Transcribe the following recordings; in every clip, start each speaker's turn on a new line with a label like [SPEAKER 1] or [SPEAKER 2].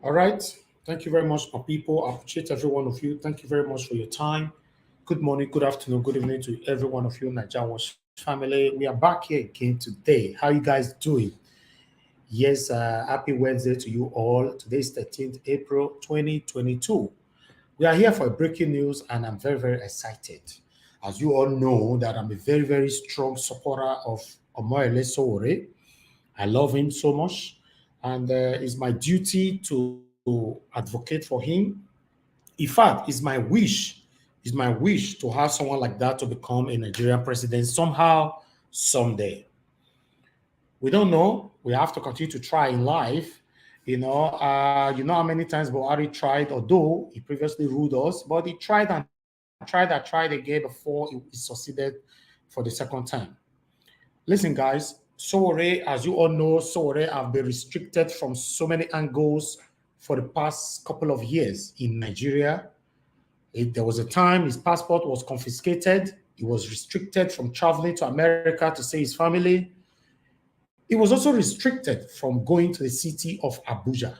[SPEAKER 1] All right. Thank you very much, my people. I appreciate every one of you. Thank you very much for your time. Good morning, good afternoon, good evening to every one of you, Nigerian family. We are back here again today. How you guys doing? Yes, happy Wednesday to you all. Today is 13th April 2022. We are here for breaking news, and I'm very, very excited. As you all know, that I'm a very, very strong supporter of Omoyele Sowore. I love him so much, and it's my duty to advocate for him. In fact, it's my wish to have someone like that to become a Nigerian president somehow, someday. We don't know. We have to continue to try in life. You know how many times Buhari tried, although he previously ruled us, but he tried again before he succeeded for the second time. Listen, guys, Sowore, as you all know, Sowore have been restricted from so many angles for the past couple of years in Nigeria. There was a time his passport was confiscated. He was restricted from traveling to America to see his family. He was also restricted from going to the city of Abuja.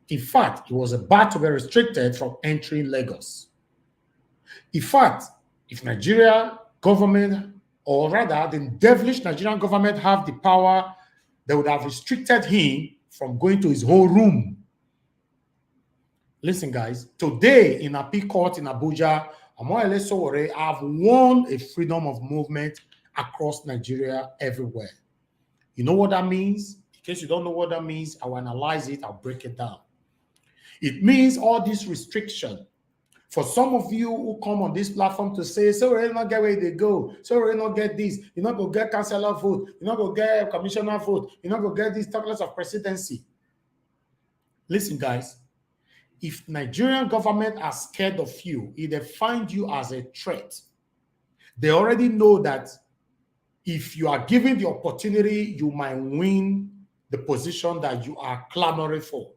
[SPEAKER 1] In fact, he was about to be restricted from entering Lagos. In fact, if Nigeria government, or rather the devilish Nigerian government have the power, they would have restricted him from going to his whole room. Listen, guys, today in Appeal Court in Abuja, Omoyele Sowore have won a freedom of movement across Nigeria everywhere. You know what that means? In case you don't know what that means, I will analyze it, I'll break it down. It means all this restriction For some of you who come on this platform to say, so we're not get where they go, so we're not get this, you're not going to get councillor vote, you're not going to get commissioner vote, you're not going to get this talkless of presidency. Listen, guys, if Nigerian government are scared of you, if they find you as a threat, they already know that if you are given the opportunity, you might win the position that you are clamoring for.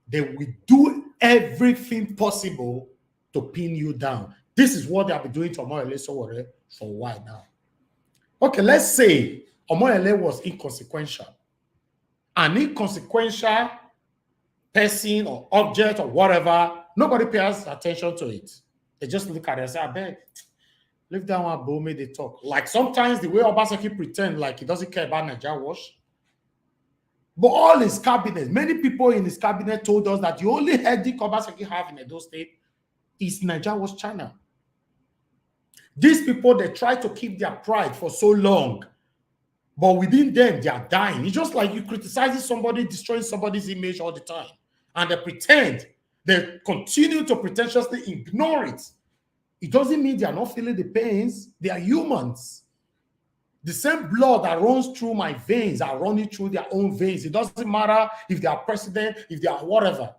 [SPEAKER 1] They will do everything possible to pin you down. This is what they have been doing to Omoyele Sowore for a while now. Okay, let's say Omoyele was inconsequential. An inconsequential person or object or whatever, nobody pays attention to it. They just look at it and say, I beg, leave that one, Bo, may they talk. Like sometimes the way Obaseki pretend like he doesn't care about Nigeria wash. But all his cabinet, many people in his cabinet told us that the only headache Obaseki have in Edo State is Nigeria wash China. These people, they try to keep their pride for so long. But within them, they are dying. It's just like you criticizing somebody, destroying somebody's image all the time. And they pretend, they continue to pretentiously ignore it. It doesn't mean they are not feeling the pains. They are humans. The same blood that runs through my veins are running through their own veins. It doesn't matter if they are president, if they are whatever.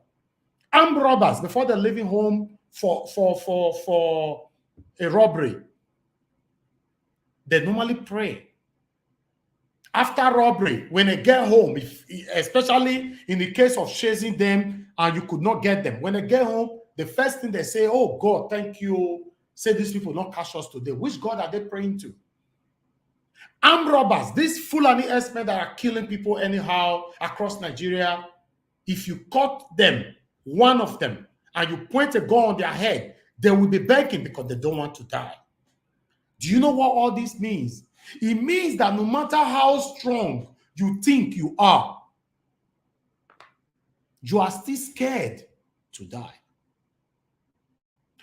[SPEAKER 1] Armed robbers, before they're leaving home for a robbery, they normally pray. After robbery, when they get home, especially in the case of chasing them and you could not get them, when they get home, the first thing they say, oh God, thank you. Say these people not catch us today. Which God are they praying to? Armed robbers, these Fulani herdsmen that are killing people anyhow across Nigeria, if you caught them, one of them, and you point a gun on their head, they will be begging because they don't want to die. Do you know what all this means? It means that no matter how strong you think you are still scared to die.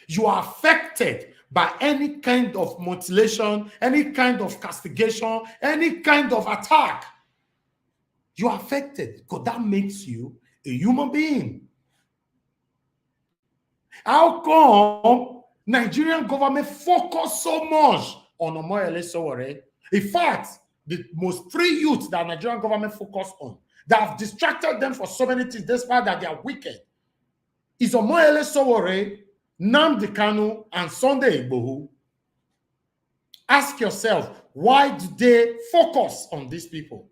[SPEAKER 1] You are affected by any kind of mutilation, any kind of castigation, any kind of attack. You are affected because that makes you a human being. How come Nigerian government focus so much on Omoyele Sowore? In fact, the most free youth that Nigerian government focus on, that have distracted them for so many things, despite that they are wicked, is Omoyele Sowore, Nnamdi Kanu, and Sunday Igboho. Ask yourself, why do they focus on these people?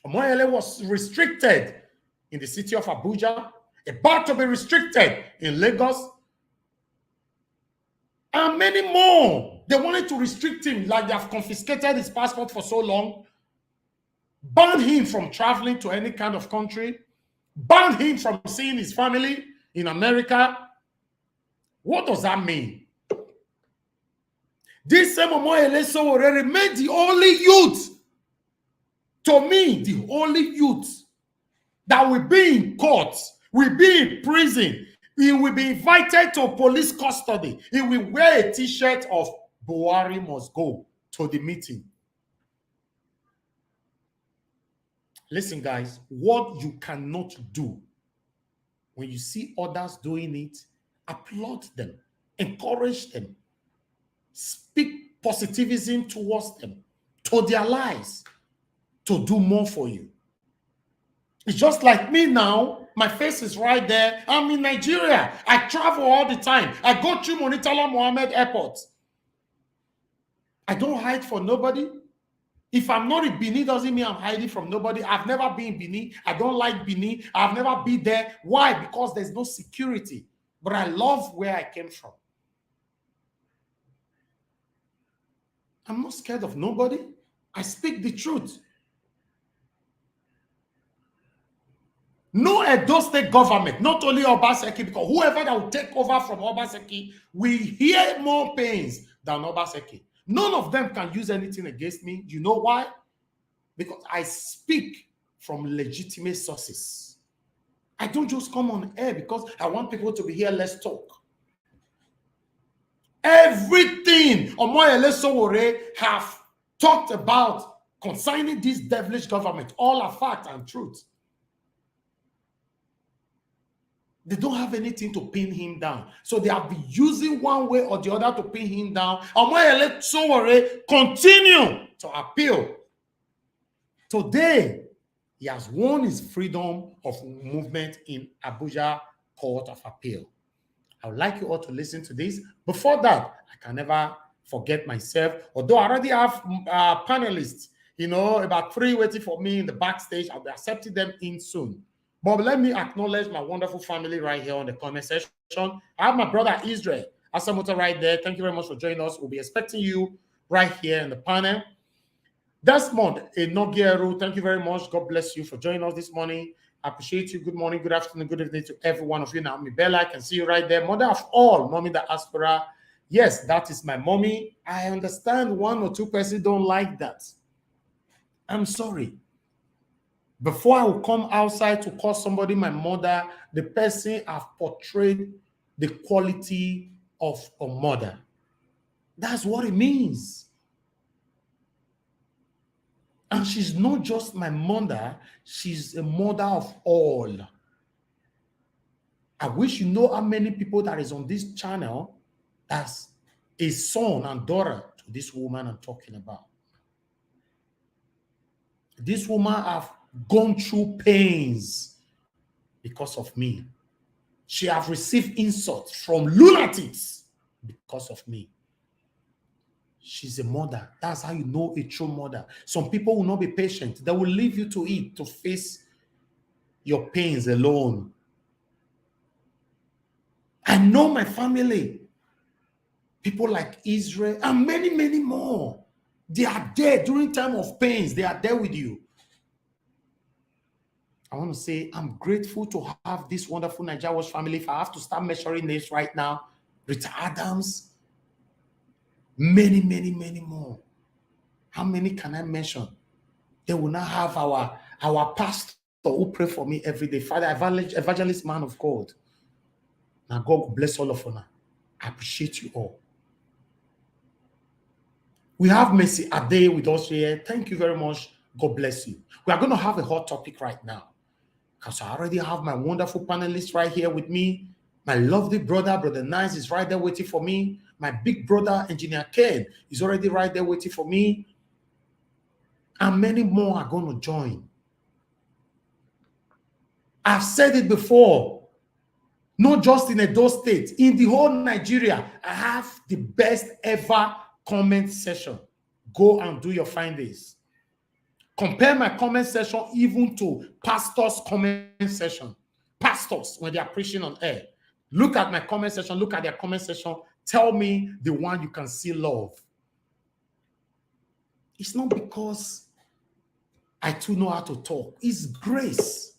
[SPEAKER 1] Omoyele was restricted in the city of Abuja, about to be restricted in Lagos, and many more. They wanted to restrict him, like they have confiscated his passport for so long, ban him from traveling to any kind of country, ban him from seeing his family in America. What does that mean? This same Omoyele Sowore remained the only youth, to me, the only youth that will be in court, will be in prison. He will be invited to police custody. He will wear a t-shirt of Buhari must go to the meeting. Listen, guys, what you cannot do when you see others doing it, applaud them, encourage them, speak positivism towards them, to their lives, to do more for you. It's just like me now. My face is right there. I'm in Nigeria. I travel all the time. I go through Murtala Mohammed Airport. I don't hide for nobody. If I'm not in Benin, doesn't mean I'm hiding from nobody. I've never been in Benin. I don't like Benin. I've never been there. Why? Because there's no security. But I love where I came from. I'm not scared of nobody. I speak the truth. No Edo State government, not only Obaseki, because whoever that will take over from Obaseki will hear more pains than Obaseki. None of them can use anything against me. You know why? Because I speak from legitimate sources. I don't just come on air because I want people to be here. Let's talk. Everything Omoyele Sowore have talked about concerning this devilish government, all are fact and truth. They don't have anything to pin him down. So they have been using one way or the other to pin him down. Omoyele Sowore continue to appeal. Today, he has won his freedom of movement in Abuja Court of Appeal. I would like you all to listen to this. Before that, I can never forget myself. Although I already have panelists, about 3 waiting for me in the backstage. I'll be accepting them in soon. But let me acknowledge my wonderful family right here on the comment section. I have my brother Israel Asamuta right there. Thank you very much for joining us. We'll be expecting you right here in the panel. Desmond Enogiero, thank you very much. God bless you for joining us this morning. I appreciate you. Good morning, good afternoon, good evening to every one of you. Naomi Bella, I can see you right there. Mother of all, Mommy the Diaspora. Yes, that is my mommy. I understand 1 or 2 persons don't like that. I'm sorry. Before I will come outside to call somebody my mother, the person have portrayed the quality of a mother. That's what it means. And she's not just my mother, she's a mother of all. I wish you know how many people that is on this channel as a son and daughter to this woman I'm talking about. This woman have gone through pains because of me. She have received insults from lunatics because of me. She's a mother. That's how you know a true mother. Some people will not be patient. They will leave you to it, to face your pains alone. I know my family. People like Israel and many, many more. They are there during time of pains. They are there with you. I want to say I'm grateful to have this wonderful Nigeria Watch family. If I have to start measuring names right now, Rita Adams, many, many, many more. How many can I mention? They will now have our pastor who pray for me every day. Father, evangelist, man of God. Now God will bless all of you now. I appreciate you all. We have Mercy Ade with us here. Thank you very much. God bless you. We are going to have a hot topic right now, because I already have my wonderful panelists right here with me. My lovely brother, Brother Nice, is right there waiting for me. My big brother, Engineer Ken, is already right there waiting for me. And many more are going to join. I've said it before, not just in Edo State, in the whole Nigeria, I have the best ever comment session. Go and do your findings. Compare my comment session even to pastors' comment session. Pastors, when they are preaching on air, look at my comment section, look at their comment section. Tell me the one you can see love. It's not because I too know how to talk. It's grace.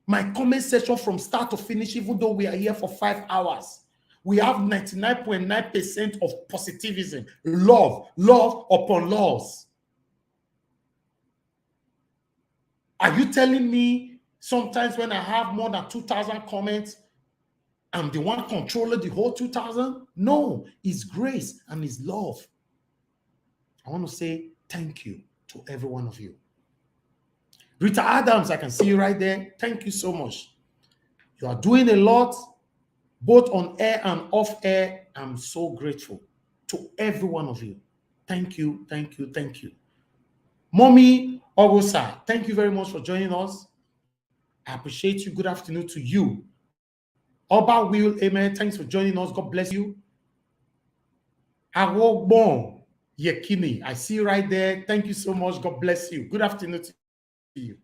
[SPEAKER 1] My comment section from start to finish, even though we are here for 5 hours, we have 99.9% of positivism, love upon laws. Are you telling me sometimes when I have more than 2,000 comments, I'm the one controlling the whole 2,000? No, it's grace and it's love. I want to say thank you to every one of you. Rita Adams, I can see you right there. Thank you so much. You are doing a lot, both on air and off air. I'm so grateful to every one of you. Thank you, thank you, thank you. Mommy Ogosa, thank you very much for joining us. I appreciate you. Good afternoon to you. Oba Will, amen. Thanks for joining us. God bless you. Awogbon Yekini, I see you right there. Thank you so much. God bless you. Good afternoon to you.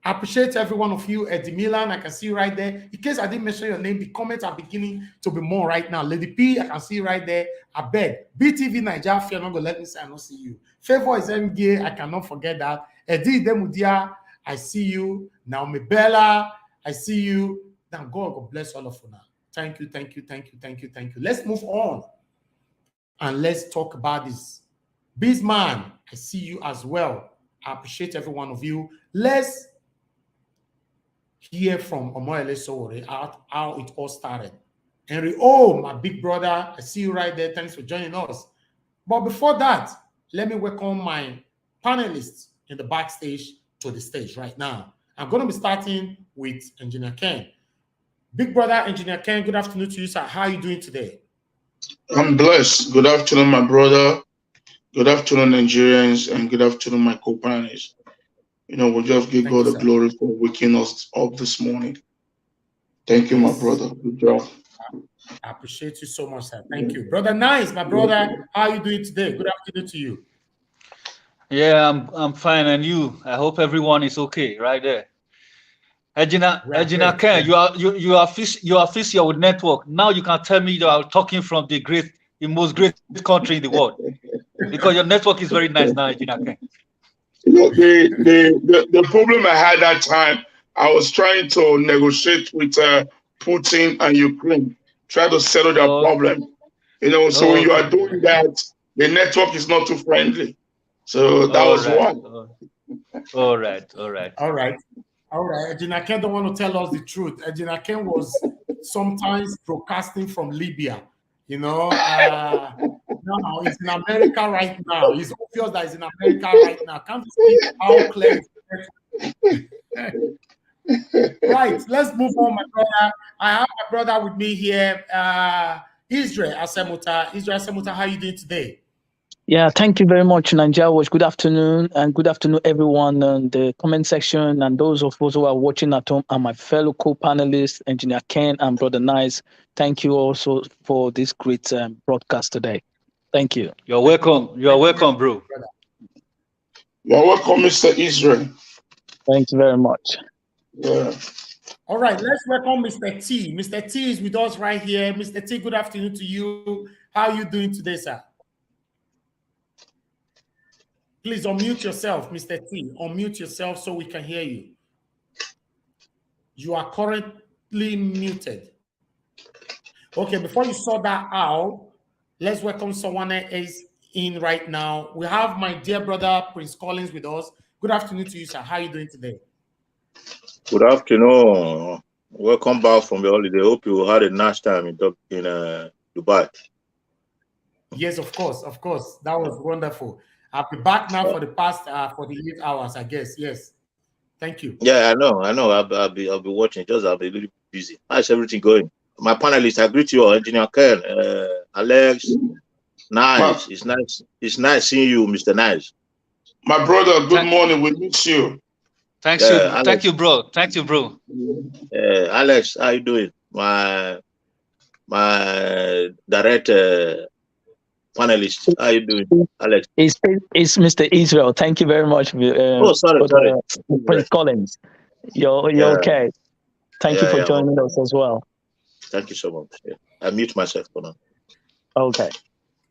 [SPEAKER 1] I appreciate every one of you. Eddie Milan, I can see you right there. In case I didn't mention your name, the comments are beginning to be more right now. Lady P, I can see you right there. I beg. BTV Nigeria, if you're not going to let me say I don't see you. Favor is MGA, I cannot forget that. Eddie Demudia, I see you. Naomi Bella, I see you. Now God bless all of you now. Thank you, thank you, thank you, thank you, thank you. Let's move on and let's talk about this. Bizman, I see you as well. I appreciate every one of you. Let's hear from Omoyele Sowore how it all started. Henry, oh, my big brother, I see you right there. Thanks for joining us. But before that, let me welcome my panelists in the backstage to the stage right now. I'm going to be starting with Engineer Ken. Big brother, Engineer Ken, good afternoon to you, sir. How are you doing today?
[SPEAKER 2] I'm blessed. Good afternoon, my brother. Good afternoon, Nigerians, and good afternoon, my co-panelists. We'll just give God the glory for waking us up this morning. Thank you, my brother. Good job.
[SPEAKER 1] I appreciate you so much, sir. Thank you. Brother Nice, my brother, how are you doing today? Good afternoon to you.
[SPEAKER 3] Yeah, I'm fine, and you? I hope everyone is okay right there. Ejina Ken, you are official with network. Now you can tell me you are talking from the most great country in the world, because your network is very nice now, Ejina Ken.
[SPEAKER 2] The problem I had that time, I was trying to negotiate with Putin and Ukraine, try to settle their problem. So when you are doing that, the network is not too friendly. So that was one.
[SPEAKER 3] All right.
[SPEAKER 1] Ejina Ken don't want to tell us the truth. Ejina Ken was sometimes broadcasting from Libya. Now he's in America right now. It's obvious that he's in America right now. Can't you see how clear Right, let's move on, my brother. I have my brother with me here, Israel Asemuta. Israel Asemuta, how are you doing today?
[SPEAKER 4] Yeah, thank you very much, Nanjawosh. Good afternoon, and good afternoon, everyone in the comment section, and those of us who are watching at home, and my fellow co-panelists, Engineer Ken and Brother Nice. Thank you also for this great broadcast today. Thank you.
[SPEAKER 3] You're welcome. You're welcome, bro.
[SPEAKER 2] You're welcome, Mr. Israel.
[SPEAKER 4] Thanks very much.
[SPEAKER 2] Yeah.
[SPEAKER 1] All right, let's welcome Mr. T. Mr. T is with us right here. Mr. T, good afternoon to you. How are you doing today, sir? Please unmute yourself, Mr. T. Unmute yourself so we can hear you. You are currently muted. Okay, before you sort that out, let's welcome someone that is in right now. We have my dear brother, Prince Collins, with us. Good afternoon to you, sir. How are you doing today?
[SPEAKER 5] Good afternoon. Welcome back from the holiday. Hope you had a nice time in Dubai.
[SPEAKER 1] Yes, of course. That was wonderful. I'll be back now for the past 48 hours, I guess. Yes. Thank you.
[SPEAKER 5] Yeah, I know. I'll be watching. Just I'll be a little busy. How's everything going? My panelists, I greet you all. Engineer Ken, Alex, Nice. It's nice. It's nice seeing you, Mr. Nice.
[SPEAKER 2] My brother, good morning. We miss you.
[SPEAKER 3] Thank you, bro. Thank you, bro.
[SPEAKER 5] Alex, how you doing? My direct panelist, how you doing, Alex?
[SPEAKER 4] It's Mr. Israel. Thank you very much.
[SPEAKER 5] Sorry.
[SPEAKER 4] Prince Collins. You're okay. Thank you for joining us as well.
[SPEAKER 5] Thank you so much. Yeah. I mute myself for now.
[SPEAKER 4] Okay.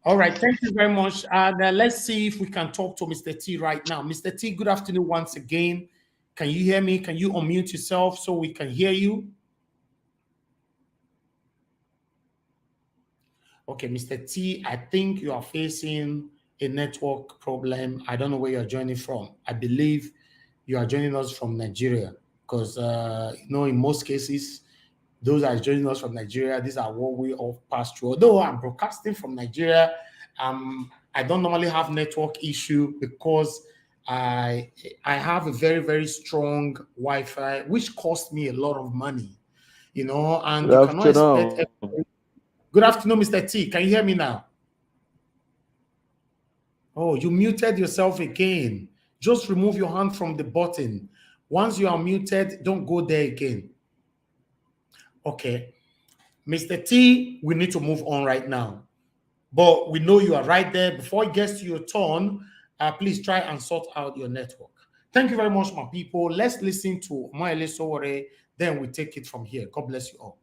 [SPEAKER 1] All right. Thank you very much. Let's see if we can talk to Mr. T right now. Mr. T, good afternoon once again. Can you hear me? Can you unmute yourself so we can hear you? Okay, Mr. T, I think you are facing a network problem. I don't know where you're joining from. I believe you are joining us from Nigeria because, in most cases, those are joining us from Nigeria. These are what we all pass through. Although I'm broadcasting from Nigeria, I don't normally have network issue because I have a very, very strong Wi-Fi, which cost me a lot of money, and you cannot expect. Good afternoon, Mr. T. Can you hear me now? Oh, you muted yourself again. Just remove your hand from the button. Once you are muted, don't go there again. Okay. Mr. T, we need to move on right now. But we know you are right there. Before it gets to your turn, please try and sort out your network. Thank you very much, my people. Let's listen to Omoyele Sowore. Then we take it from here. God bless you all.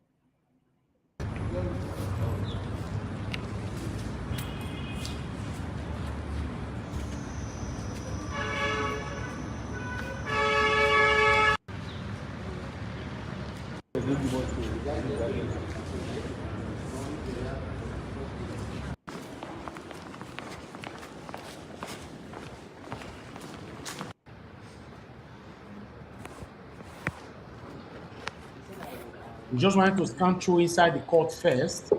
[SPEAKER 1] We just wanted to scan through inside the court first.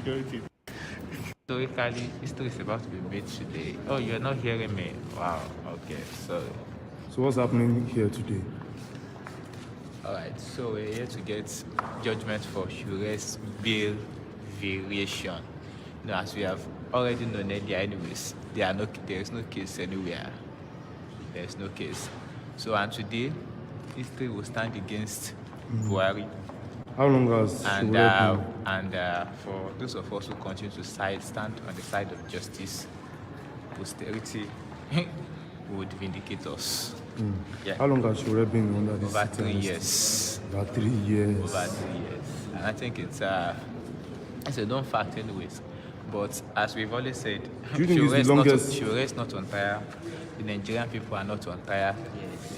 [SPEAKER 6] security.
[SPEAKER 7] Historically, history is about to be made today. Oh, you're not hearing me? Wow. Okay, sorry.
[SPEAKER 6] So what's happening here today?
[SPEAKER 7] All right, so we're here to get judgment for Shure's bail variation. As we have already known earlier, anyways, there is no case anywhere. There is no case. So, and today, history will stand against Buhari.
[SPEAKER 6] How long has
[SPEAKER 7] And
[SPEAKER 6] Sowore
[SPEAKER 7] for those of us who continue to stand on the side of justice, posterity would vindicate us.
[SPEAKER 6] Yeah. How long has Sowore been under this?
[SPEAKER 7] Over 3 years.
[SPEAKER 6] About 3 years.
[SPEAKER 7] Over 3 years. And I think it's a known fact anyways. But as we've always said, Sowore is not on trial. The Nigerian people are not on trial.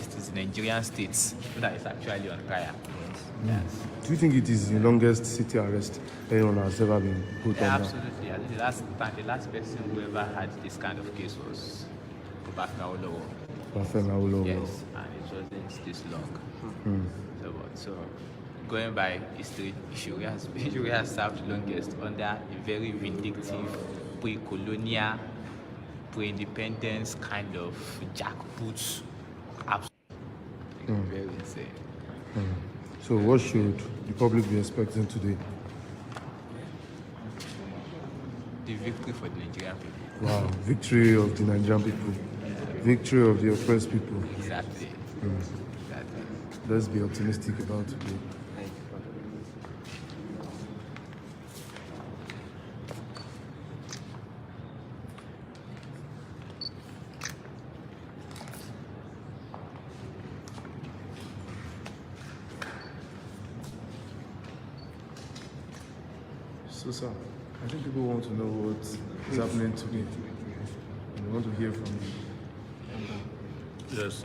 [SPEAKER 7] It is the Nigerian states that is actually on trial. Yes.
[SPEAKER 6] Do you think it is the longest city arrest anyone has ever been put under?
[SPEAKER 7] Absolutely. I think the last person who ever had this kind of case was Obafemi Awolowo. Yes, and it wasn't this long. So going by history, Sowore has served longest under a very vindictive, pre-colonial, pre-independence kind of jackboot. Absolutely. Very insane.
[SPEAKER 6] So what should the public be expecting today?
[SPEAKER 7] The victory for the Nigerian people.
[SPEAKER 6] Wow, victory of the Nigerian people. Victory of the oppressed people.
[SPEAKER 7] Exactly. Exactly.
[SPEAKER 6] Let's be optimistic about today. So, sir, I think people want to know what is happening today. They want to hear from you.
[SPEAKER 8] Yes,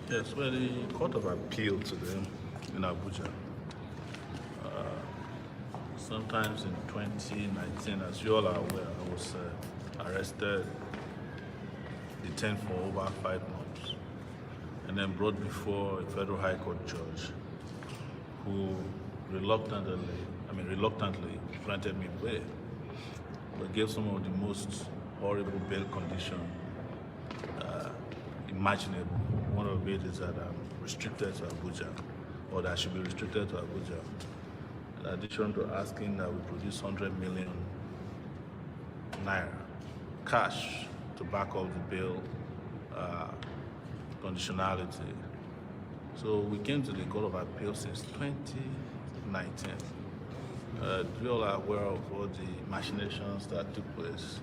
[SPEAKER 8] Yes, well, the Court of Appeal today in Abuja, sometimes in 2019, as you all are aware, I was arrested, detained for over 5 months, and then brought before a federal high court judge who reluctantly granted me bail, but gave some of the most horrible bail conditions imaginable. One of it is that I'm restricted to Abuja, or that I should be restricted to Abuja. In addition to asking that we produce 100 million naira cash to back up the bail conditionality. So we came to the Court of Appeal since 2019. We all are aware of all the machinations that took place.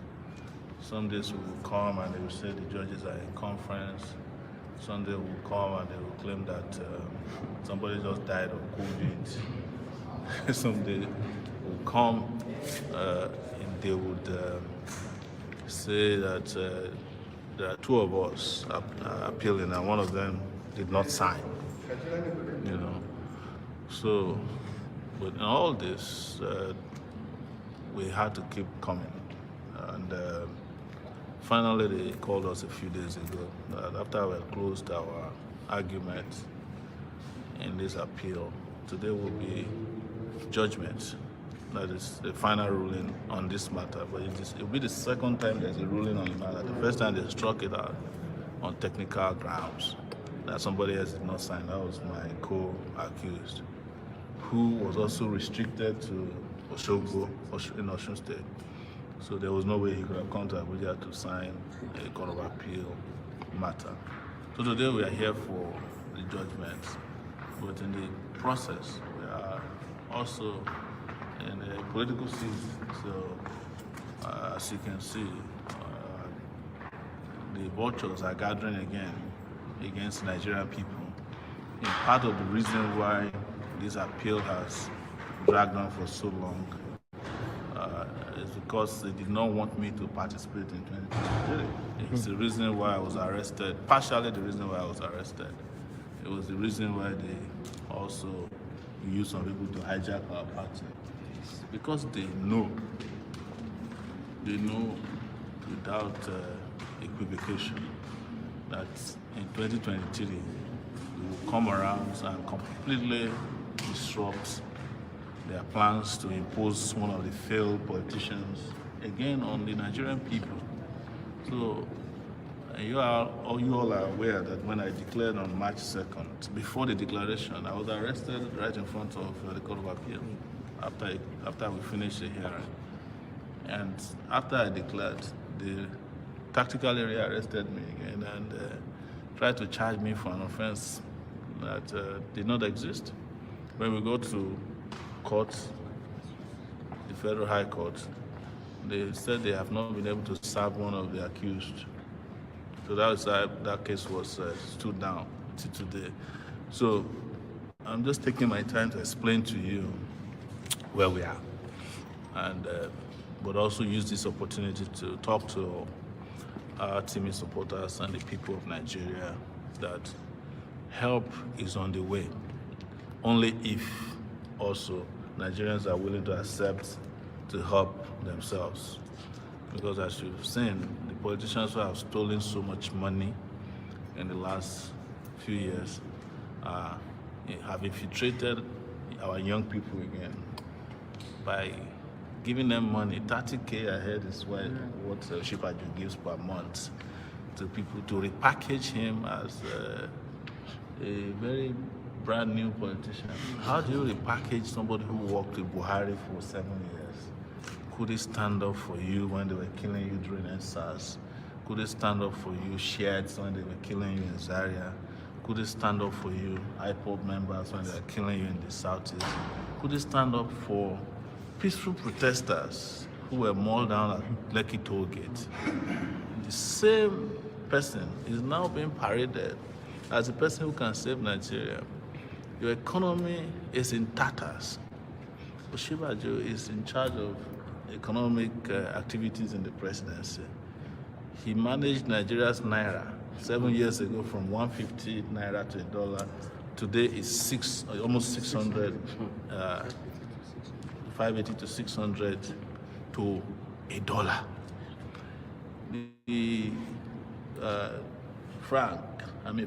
[SPEAKER 8] Some days we will come and they will say the judges are in conference. Some days we will come and they will claim that somebody just died of COVID. Some days we will come and they would say that there are 2 of us appealing and one of them did not sign. You know, so but in all this, we had to keep coming, and finally they called us a few days ago after we had closed our argument in this appeal. Today will be judgment. That is the final ruling on this matter, but it will be the second time there's a ruling on the matter. The first time they struck it out on technical grounds that somebody else did not sign. That was my co-accused, who was also restricted to Osogbo in Osun State. So there was no way he could have come to Abuja to sign a Court of Appeal matter. So today we are here for the judgment, but in the process we are also in a political season. So as you can see, the vultures are gathering again against Nigerian people. And part of the reason why this appeal has dragged on for so long is because because they did not want me to participate in 2023. It's the reason why I was arrested, partially the reason why I was arrested. It was the reason why they also used some people to hijack our party. Because they know without equivocation that in 2023 we will come around and completely disrupt their plans to impose one of the failed politicians again on the Nigerian people. So you all are aware that when I declared on March 2nd, before the declaration, I was arrested right in front of the Court of Appeal after we finished the hearing. And after I declared, they tactically rearrested me again and tried to charge me for an offense that did not exist. When we go to court, the Federal High Court, they said they have not been able to serve one of the accused. So that case was stood down to today. So I'm just taking my time to explain to you where we are, and but also use this opportunity to talk to our team supporters and the people of Nigeria that help is on the way. Only if also Nigerians are willing to accept to help themselves. Because as you've seen, the politicians who have stolen so much money in the last few years have infiltrated our young people again by giving them money. 30K ahead is what Shibaju gives per month to people to repackage him as a very brand new politician. How do you repackage somebody who worked with Buhari for 7 years? Could he stand up for you when they were killing you during SARS? Could he stand up for you, Sheds, when they were killing you in Zaria? Could he stand up for you, IPOB members, when they were killing you in the Southeast? Could he stand up for peaceful protesters who were mauled down at Lekki Toll Gate? The same person is now being paraded as the person who can save Nigeria. Your economy is in tatters. Oshibaju is in charge of economic activities in the presidency. He managed Nigeria's naira 7 years ago from 150 naira to $1. Today is almost 600, 580 to 600 to $1. The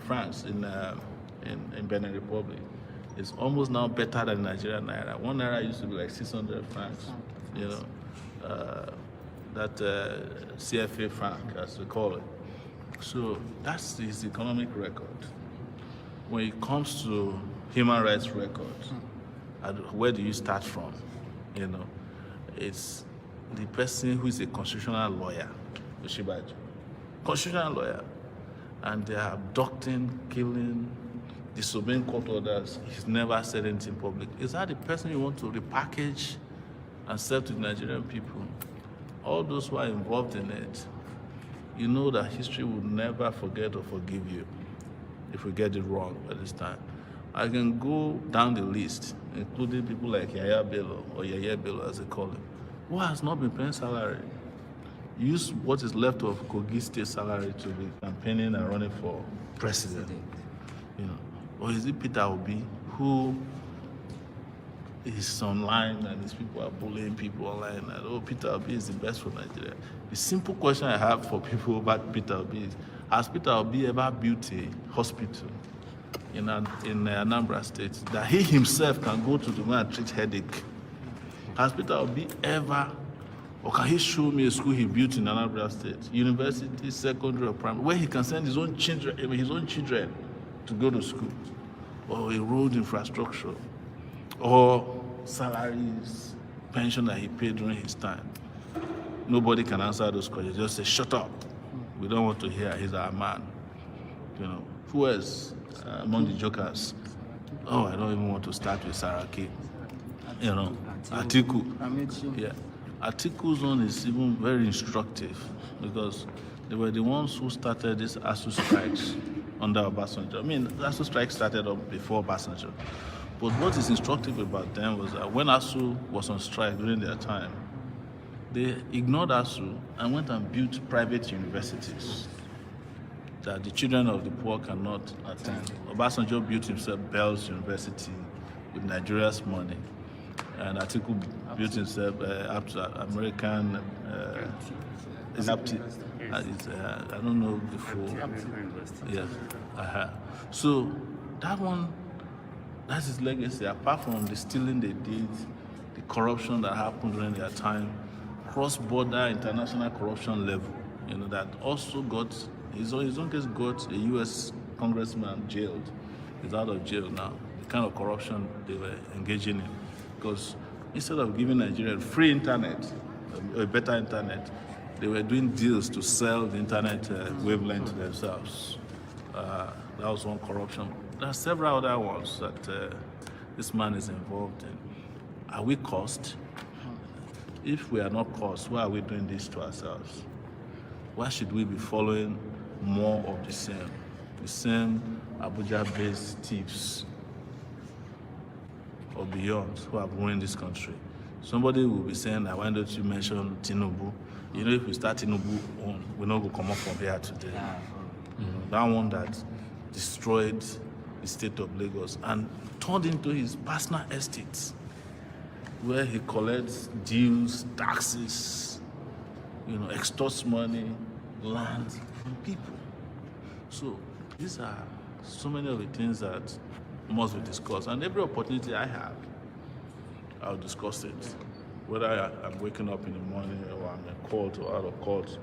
[SPEAKER 8] francs in Benin Republic is almost now better than Nigerian naira. 1 naira used to be like 600 francs, you know. That CFA franc, as we call it. So that's his economic record. When it comes to human rights record, where do you start from? You know, it's the person who is a constitutional lawyer, Oshibaju, constitutional lawyer, and they are abducting, killing, disobeying court orders. He's never said anything public. Is that the person you want to repackage and sell to the Nigerian people? All those who are involved in it, you know that history will never forget or forgive you if we get it wrong at this time. I can go down the list, including people like Yaya Bello, or Yaya Bello as they call him, who has not been paying salary. Use what is left of Kogi State salary to be campaigning and running for president. You know, or is it Peter Obi, who is online and these people are bullying people online and, oh, Peter Obi is the best for Nigeria? The simple question I have for people about Peter Obi is, has Peter Obi ever built a hospital in Anambra State that he himself can go to go and treat headache? Has Peter Obi ever, or can he show me a school he built in Anambra State, university, secondary or primary, where he can send his own children to go to school, or a road infrastructure, or salaries, pension that he paid during his time? Nobody can answer those questions. Just say, shut up. We don't want to hear. He's our man. You know, who else among the jokers? Oh, I don't even want to start with Saraki. You know, Atiku. Yeah. Atiku's one is even very instructive because they were the ones who started these ASU strikes under Obasanjo. I mean, ASU strike started up before Obasanjo. But what is instructive about them was that when ASU was on strike during their time, They ignored ASU and went and built private universities that the children of the poor cannot attend. Obasanjo built himself Bell's University with Nigeria's money, and Atiku built himself American. I don't know the full. Yes. So that's his legacy. Apart from the stealing they did, the corruption that happened during their time, cross-border international corruption level, that also got his own case got a U.S. congressman jailed. He's out of jail now. The kind of corruption they were engaging in, because instead of giving Nigeria free internet, a better internet, they were doing deals to sell the internet wavelength to themselves. That was one corruption. There are several other ones that this man is involved in. Are we cursed? If we are not cursed, why are we doing this to ourselves? Why should we be following more of the same Abuja-based thieves or beyond who have ruined this country? Somebody will be saying, why don't you mention Tinubu? If we start Tinubu on, we're not going to come up from here today. That one that destroyed the state of Lagos and turned into his personal estates, where he collects dues, taxes, extorts money, land from people. So these are so many of the things that must be discussed. And every opportunity I have, I'll discuss it. Whether I'm waking up in the morning or I'm in court or out of court,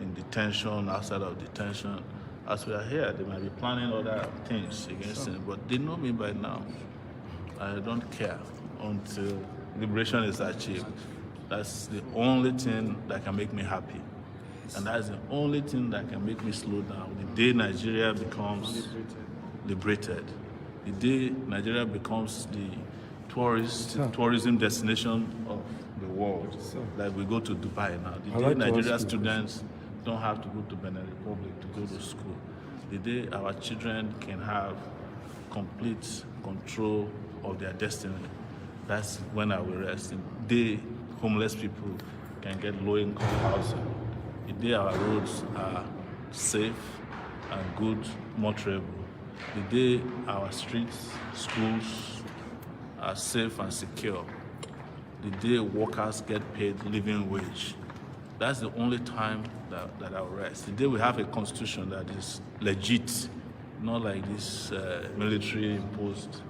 [SPEAKER 8] in detention, outside of detention. As we are here, they might be planning other things against him, but they know me by now. I don't care until liberation is achieved. That's the only thing that can make me happy. And that's the only thing that can make me slow down. The day Nigeria becomes liberated, the day Nigeria becomes the tourism destination of the world, like we go to Dubai now. The day Nigerian students don't have to go to Benin Republic to go to school. The day our children can have complete control of their destiny, that's when I will rest. The day homeless people can get low-income housing. The day our roads are safe and good, motorable. The day our streets, schools are safe and secure. The day workers get paid living wage. That's the only time that I'll rest. The day we have a constitution that is legit, not like this military-imposed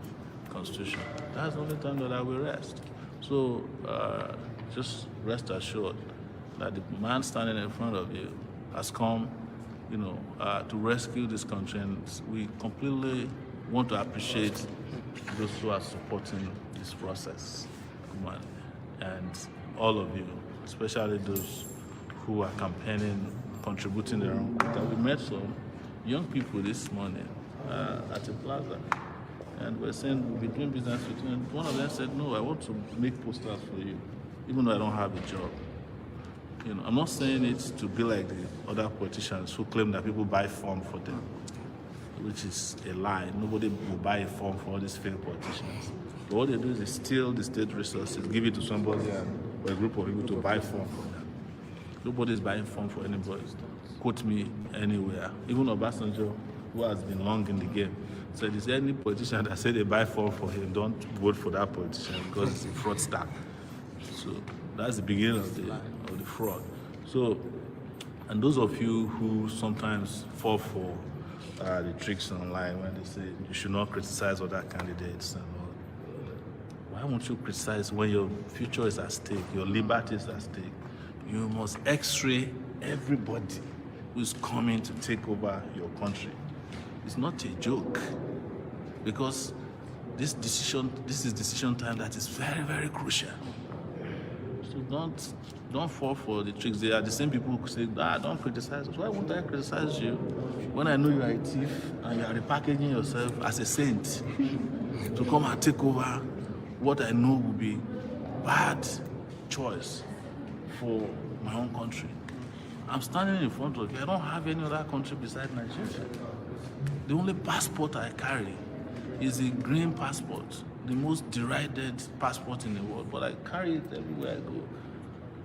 [SPEAKER 8] constitution. That's the only time that I will rest. So just rest assured that the man standing in front of you has come, to rescue this country, and we completely want to appreciate those who are supporting this process, and all of you, especially those who are campaigning, contributing their own quota. We met some young people this morning at the plaza, and we're saying we'll be doing business with you. And one of them said, "No, I want to make posters for you, even though I don't have a job." I'm not saying it to be like the other politicians who claim that people buy form for them, which is a lie. Nobody will buy a form for all these fake politicians. But what they do is they steal the state resources, give it to somebody or a group of people to buy form for them. Nobody is buying form for anybody. Quote me anywhere. Even Obasanjo, who has been long in the game, said, is there any politician that said they buy form for him, don't vote for that politician because it's a fraudster. So that's the beginning of the fraud. So, and those of you who sometimes fall for the tricks online when they say you should not criticize other candidates and all, why won't you criticize when your future is at stake, your liberty is at stake? You must x-ray everybody who's coming to take over your country. It's not a joke, because this is decision time that is very, very crucial. So don't fall for the tricks. They are the same people who say, don't criticize us. Why won't I criticize you when I know you are a thief and you are repackaging yourself as a saint to come and take over what I know will be bad choice for my own country? I'm standing in front of you. I don't have any other country besides Nigeria. The only passport I carry is a green passport, the most derided passport in the world, but I carry it everywhere I go.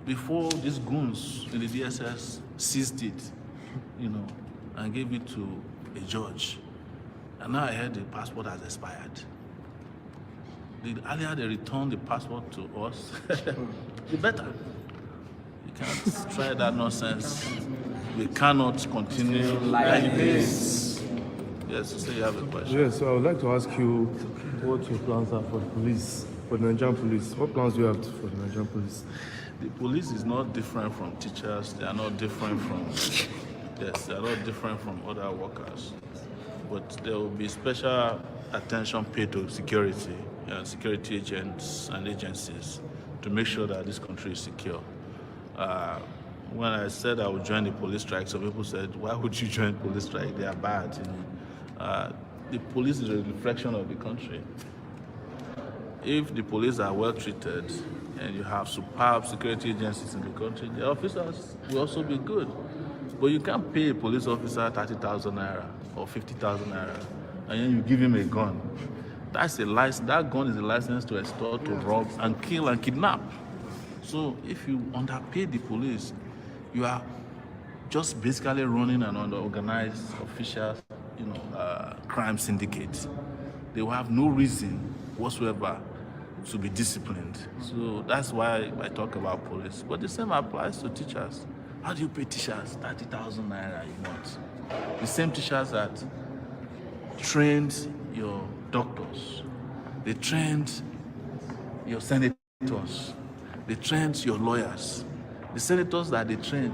[SPEAKER 8] before these goons in the DSS seized it, and gave it to a judge. And now I heard the passport has expired. The earlier they return the passport to us, the better. You can't try that nonsense. We cannot continue like this. Yes, so you have a question.
[SPEAKER 6] Yes, so I would like to ask you what your plans are for the police, for the Nigerian police. What plans do you have for the Nigerian police?
[SPEAKER 8] The police is not different from teachers. They are not different from, they are not different from other workers. But there will be special attention paid to security agents and agencies to make sure that this country is secure. When I said I would join the police strike, some people said, why would you join police strike? They are bad. The police is a reflection of the country. If the police are well treated and you have superb security agencies in the country, the officers will also be good. But you can't pay a police officer 30,000 naira or 50,000 naira and then you give him a gun. That's a license. That gun is a license to extort, to rob, and kill and kidnap. So if you underpay the police, you are just basically running an unorganized official, crime syndicate. They will have no reason whatsoever to be disciplined. So that's why I talk about police. But the same applies to teachers. How do you pay teachers 30,000 naira a month? The same teachers that trained your doctors, they trained your senators, they trained your lawyers. The senators that they trained,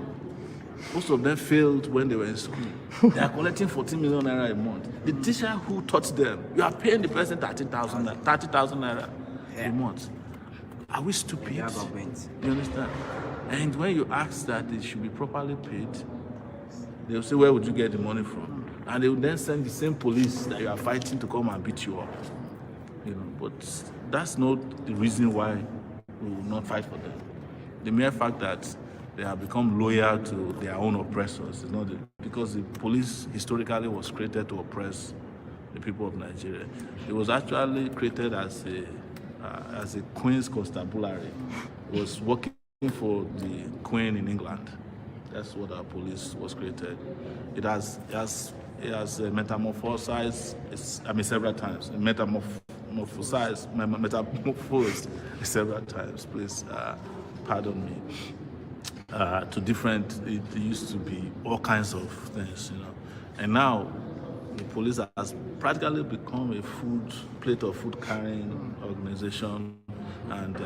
[SPEAKER 8] most of them failed when they were in school. They are collecting 14 million naira a month. The teacher who taught them, you are paying the person 30,000 naira a month. Are we stupid? You understand? And when you ask that they should be properly paid, they'll say, where would you get the money from? And they will then send the same police that you are fighting to come and beat you up. But that's not the reason why we will not fight for them. The mere fact that they have become loyal to their own oppressors is not because the police historically was created to oppress the people of Nigeria. It was actually created as a Queen's Constabulary. It was working for the Queen in England. That's what our police was created. It has metamorphosed several times. Metamorphosed several times. Please pardon me. To different, it used to be all kinds of things, And now the police has practically become a plate of food carrying organization and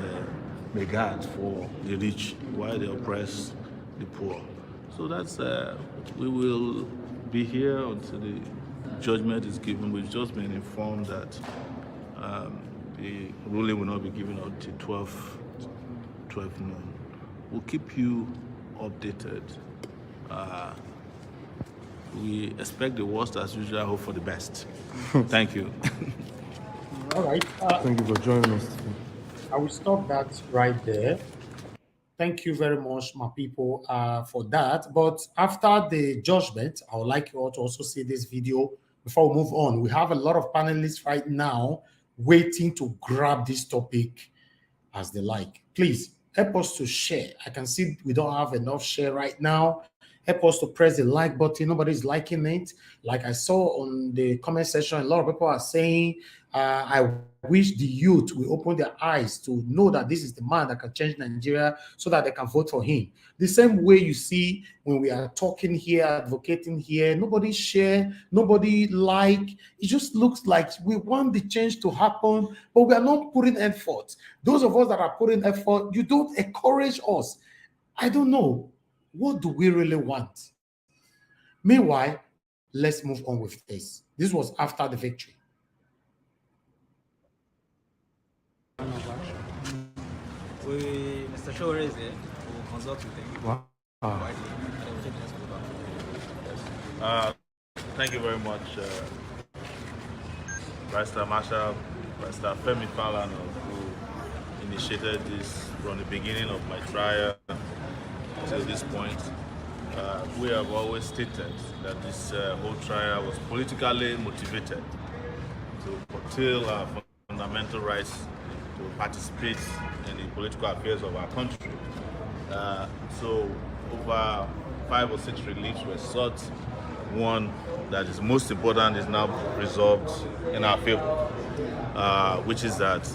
[SPEAKER 8] a guard for the rich while they oppress the poor. So that's, we will be here until the judgment is given. We've just been informed that the ruling will not be given until 12 noon. We'll keep you updated. We expect the worst as usual, hope for the best. Thank you.
[SPEAKER 1] All right.
[SPEAKER 6] Thank you for joining us today.
[SPEAKER 1] I will stop that right there. Thank you very much, my people, for that. But after the judgment, I would like you all to also see this video before we move on. We have a lot of panelists right now waiting to grab this topic as they like. Please help us to share. I can see we don't have enough share right now. Help us to press the like button. Nobody's liking it. Like I saw on the comment section, a lot of people are saying, I wish the youth will open their eyes to know that this is the man that can change Nigeria so that they can vote for him. The same way you see when we are talking here, advocating here, nobody share, nobody like. It just looks like we want the change to happen, but we are not putting effort. Those of us that are putting effort, you don't encourage us. I don't know. What do we really want? Meanwhile, let's move on with this. This was after the victory.
[SPEAKER 9] Mr. Sowore is there. We'll consult with him.
[SPEAKER 6] Wow.
[SPEAKER 8] Thank you very much, Barrister Marshall, Barrister Femi Falana, who initiated this from the beginning of my trial till this point. We have always stated that this whole trial was politically motivated to curtail our fundamental rights to participate in the political affairs of our country. So over 5 or 6 reliefs were sought. One that is most important is now resolved in our favor, which is that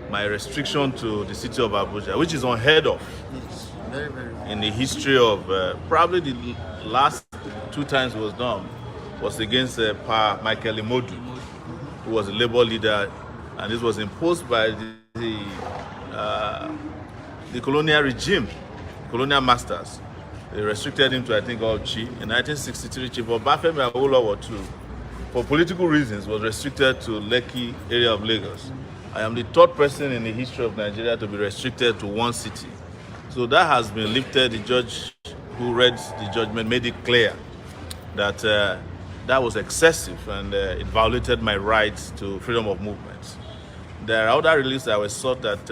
[SPEAKER 8] my restriction to the city of Abuja, which is unheard of in the history of probably the last 2 times it was done, was against Pa Michael Imodu, who was a labor leader, and this was imposed by the colonial regime, colonial masters. They restricted him to, I think, Ochi. In 1963, Chief Obafemi Awolowo too, for political reasons, was restricted to Lekki area of Lagos. I am the 3rd person in the history of Nigeria to be restricted to one city. So that has been lifted. The judge who read the judgment made it clear that that was excessive and it violated my rights to freedom of movement. There are other reliefs that were sought that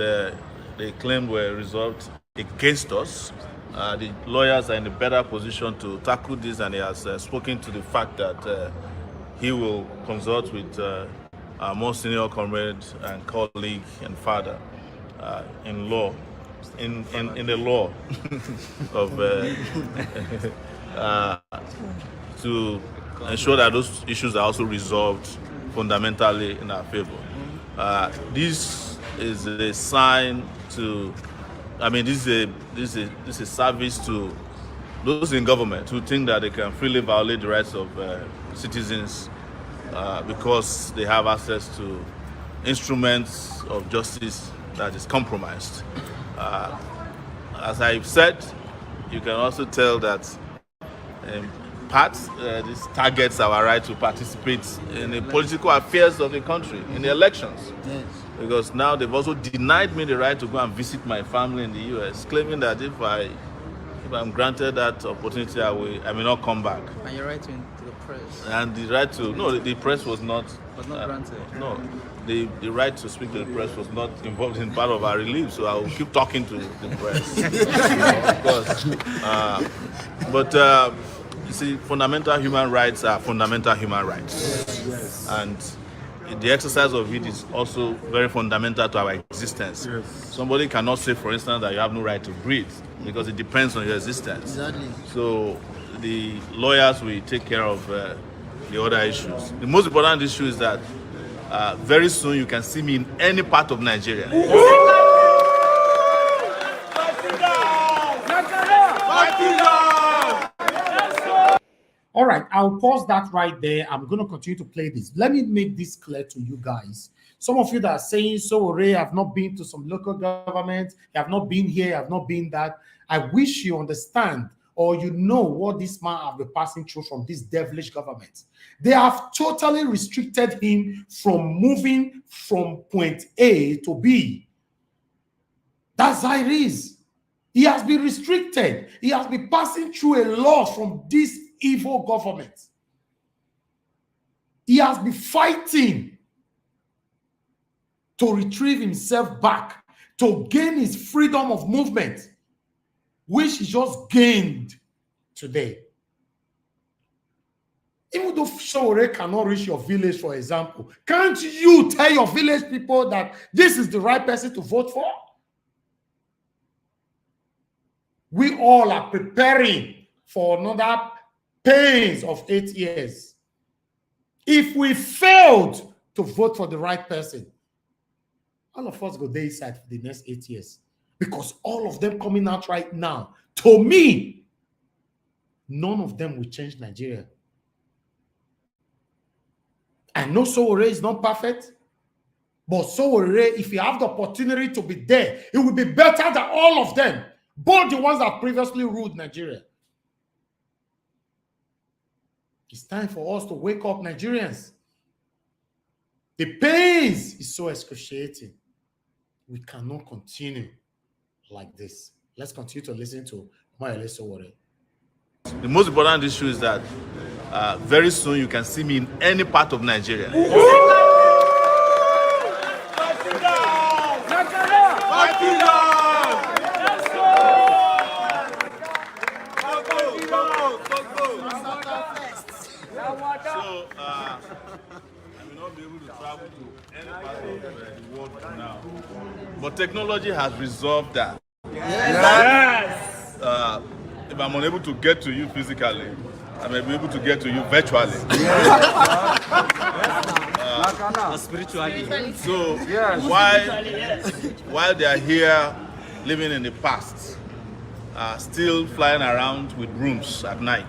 [SPEAKER 8] they claimed were resolved against us. The lawyers are in a better position to tackle this, and he has spoken to the fact that he will consult with our more senior comrade and colleague and father in law, in the law of to ensure that those issues are also resolved fundamentally in our favor. This is a sign to, I mean, this is a service to those in government who think that they can freely violate the rights of citizens because they have access to instruments of justice that is compromised. As I've said, you can also tell that this targets our right to participate in the political affairs of the country, in the elections. Yes. Because now they've also denied me the right to go and visit my family in the US, claiming that if I'm granted that opportunity, I may not come back.
[SPEAKER 9] And your right to the press.
[SPEAKER 8] And the right to, no, the press was not
[SPEAKER 9] granted.
[SPEAKER 8] No, the right to speak to the press was not involved in part of our relief, so I will keep talking to the press. Of course. You see, fundamental human rights are fundamental human rights. Yes. And the exercise of it is also very fundamental to our existence. Yes. Somebody cannot say, for instance, that you have no right to breathe because it depends on your existence. Exactly. So the lawyers will take care of the other issues. The most important issue is that very soon you can see me in any part of Nigeria.
[SPEAKER 1] All right, I'll pause that right there. I'm going to continue to play this. Let me make this clear to you guys. Some of you that are saying, Sowore, have not been to some local government, have not been here, have not been that. I wish you understand or you know what this man have been passing through from this devilish government. They have totally restricted him from moving from point A to B. That's how it is. He has been restricted. He has been passing through a law from this evil government. He has been fighting to retrieve himself back, to gain his freedom of movement, which he just gained today. Even though Sowore cannot reach your village, for example, can't you tell your village people that this is the right person to vote for? We all are preparing for another pains of 8 years. If we failed to vote for the right person, all of us go there inside for the next 8 years. Because all of them coming out right now, to me, none of them will change Nigeria. I know Sowore is not perfect, but Sowore, if you have the opportunity to be there, it will be better than all of them, both the ones that previously ruled Nigeria. It's time for us to wake up, Nigerians. The pains is so excruciating. We cannot continue like this. Let's continue to listen to Omoyele Sowore.
[SPEAKER 8] The most important issue is that very soon you can see me in any part of Nigeria. So, I may not be able to travel to any part of the world now. But technology has resolved that. Yes. I'm unable to get to you physically, I may be able to get to you virtually.
[SPEAKER 9] Spiritually.
[SPEAKER 8] So while they are here living in the past, still flying around with brooms at night,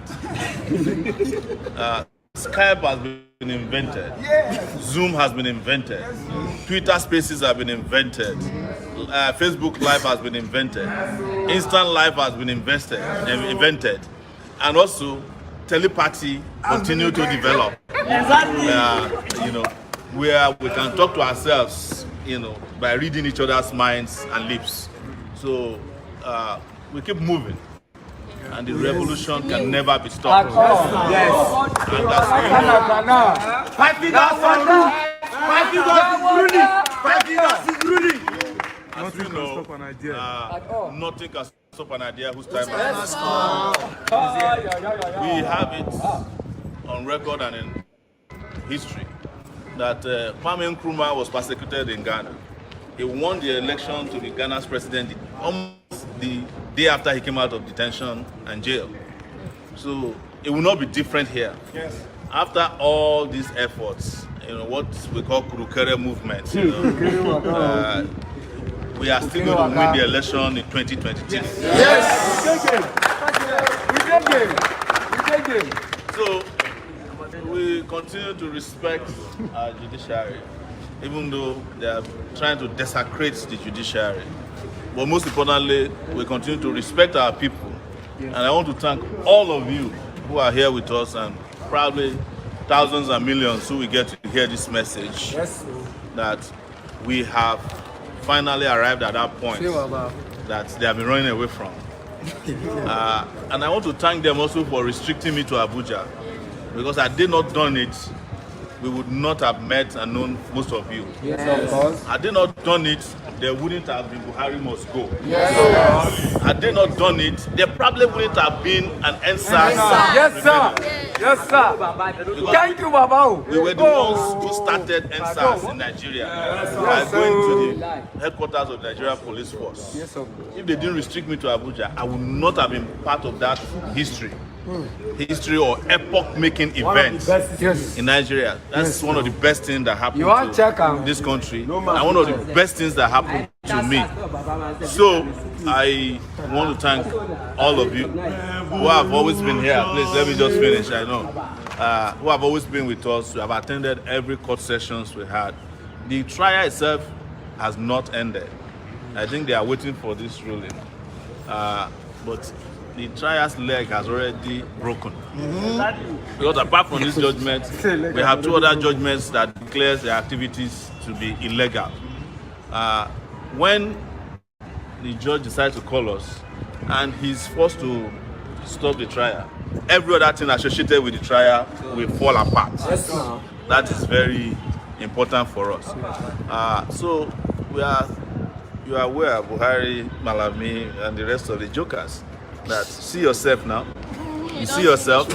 [SPEAKER 8] Skype has been invented, Zoom has been invented, Twitter Spaces have been invented, Facebook Live has been invented, Instant Live has been invented, and also telepathy continue to develop. Where we can talk to ourselves, by reading each other's minds and lips. So we keep moving, and the revolution can never be stopped.
[SPEAKER 10] Yes.
[SPEAKER 8] And that's as we know, nothing can stop an idea whose time has come. We have it on record and in history that Kwame Nkrumah was persecuted in Ghana. He won the election to be Ghana's president almost the day after he came out of detention and jail. So it will not be different here.
[SPEAKER 10] Yes.
[SPEAKER 8] After all these efforts, what we call Kurukere movement, we are still going to win the election in 2022.
[SPEAKER 10] Yes. We did it.
[SPEAKER 8] So we continue to respect our judiciary, even though they are trying to desecrate the judiciary. But most importantly, we continue to respect our people. And I want to thank all of you who are here with us, and probably thousands and millions who will get to hear this message, that we have finally arrived at that point that they have been running away from. And I want to thank them also for restricting me to Abuja, because had they not done it, we would not have met and known most of you.
[SPEAKER 10] Yes, of course.
[SPEAKER 8] Had they not done it, there wouldn't have been Buhari must go.
[SPEAKER 10] Yes.
[SPEAKER 8] Had they not done it, there probably wouldn't have been an answer.
[SPEAKER 10] Yes, sir. Yes, sir. Thank you, Baba.
[SPEAKER 8] We were the ones who started NSAS in Nigeria by going to the headquarters of the Nigeria Police Force.
[SPEAKER 10] Yes, sir.
[SPEAKER 8] If they didn't restrict me to Abuja, I would not have been part of that history or epoch-making event in Nigeria. That's one of the best things that happened to this country, and one of the best things that happened to me. So I want to thank all of you who have always been here. Please let me just finish. I know who have always been with us, who have attended every court sessions we had. The trial itself has not ended. I think they are waiting for this ruling, but the trial's leg has already broken. Because apart from this judgment, we have two other judgments that declares their activities to be illegal. When the judge decides to call us and he's forced to stop the trial, every other thing associated with the trial will fall apart. That is very important for us. So you are aware, Buhari, Malami, and the rest of the jokers, that see yourself now. You see yourself.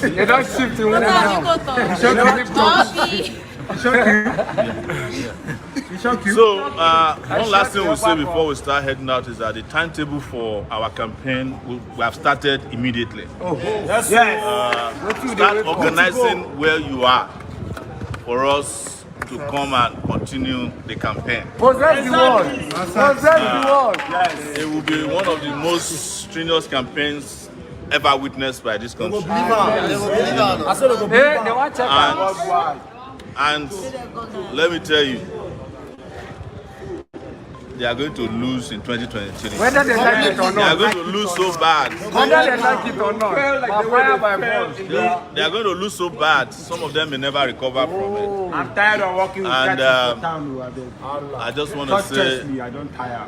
[SPEAKER 10] You don't shift in one now.
[SPEAKER 8] So one last thing we'll say before we start heading out is that the timetable for our campaign we have started immediately. Start organizing where you are for us to come and continue the campaign.
[SPEAKER 10] Possess the world.
[SPEAKER 8] It will be one of the most strenuous campaigns ever witnessed by this country. And let me tell you, they are going to lose in 2023.
[SPEAKER 10] Whether they like it or not.
[SPEAKER 8] They are going to lose so bad.
[SPEAKER 10] Whether they like it or not.
[SPEAKER 8] They are going to lose so bad, some of them may never recover from it.
[SPEAKER 10] I'm tired of walking with
[SPEAKER 8] And
[SPEAKER 10] I
[SPEAKER 8] just want to say,
[SPEAKER 10] me, I don't tire.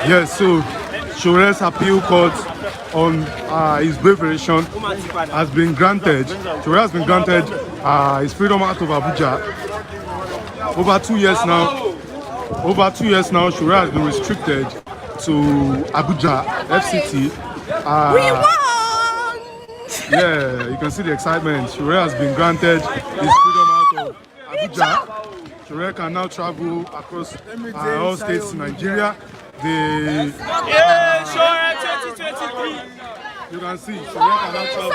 [SPEAKER 6] Yes, so Sowore's appeal court on his bail variation has been granted. Sowore has been granted his freedom out of Abuja over 2 years now. Over 2 years now, Sowore has been restricted to Abuja, FCT.
[SPEAKER 10] We won!
[SPEAKER 6] Yeah, you can see the excitement. Sowore has been granted his freedom out of Abuja. Sowore can now travel across all states in Nigeria.
[SPEAKER 10] Sowore 2023.
[SPEAKER 6] You can see Sowore can now travel.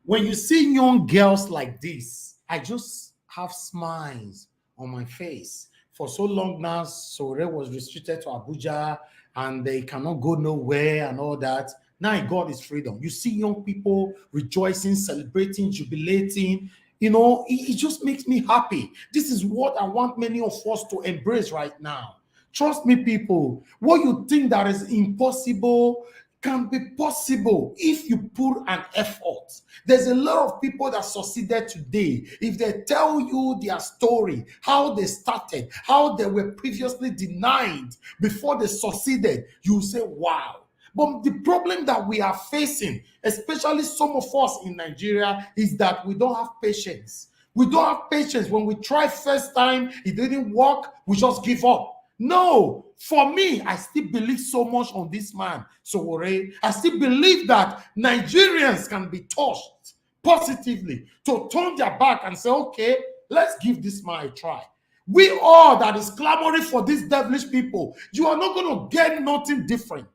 [SPEAKER 1] When you see young girls like this, I just have smiles on my face. For so long now, Sowore was restricted to Abuja and they cannot go nowhere and all that. Now he got his freedom. You see young people rejoicing, celebrating, jubilating. You know, it just makes me happy. This is what I want many of us to embrace right now. Trust me, people, what you think that is impossible can be possible if you put an effort. There's a lot of people that succeeded today. If they tell you their story, how they started, how they were previously denied before they succeeded, you say, wow. But the problem that we are facing, especially some of us in Nigeria, is that we don't have patience. We don't have patience. When we try first time, it didn't work, we just give up. No, for me, I still believe so much on this man, Sowore. I still believe that Nigerians can be touched positively to turn their back and say, okay, let's give this man a try. We all that is clamoring for these devilish people, you are not going to get nothing different.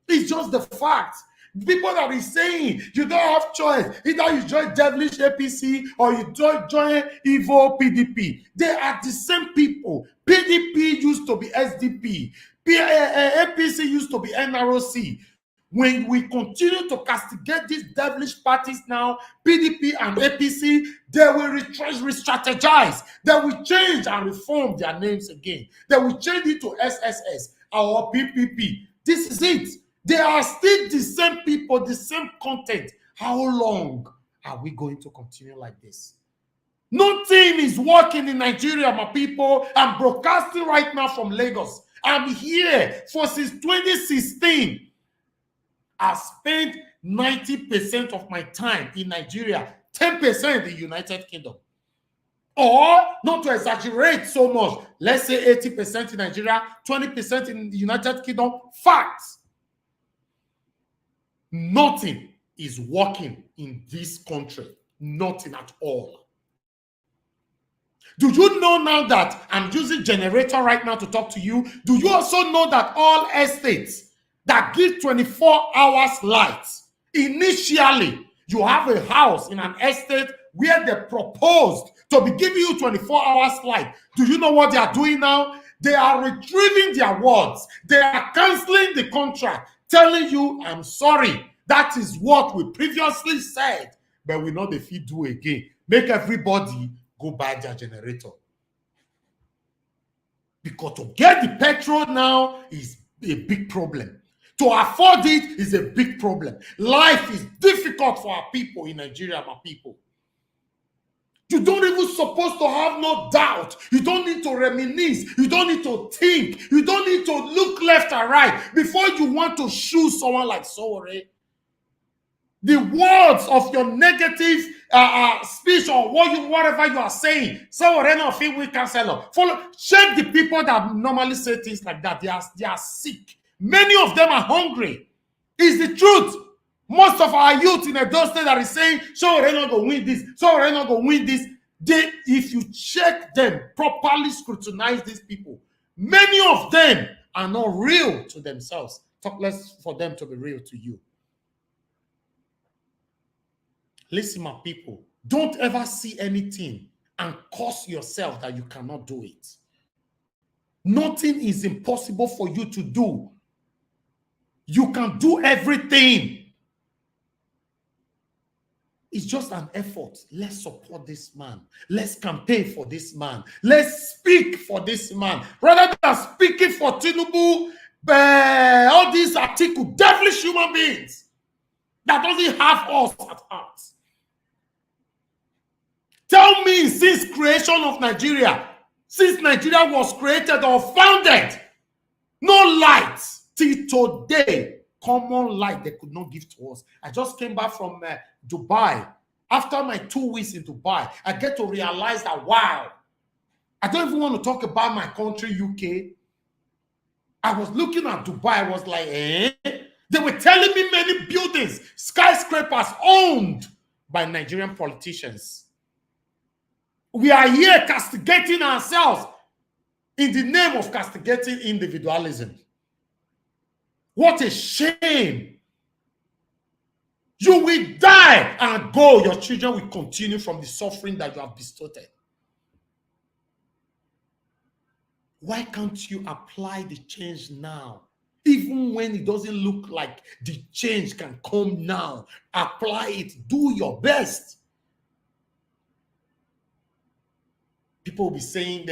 [SPEAKER 1] It's just the fact. People that is saying you don't have choice. Either you join devilish APC or you join evil PDP. They are the same people. PDP used to be SDP. APC used to be NROC. When we continue to castigate these devilish parties now, PDP and APC, they will re-strategize. They will change and reform their names again. They will change it to SSS or PPP. This is it. They are still the same people, the same content. How long are we going to continue like this? Nothing is working in Nigeria, my people. I'm broadcasting right now from Lagos. I'm here since 2016. I spent 90% of my time in Nigeria, 10% in the United Kingdom. Or, not to exaggerate so much, let's say 80% in Nigeria, 20% in the United Kingdom. Facts. Nothing is working in this country. Nothing at all. Do you know now that I'm using generator right now to talk to you? Do you also know that all estates that give 24 hours light, initially, you have a house in an estate where they proposed to be giving you 24 hours light. Do you know what they are doing now? They are retrieving their words. They are canceling the contract, telling you, I'm sorry, that is what we previously said, but we know the fee do again. Make everybody go buy their generator. Because to get the petrol now is a big problem. To afford it is a big problem. Life is difficult for our people in Nigeria, my people. You don't even supposed to have no doubt. You don't need to reminisce. You don't need to think. You don't need to look left and right before you want to shoot someone like Sowore. The words of your negative speech or whatever you are saying, Sowore no fit we cancel. Check the people that normally say things like that. They are sick. Many of them are hungry. It's the truth. Most of our youth in Edo State that is saying, Sowore not go win this, Sowore not go win this. If you check them, properly scrutinize these people, many of them are not real to themselves. Talk less for them to be real to you. Listen, my people, don't ever see anything and curse yourself that you cannot do it. Nothing is impossible for you to do. You can do everything. It's just an effort. Let's support this man. Let's campaign for this man. Let's speak for this man. Rather than speaking for Tinubu, all these articles, devilish human beings that doesn't have us at heart. Tell me, since creation of Nigeria, since Nigeria was created or founded, no light till today. common life they could not give to us. I just came back from Dubai. After my 2 weeks in Dubai, I get to realize that, wow, I don't even want to talk about my country, UK. I was looking at Dubai. I was like, eh? They were telling me many buildings, skyscrapers owned by Nigerian politicians. We are here castigating ourselves in the name of castigating individualism. What a shame. You will die and go. Your children will continue from the suffering that you have bestowed. Why can't you apply the change now? Even when it doesn't look like the change can come now, apply it. Do your best. People will be saying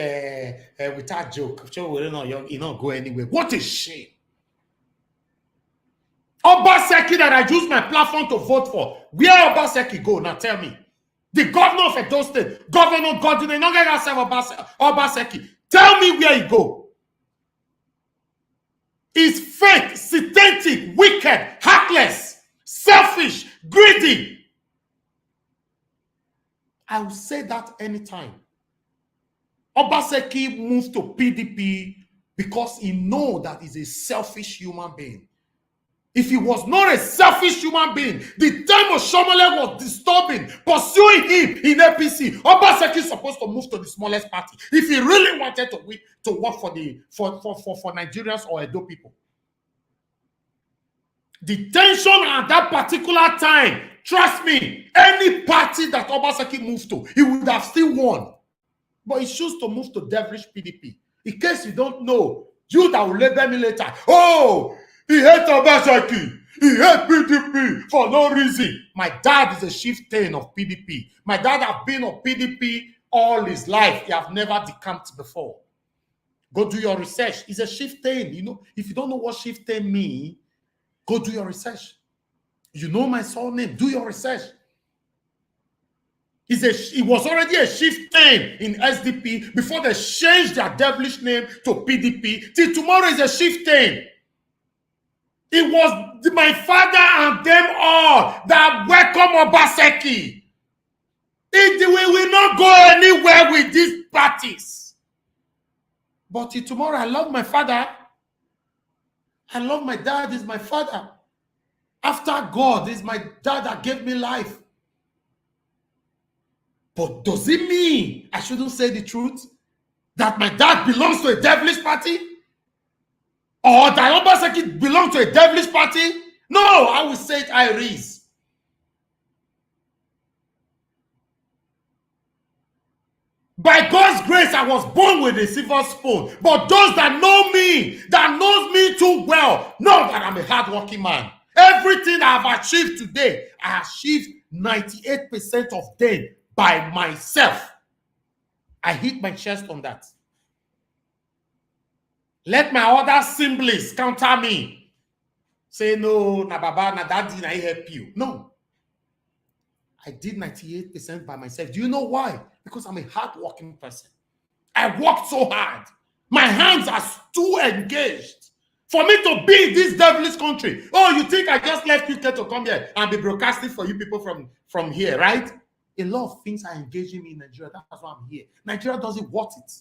[SPEAKER 1] without joke, you don't go anywhere. What a shame. Obaseki that I use my platform to vote for. Where Obaseki go? Now tell me. The governor of Edo State, Governor Godwin, Obaseki. Tell me where he go. He's fake, synthetic, wicked, heartless, selfish, greedy. I will say that anytime. Obaseki moved to PDP because he knows that he's a selfish human being. If he was not a selfish human being, the time of Shomole was disturbing, pursuing him in APC. Obaseki is supposed to move to the smallest party if he really wanted to work for Nigerians or Edo people. The tension at that particular time, trust me, any party that Obaseki moved to, he would have still won. But he chose to move to devilish PDP. In case you don't know, you that will label me later, oh, he hates Obaseki. He hates PDP for no reason. My dad is a chieftain of PDP. My dad has been on PDP all his life. He have never decamped before. Go do your research. He's a chieftain. You know, if you don't know what chieftain means, go do your research. You know my surname. Do your research. He was already a chieftain in SDP before they changed their devilish name to PDP. Till tomorrow is a chieftain. It was my father and them all that welcome Obaseki. We will not go anywhere with these parties. But till tomorrow, I love my father. I love my dad. Is my father. After God, is my dad that gave me life. But does it mean I shouldn't say the truth? That my dad belongs to a devilish party? Or that Obaseki belongs to a devilish party? No, I will say it Iris. By God's grace, I was born with a silver spoon. But those that know me, that knows me too well, know that I'm a hardworking man. Everything I've achieved today, I achieved 98% of them by myself. I hit my chest on that. Let my other siblings counter me. Say, no, na baba, na daddy, na I help you. No. I did 98% by myself. Do you know why? Because I'm a hardworking person. I worked so hard. My hands are too engaged. For me to be in this devilish country. Oh, you think I just left UK to come here and be broadcasting for you people from here, right? A lot of things are engaging me in Nigeria. That's why I'm here. Nigeria doesn't want it.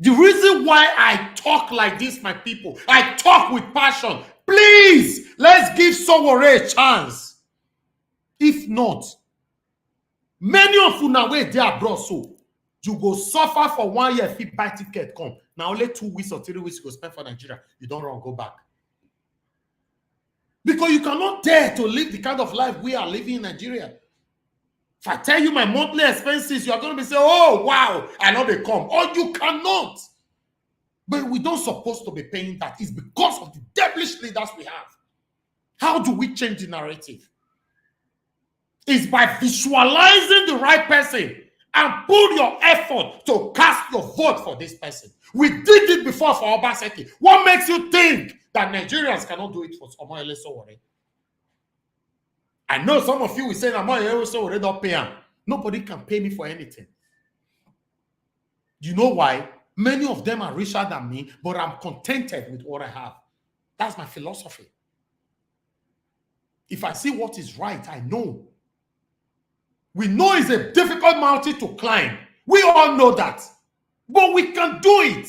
[SPEAKER 1] The reason why I talk like this, my people, I talk with passion. Please, let's give Sowore a chance. If not, many of you now where they are abroad, so you go suffer for 1 year if you buy ticket, come. Now only 2 weeks or 3 weeks you go spend for Nigeria. You don't run, go back. Because you cannot dare to live the kind of life we are living in Nigeria. If I tell you my monthly expenses, you are going to be saying, oh, wow, I know they come. Or you cannot. But we don't supposed to be paying that. It's because of the devilish leaders we have. How do we change the narrative? It's by visualizing the right person and put your effort to cast your vote for this person. We did it before for Obaseki. What makes you think that Nigerians cannot do it for Omoyele Sowore? I know some of you will say, Omoyele Sowore don't pay him. Nobody can pay me for anything. You know why? Many of them are richer than me, but I'm contented with what I have. That's my philosophy. If I see what is right, I know. We know it's a difficult mountain to climb. We all know that. But we can do it.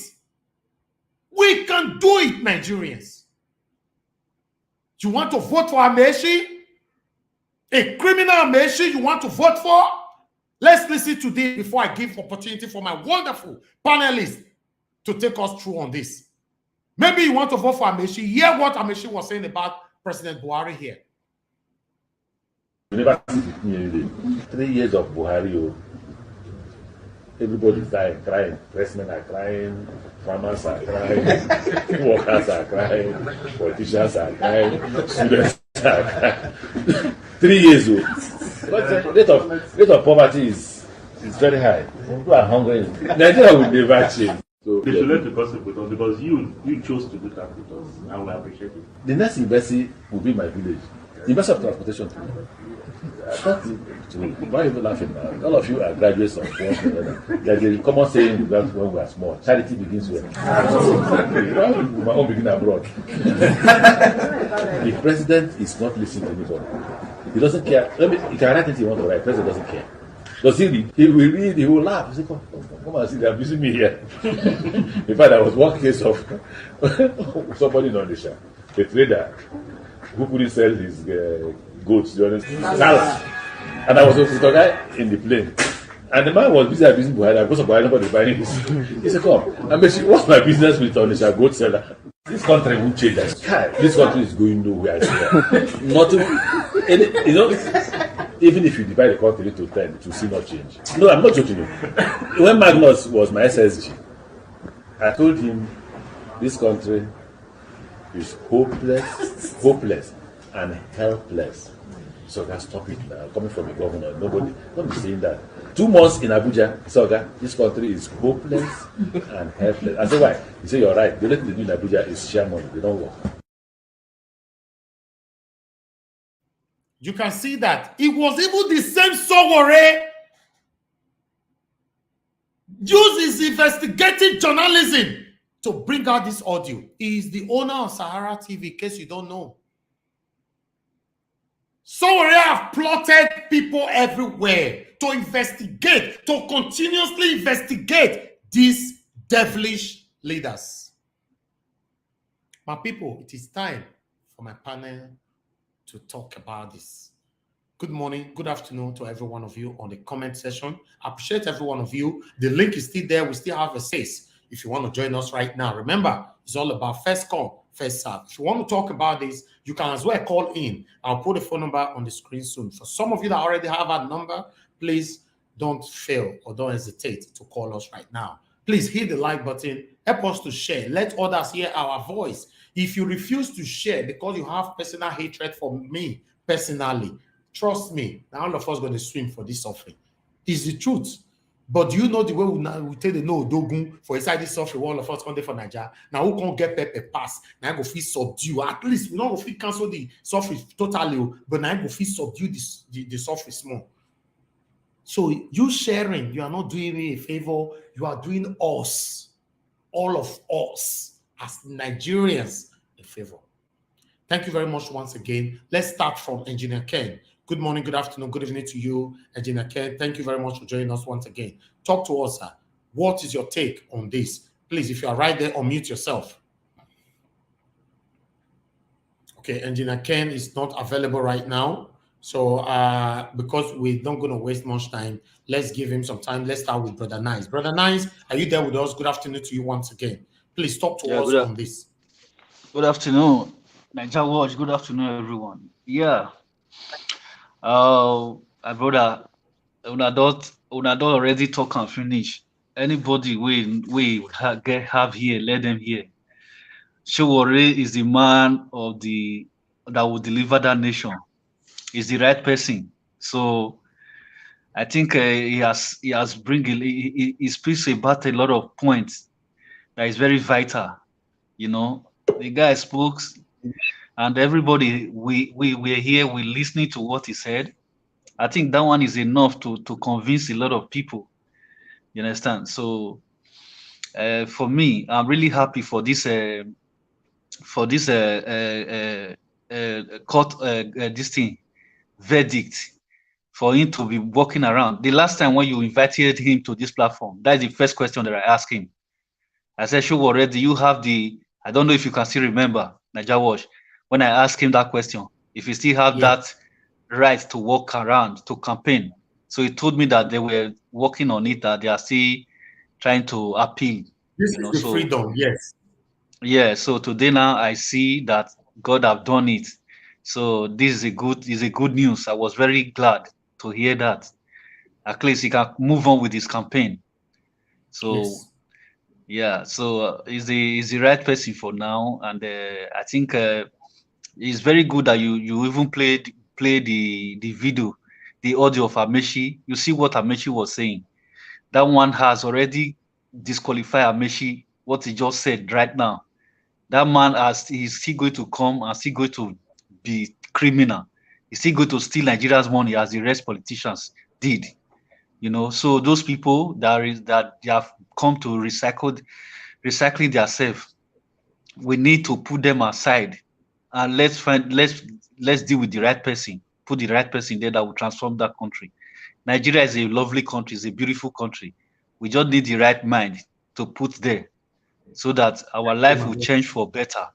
[SPEAKER 1] We can do it, Nigerians. You want to vote for Amechi? A criminal Amechi you want to vote for? Let's listen to this before I give opportunity for my wonderful panelists to take us through on this. Maybe you want to vote for Amechi. Hear what Amechi was saying about President Buhari here.
[SPEAKER 11] You never see it me any day. 3 years of Buhari, everybody's dying, crying. Pressmen are crying, farmers are crying, workers are crying, politicians are crying, students are crying. 3 years old. But the rate of poverty is very high. People are hungry. Nigeria will never change. So
[SPEAKER 12] they should let the gossip with us because you chose to do that with us, and we appreciate it.
[SPEAKER 11] The next university will be my village. University of Transportation. Why are you laughing now? All of you are graduates of one another. There's a common saying that when we are small, charity begins when. My own begin abroad. The president is not listening to anybody. He doesn't care. He can write anything he wants to write. The president doesn't care. Does he read? He will read, he will laugh. He say, come and see, they are abusing me here. In fact, there was one case of somebody in Odisha, a trader who couldn't sell his goats during Salah. And I was with a guy in the plane. And the man was busy abusing Buhari because of Buhari, nobody buying this. He said, come, what's my business with Odisha goat seller? This country won't change. This country is going nowhere. Nothing. You know, even if you divide the country to 10, it will still not change. No, I'm not joking you. When Magnus was my SSG, I told him this country is hopeless and helpless. So guys, stop it now. Coming from a governor, nobody, don't be saying that. 2 months in Abuja, so guys, this country is hopeless and helpless. I said, why? He said, you're right. The only thing they do in Abuja is share money. They don't work.
[SPEAKER 1] You can see that it was even the same Sowore used his investigative journalism to bring out this audio. He is the owner of Sahara TV, in case you don't know. Sowore have plotted people everywhere to investigate, to continuously investigate these devilish leaders. My people, it is time for my panel to talk about this. Good morning, good afternoon to every one of you on the comment section. I appreciate every one of you. The link is still there. We still have a space if you want to join us right now. Remember, it's all about first come, first serve. If you want to talk about this, you can as well call in. I'll put the phone number on the screen soon. For some of you that already have our number, please don't fail or don't hesitate to call us right now. Please hit the like button. Help us to share. Let others hear our voice. If you refuse to share because you have personal hatred for me personally, trust me, now all of us going to swim for this offering. It's the truth. But do you know the way we take the no dogun for inside this offering? All of us come there for Nigeria. Now who can't get pepper pass? Now go feel subdue. At least we don't go feel cancel the suffering totally, but now go feel subdue the suffering small. So you sharing, you are not doing me a favor. You are doing us, all of us, as Nigerians, a favor. Thank you very much once again. Let's start from Engineer Ken. Good morning, good afternoon, good evening to you, Engineer Ken. Thank you very much for joining us once again. Talk to us, sir. What is your take on this? Please, if you are right there, unmute yourself. Okay, Engineer Ken is not available right now. So because we're not going to waste much time, let's give him some time. Let's start with Brother Nice. Brother Nice, are you there with us? Good afternoon to you once again. Please talk to us on this.
[SPEAKER 3] Good afternoon, Nigeria Watch. Good afternoon, everyone. Yeah. My brother, una don't already talk and finish. Anybody we have here, let them hear. Sowore is the man that will deliver that nation. He's the right person. So I think he speaks about a lot of points that is very vital. You know, the guy spoke, and everybody we're here, we're listening to what he said. I think that one is enough to convince a lot of people. You understand? So for me, I'm really happy for this for this court this thing verdict for him to be walking around. The last time when you invited him to this platform, that's the first question that I asked him. I said, Sowore, do you have the, I don't know if you can still remember, Naija Wash, when I asked him that question, if he still have that right to walk around, to campaign. So he told me that they were working on it, that they are still trying to appeal.
[SPEAKER 1] This is the freedom, yes.
[SPEAKER 3] Yeah, so today now I see that God have done it. So this is a good news. I was very glad to hear that. At least he can move on with his campaign. So yeah, so he's the right person for now, and I think it's very good that you even play the video, the audio of Amechi. You see what Amechi was saying. That one has already disqualified Amechi. What he just said right now. That man he's still going to come and still going to be criminal. He's still going to steal Nigeria's money as the rest politicians did. So those people that they have come to recycling themselves, we need to put them aside and let's deal with the right person. Put the right person there that will transform that country. Nigeria is a lovely country, it's a beautiful country. We just need the right mind to put there so that our life will change for better,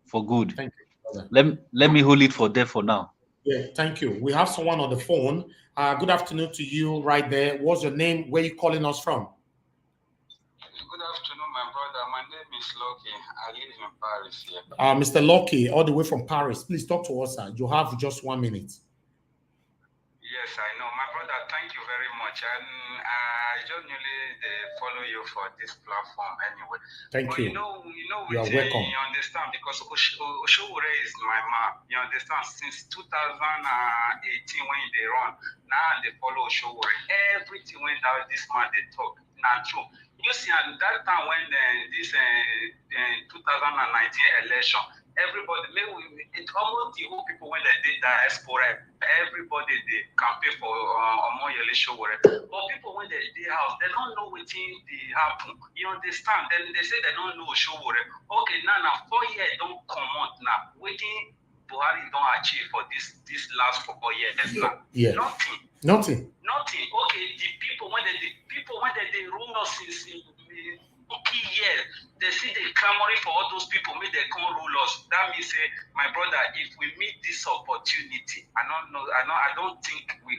[SPEAKER 3] for good.
[SPEAKER 1] Thank you, brother.
[SPEAKER 3] Let me hold it for there for now.
[SPEAKER 1] Yeah, thank you. We have someone on the phone. Good afternoon to you right there. What's your name? Where are you calling us from?
[SPEAKER 13] Good afternoon, my brother. My name is Lucky. I live in Paris here.
[SPEAKER 1] Mr. Lucky, all the way from Paris. Please talk to us, sir. You have just 1 minute.
[SPEAKER 13] Yes, I know. My brother, thank you very much. And I genuinely follow you for this platform anyway.
[SPEAKER 1] Thank you.
[SPEAKER 13] You are
[SPEAKER 1] welcome.
[SPEAKER 13] You understand, because Sowore is my man. You understand, since 2018 when they run, now they follow Sowore. Everything when this man they talk, not true. You see, at that time when this 2019 election, everybody, it's almost the whole people when they did diaspora, everybody they campaign for Omoyele Sowore. But people when they did house, they don't know what thing they happen. You understand? Then they say they don't know Sowore. Okay, now 4 years don't come out now. Waiting Buhari don't achieve for this last 4 years now.
[SPEAKER 1] Yeah. Nothing.
[SPEAKER 13] Okay, the people when they rule us since years, they see they clamoring for all those people, make they come rule us. That means, my brother, if we meet this opportunity, I don't think we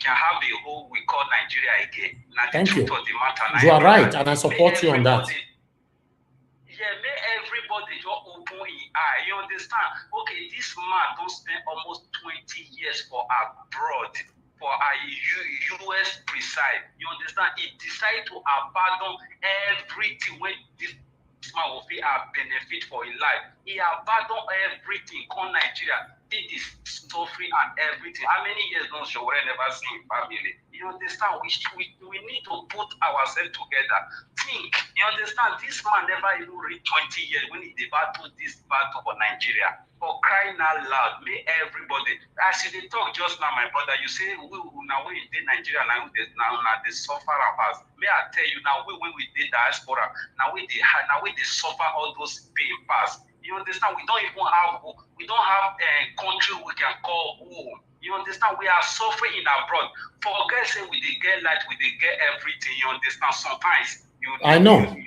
[SPEAKER 13] can have a whole we call Nigeria again. Now,
[SPEAKER 1] Thank you.
[SPEAKER 13] Of the matter,
[SPEAKER 1] you are right, and I support you on that.
[SPEAKER 13] Yeah, may everybody just open his eye. You understand? Okay, this man don't spend almost 20 years for abroad, for a US preside. You understand? He decided to abandon everything when this man will be a benefit for his life. He abandoned everything, come Nigeria, did this suffering and everything. How many years don't Sowore never see family? You understand? We need to put ourselves together. Think, you understand? This man never even reached 20 years when he battled this battle for Nigeria. For crying out loud, may everybody, as you talk just now, my brother, you say, now we did Nigeria, now they suffer of us. May I tell you now, when we did diaspora, now we suffer all those pain pass. You understand? We don't have a country we can call home. You understand? We are suffering in abroad. Forget say we dey get light, we dey get everything. You understand? Sometimes you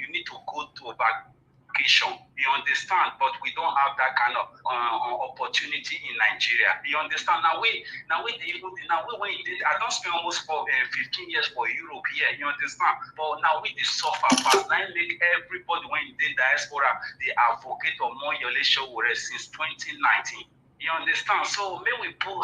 [SPEAKER 13] need to go to vacation. You understand? But we don't have that kind of opportunity in Nigeria. You understand? Now when we did, I don't spend almost 15 years for Europe here. You understand? But now we dey suffer fast. Now make everybody when they diaspora, they advocate Omoyele Sowore since 2019. You understand? So may we put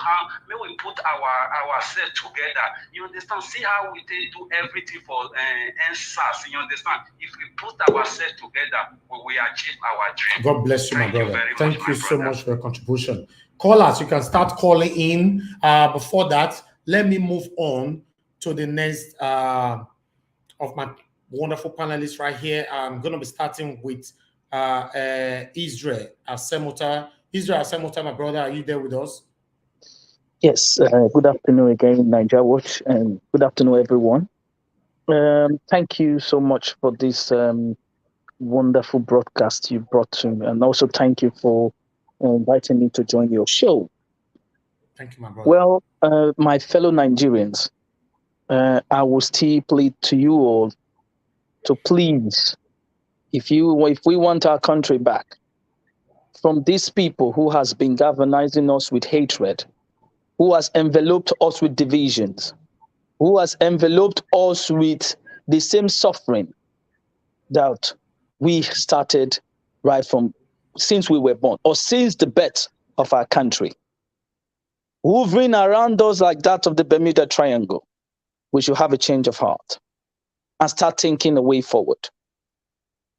[SPEAKER 13] ourselves together. You understand? See how we do everything for NSAS. You understand? If we put ourselves together, we will achieve our dream.
[SPEAKER 1] God bless you, my brother. Thank you so much for your contribution. Callers, you can start calling in. Before that, let me move on to the next of my wonderful panelists right here. I'm going to be starting with Israel Asemota. Israel Asemota, my brother, are you there with us?
[SPEAKER 4] Yes. Good afternoon again, Naija Watch, and good afternoon, everyone. Thank you so much for this wonderful broadcast you brought to me. And also thank you for inviting me to join your show.
[SPEAKER 1] Thank you, my brother.
[SPEAKER 4] Well, my fellow Nigerians, I will still plead to you all to please, if we want our country back from these people who has been galvanizing us with hatred, who has enveloped us with divisions, who has enveloped us with the same suffering that we started right from since we were born, or since the birth of our country. Hovering around us like that of the Bermuda Triangle, we should have a change of heart and start thinking a way forward.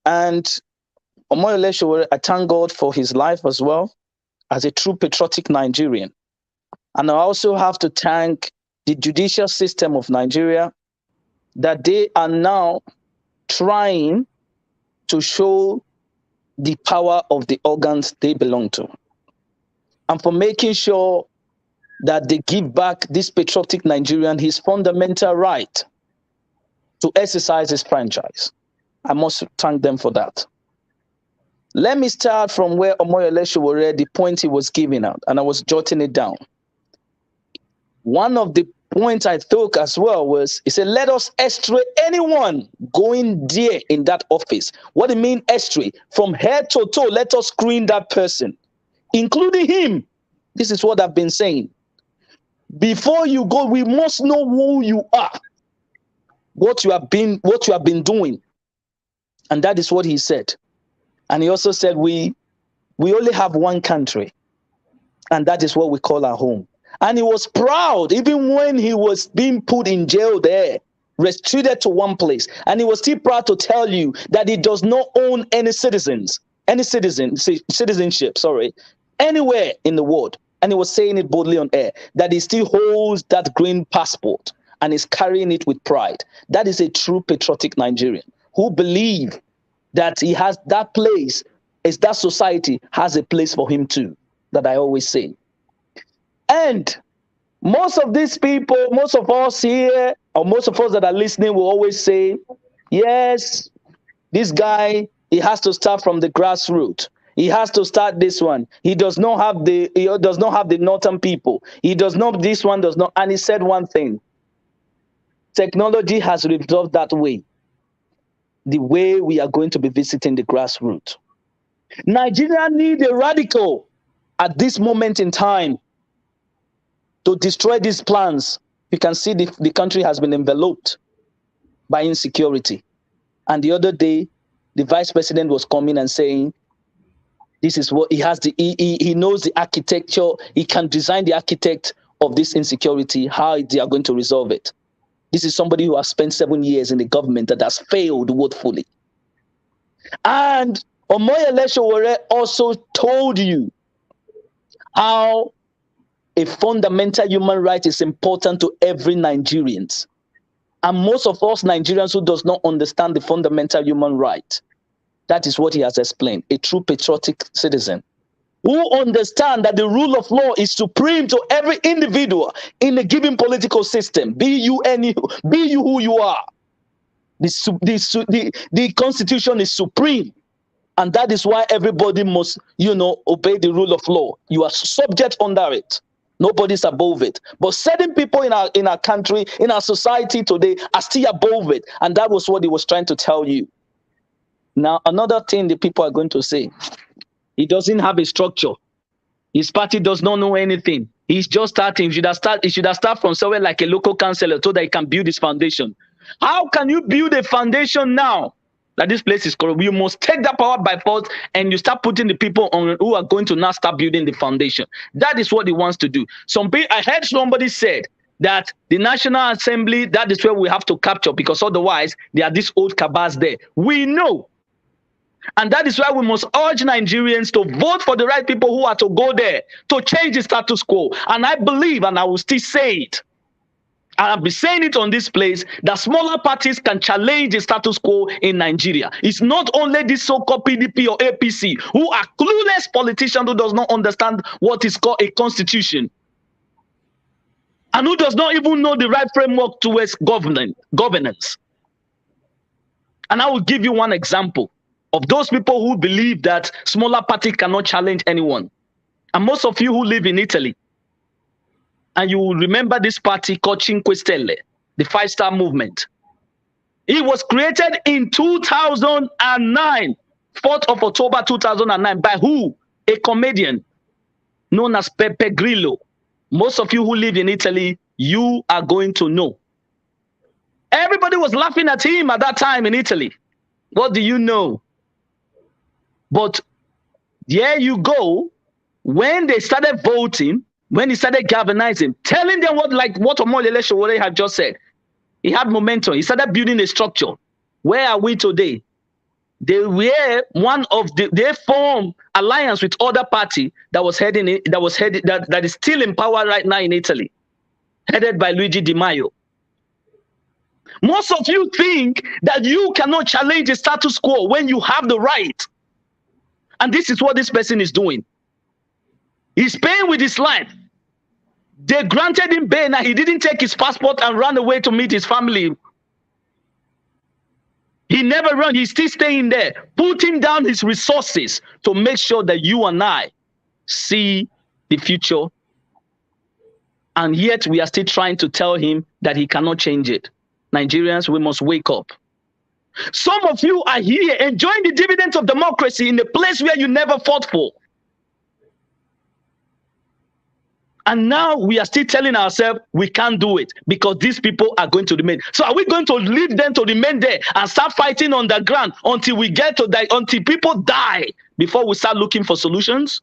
[SPEAKER 4] And Omoyele Sowore, I thank God for his life as well, as a true patriotic Nigerian. And I also have to thank the judicial system of Nigeria, that they are now trying to show the power of the organs they belong to, and for making sure that they give back this patriotic Nigerian his fundamental right to exercise his franchise. I must thank them for that. Let me start from where Omoyele Sowore, the point he was giving out, and I was jotting it down. One of the points I took as well was, he said, let us estray anyone going there in that office. What do you mean estray? From head to toe, let us screen that person, including him. This is what I've been saying. Before you go, we must know who you are, what you have been doing. And that is what he said. And he also said, we only have one country, and that is what we call our home. And he was proud, even when he was being put in jail there, restricted to one place. And he was still proud to tell you that he does not own any citizenship, anywhere in the world. And he was saying it boldly on air, that he still holds that green passport and is carrying it with pride. That is a true patriotic Nigerian who believes that he has that place, is that society has a place for him too, that I always say. And most of these people, most of us here, or most of us that are listening will always say, yes, this guy, he has to start from the grassroots. He has to start this one. He does not have the northern people. He does not, this one does not. And he said one thing. Technology has resolved that way. The way we are going to be visiting the grassroots. Nigeria need a radical at this moment in time to destroy these plans. You can see the country has been enveloped by insecurity. And the other day, the vice president was coming and saying, this is what he has, he knows the architecture, he can design the architect of this insecurity, how they are going to resolve it. This is somebody who has spent 7 years in the government that has failed woefully. And Omoyele Sowore also told you how a fundamental human right is important to every Nigerian. And most of us Nigerians who does not understand the fundamental human right, that is what he has explained, a true patriotic citizen who understand that the rule of law is supreme to every individual in a given political system, be you who you are. The Constitution is supreme. And that is why everybody must, obey the rule of law. You are subject under it. Nobody's above it. But certain people in our country, in our society today, are still above it. And that was what he was trying to tell you. Now, another thing the people are going to say, he doesn't have a structure. His party does not know anything. He's just starting. He should have started from somewhere like a local councillor so that he can build his foundation. How can you build a foundation now that this place is corrupt? You must take that power by force and you start putting the people on who are going to now start building the foundation. That is what he wants to do. I heard somebody said that the National Assembly, that is where we have to capture, because otherwise there are these old cabals there. We know. And that is why we must urge Nigerians to vote for the right people who are to go there to change the status quo. And I believe, and I will still say it, and I'll be saying it on this place, that smaller parties can challenge the status quo in Nigeria. It's not only this so-called PDP or APC who are clueless politicians who does not understand what is called a constitution and who does not even know the right framework towards governance. And I will give you one example. of those people who believe that smaller party cannot challenge anyone. And most of you who live in Italy, and you will remember this party called Cinque Stelle, the 5-star movement. It was created in 2009, 4th of October 2009, by who? A comedian known as Pepe Grillo. Most of you who live in Italy, you are going to know. Everybody was laughing at him at that time in Italy. What do you know? But there you go. When they started voting, when he started galvanizing, telling them what Omoyele Sowore had just said, he had momentum. He started building a structure. Where are we today? They were they formed alliance with other party that is still in power right now in Italy, headed by Luigi Di Maio. Most of you think that you cannot challenge the status quo when you have the right. And this is what this person is doing. He's paying with his life. They granted him bail and he didn't take his passport and run away to meet his family. He never ran. He's still staying there, putting down his resources to make sure that you and I see the future. And yet we are still trying to tell him that he cannot change it. Nigerians, we must wake up. Some of you are here enjoying the dividends of democracy in a place where you never fought for. And now we are still telling ourselves we can't do it because these people are going to remain. So are we going to leave them to remain there and start fighting on the ground until we get to die, until people die before we start looking for solutions?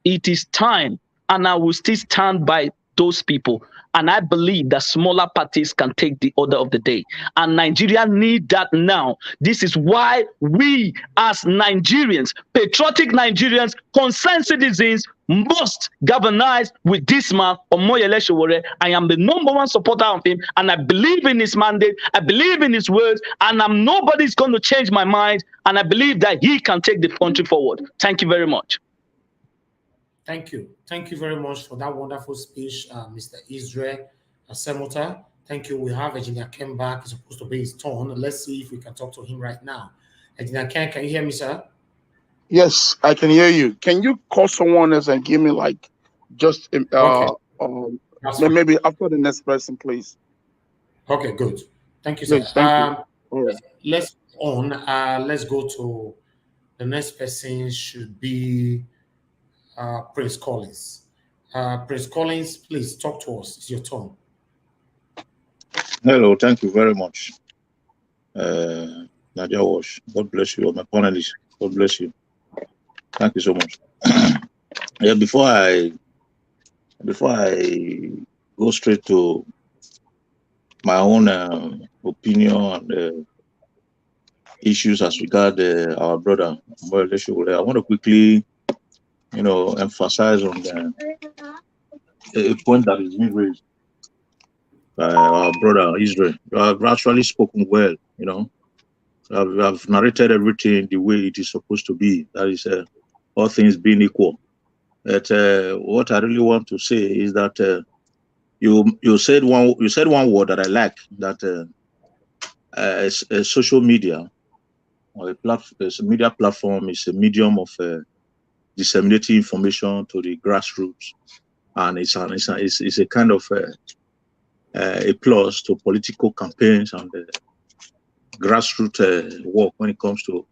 [SPEAKER 4] It is time, and I will still stand by those people. And I believe that smaller parties can take the order of the day. And Nigeria need that now. This is why we as Nigerians, patriotic Nigerians, concerned citizens, must galvanize with this man, Omoyele Sowore. I am the #1 supporter of him, and I believe in his mandate. I believe in his words, and nobody's going to change my mind. And I believe that he can take the country forward. Thank you very much.
[SPEAKER 1] Thank you. Thank you very much for that wonderful speech, Mr. Israel Semota. Thank you. We have Engineer Ken back. It's supposed to be his turn. Let's see if we can talk to him right now. Engineer Ken, can you hear me, sir?
[SPEAKER 2] Yes, I can hear you. Can you call someone else and give me just maybe after the next person, please?
[SPEAKER 1] Okay, good. Thank you, sir.
[SPEAKER 2] Yes, thank you.
[SPEAKER 1] Let's on. Let's go to the next person. Should be Prince Collins. Prince Collins, please talk to us. It's your turn.
[SPEAKER 5] Hello, thank you very much. Nadia Wash, God bless you. My panelists, God bless you. Thank you so much. Yeah, before I go straight to my own opinion and issues as regard our brother Omoyele Sowore, I want to quickly, emphasize on a point that is being raised by our brother Israel. You have actually spoken well, I've narrated everything the way it is supposed to be. That is, all things being equal. But what I really want to say is that you said one word that I like, that a social media or a media platform is a medium of disseminating information to the grassroots, and it's a kind of a plus to political campaigns and grassroots work when it comes to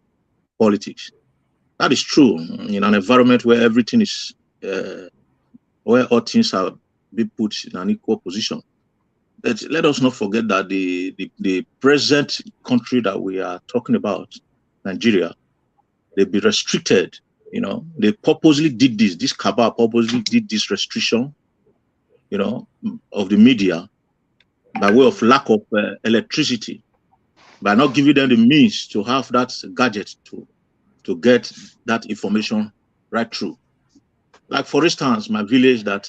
[SPEAKER 5] politics. That is true in an environment where everything is where all things are being put in an equal position. But let us not forget that the present country that we are talking about, Nigeria, they be restricted. They purposely did this cabal purposely did this restriction, of the media by way of lack of electricity, by not giving them the means to have that gadget to get that information right through. Like, for instance, my village that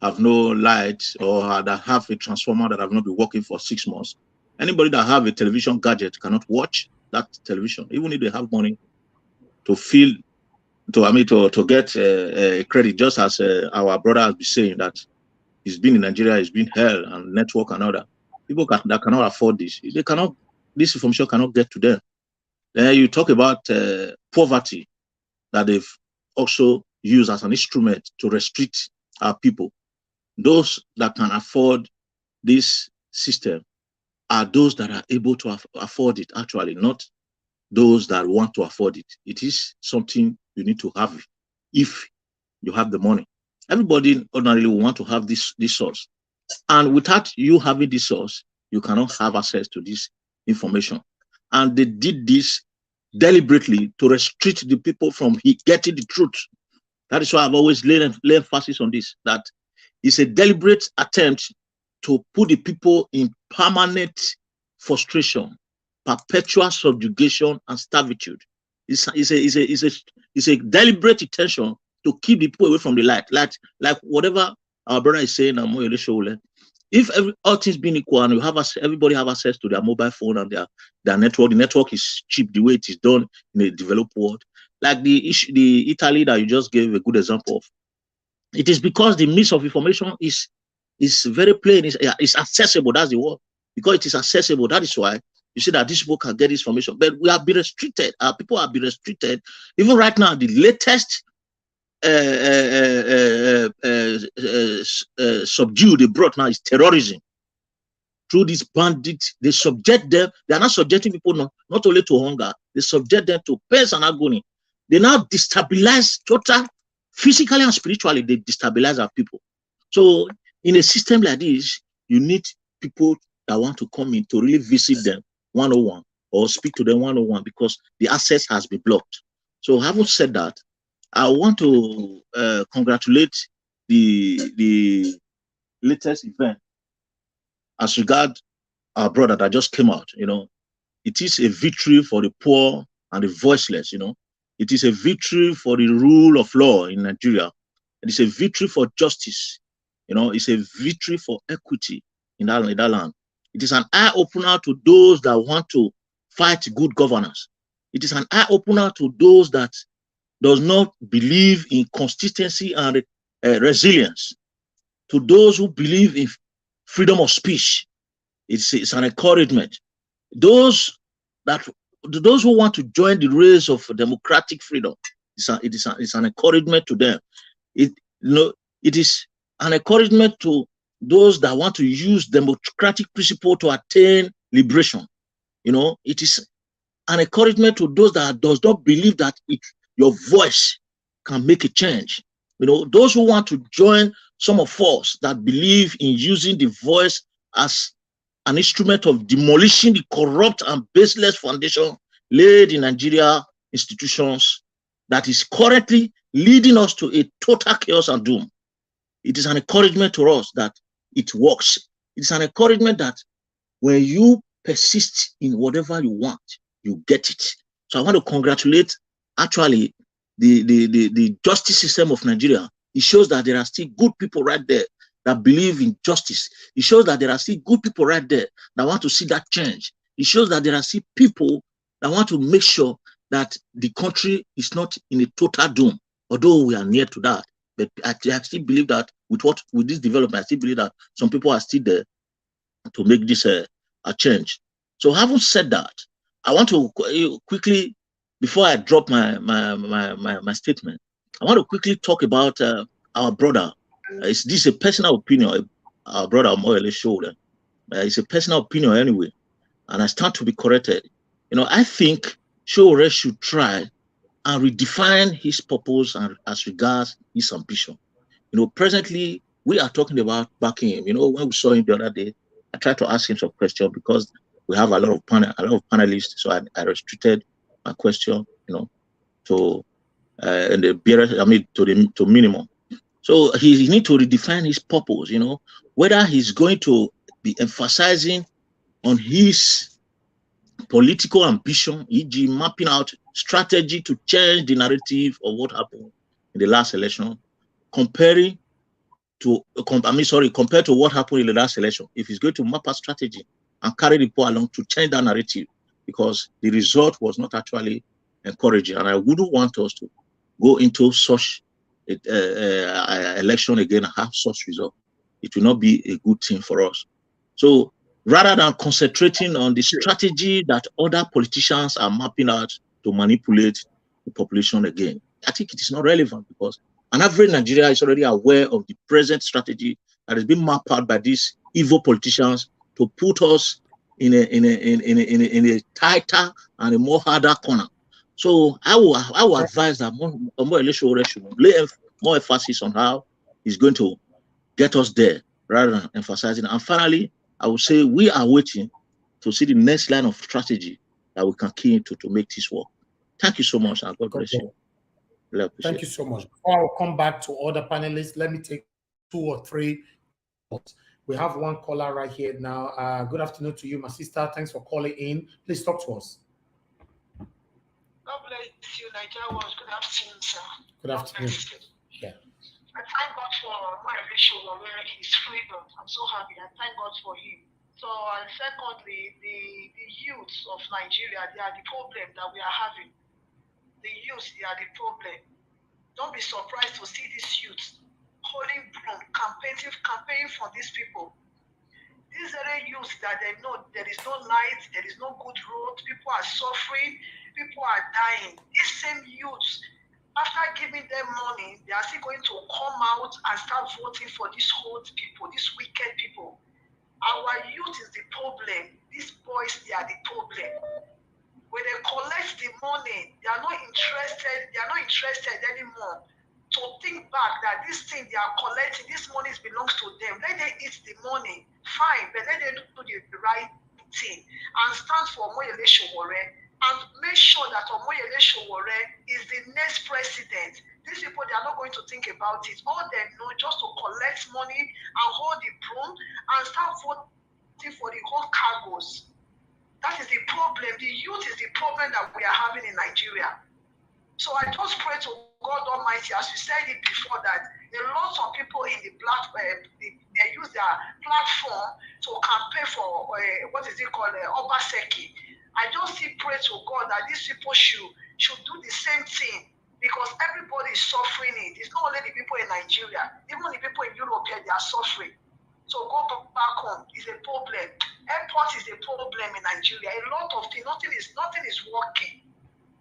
[SPEAKER 5] have no light or that have a transformer that have not been working for 6 months. Anybody that have a television gadget cannot watch that television, even if they have money to get a credit, just as our brother has been saying that he's been in Nigeria, he's been hell and network and all that. People that cannot afford this, they cannot this information cannot get to them. Then you talk about poverty that they've also used as an instrument to restrict our people. Those that can afford this system are those that are able to afford it, actually, not those that want to afford it. It is something you need to have if you have the money. Everybody ordinarily will want to have this source. And without you having this source, you cannot have access to this information. And they did this deliberately to restrict the people from getting the truth. That is why I've always laid emphasis on this, that it's a deliberate attempt to put the people in permanent frustration, perpetual subjugation, and servitude. It's a deliberate intention to keep the people away from the light. Like whatever our brother is saying, Omoyele Sowore, if all things being equal and everybody have access to their mobile phone and their network, the network is cheap the way it is done in a developed world. Like the Italy that you just gave a good example of. It is because the means of information is very plain, it's accessible, that's the word. Because it is accessible, that is why you see that these people can get this information. But we have been restricted, our people have been restricted. Even right now, the latest subdue they brought now is terrorism. Through these bandits, they subject them, they are not subjecting people not only to hunger, they subject them to pain and agony. They now destabilize total, physically and spiritually, they destabilize our people. So in a system like this, you need people that want to come in to really visit them 101 or speak to them 101 because the access has been blocked. So having said that, I want to congratulate the latest event as regard our brother that just came out. You know, it is a victory for the poor and the voiceless. You know, it is a victory for the rule of law in Nigeria. It is a victory for justice. You know, it's a victory for equity in that land. It is an eye-opener to those that want to fight good governance. It is an eye-opener to those that does not believe in consistency and resilience. To those who believe in freedom of speech, it's an encouragement. Those who want to join the race of democratic freedom, it's an encouragement to them. It is an encouragement to those that want to use democratic principle to attain liberation. You know, it is an encouragement to those that does not believe that your voice can make a change. You know, those who want to join some of us that believe in using the voice as an instrument of demolishing the corrupt and baseless foundation laid in Nigeria institutions that is currently leading us to a total chaos and doom. It is an encouragement to us that it works. It is an encouragement that when you persist in whatever you want, you get it. So I want to congratulate actually the justice system of Nigeria. It shows that there are still good people right there that believe in justice. It shows that there are still good people right there that want to see that change. It shows that there are still people that want to make sure that the country is not in a total doom, although we are near to that. But I still believe that with this development, I still believe that some people are still there to make this a change. So having said that, I want to quickly, before I drop my statement, I want to quickly talk about our brother. This is a personal opinion, our brother Omoyele Sowore. It's a personal opinion anyway, and I stand to be corrected. You know, I think Sowore should try and redefine his purpose and as regards his ambition. You know, presently we are talking about backing him. You know, when we saw him the other day, I tried to ask him some questions because we have a lot of panelists, so I restricted my question, you know, to to minimum. So he need to redefine his purpose, you know, whether he's going to be emphasizing on his political ambition, e.g., mapping out strategy to change the narrative of what happened in the last election, compared to what happened in the last election. If he's going to map a strategy and carry the people along to change that narrative, because the result was not actually encouraging, and I wouldn't want us to go into such election again and have such result. It will not be a good thing for us. So rather than concentrating on the strategy that other politicians are mapping out to manipulate the population again. I think it is not relevant because an average Nigeria is already aware of the present strategy that has been mapped out by these evil politicians to put us in a tighter and a more harder corner. So I will advise that Omoyele Sowore should lay more emphasis on how he's going to get us there rather than emphasizing. And finally, I would say we are waiting to see the next line of strategy that we can key into to make this work. Thank you so much, and God bless you.
[SPEAKER 1] Thank you so much. Before I come back to other panelists, let me take 2 or 3 calls. We have one caller right here now. Good afternoon to you, my sister. Thanks for calling in. Please talk to us.
[SPEAKER 14] God bless you, Nigeria. Good afternoon, sir.
[SPEAKER 1] Good afternoon. Yeah.
[SPEAKER 14] I thank God for Omoyele Sowore, his freedom. I'm so happy. I thank God for him. So, and secondly, the youth of Nigeria, they are the problem that we are having. The youth, they are the problem. Don't be surprised to see these youths holding broom, campaigning for these people. These are the youths that they know there is no light, there is no good road, people are suffering, people are dying. These same youths, after giving them money, they are still going to come out and start voting for these old people, these wicked people. Our youth is the problem. These boys, they are the problem. When they collect the money, they are not interested anymore to think back that this thing they are collecting, this money belongs to them. Let them eat the money, fine, but let them do the right thing and stand for Omoyele Sowore and make sure that Omoyele Sowore is the next president. These people, they are not going to think about it. All they know just to collect money and hold the broom and start voting for the whole cargoes. That is the problem. The youth is the problem that we are having in Nigeria. So I just pray to God Almighty, as you said it before, that a lot of people in the they use their platform to campaign for what is it called, Obaseki. I just pray to God that these people should do the same thing because everybody is suffering it. It's not only the people in Nigeria, even the people in Europe here, they are suffering. So go back home is a problem. Airport is a problem in Nigeria. A lot of things, nothing is working.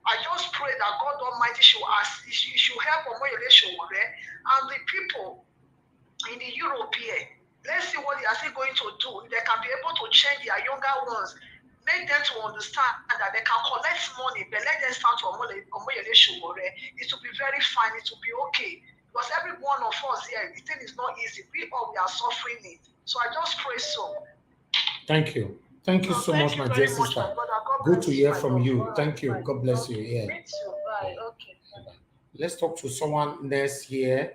[SPEAKER 14] I just pray that God Almighty should help Omoyele Sowore and the people in the Europe here. Let's see what they are still going to do. They can be able to change their younger ones, make them to understand that they can collect money, but let them start to Omoyele Sowore. It will be very fine. It will be okay. Because every one of us here, the thing is not easy. We are suffering it. So I just pray so.
[SPEAKER 1] Thank you. Thank you so much, my dear sister. Good to hear from you. Thank you. God bless you. Yeah.
[SPEAKER 14] Me too. Bye. Okay.
[SPEAKER 1] Let's talk to someone next here.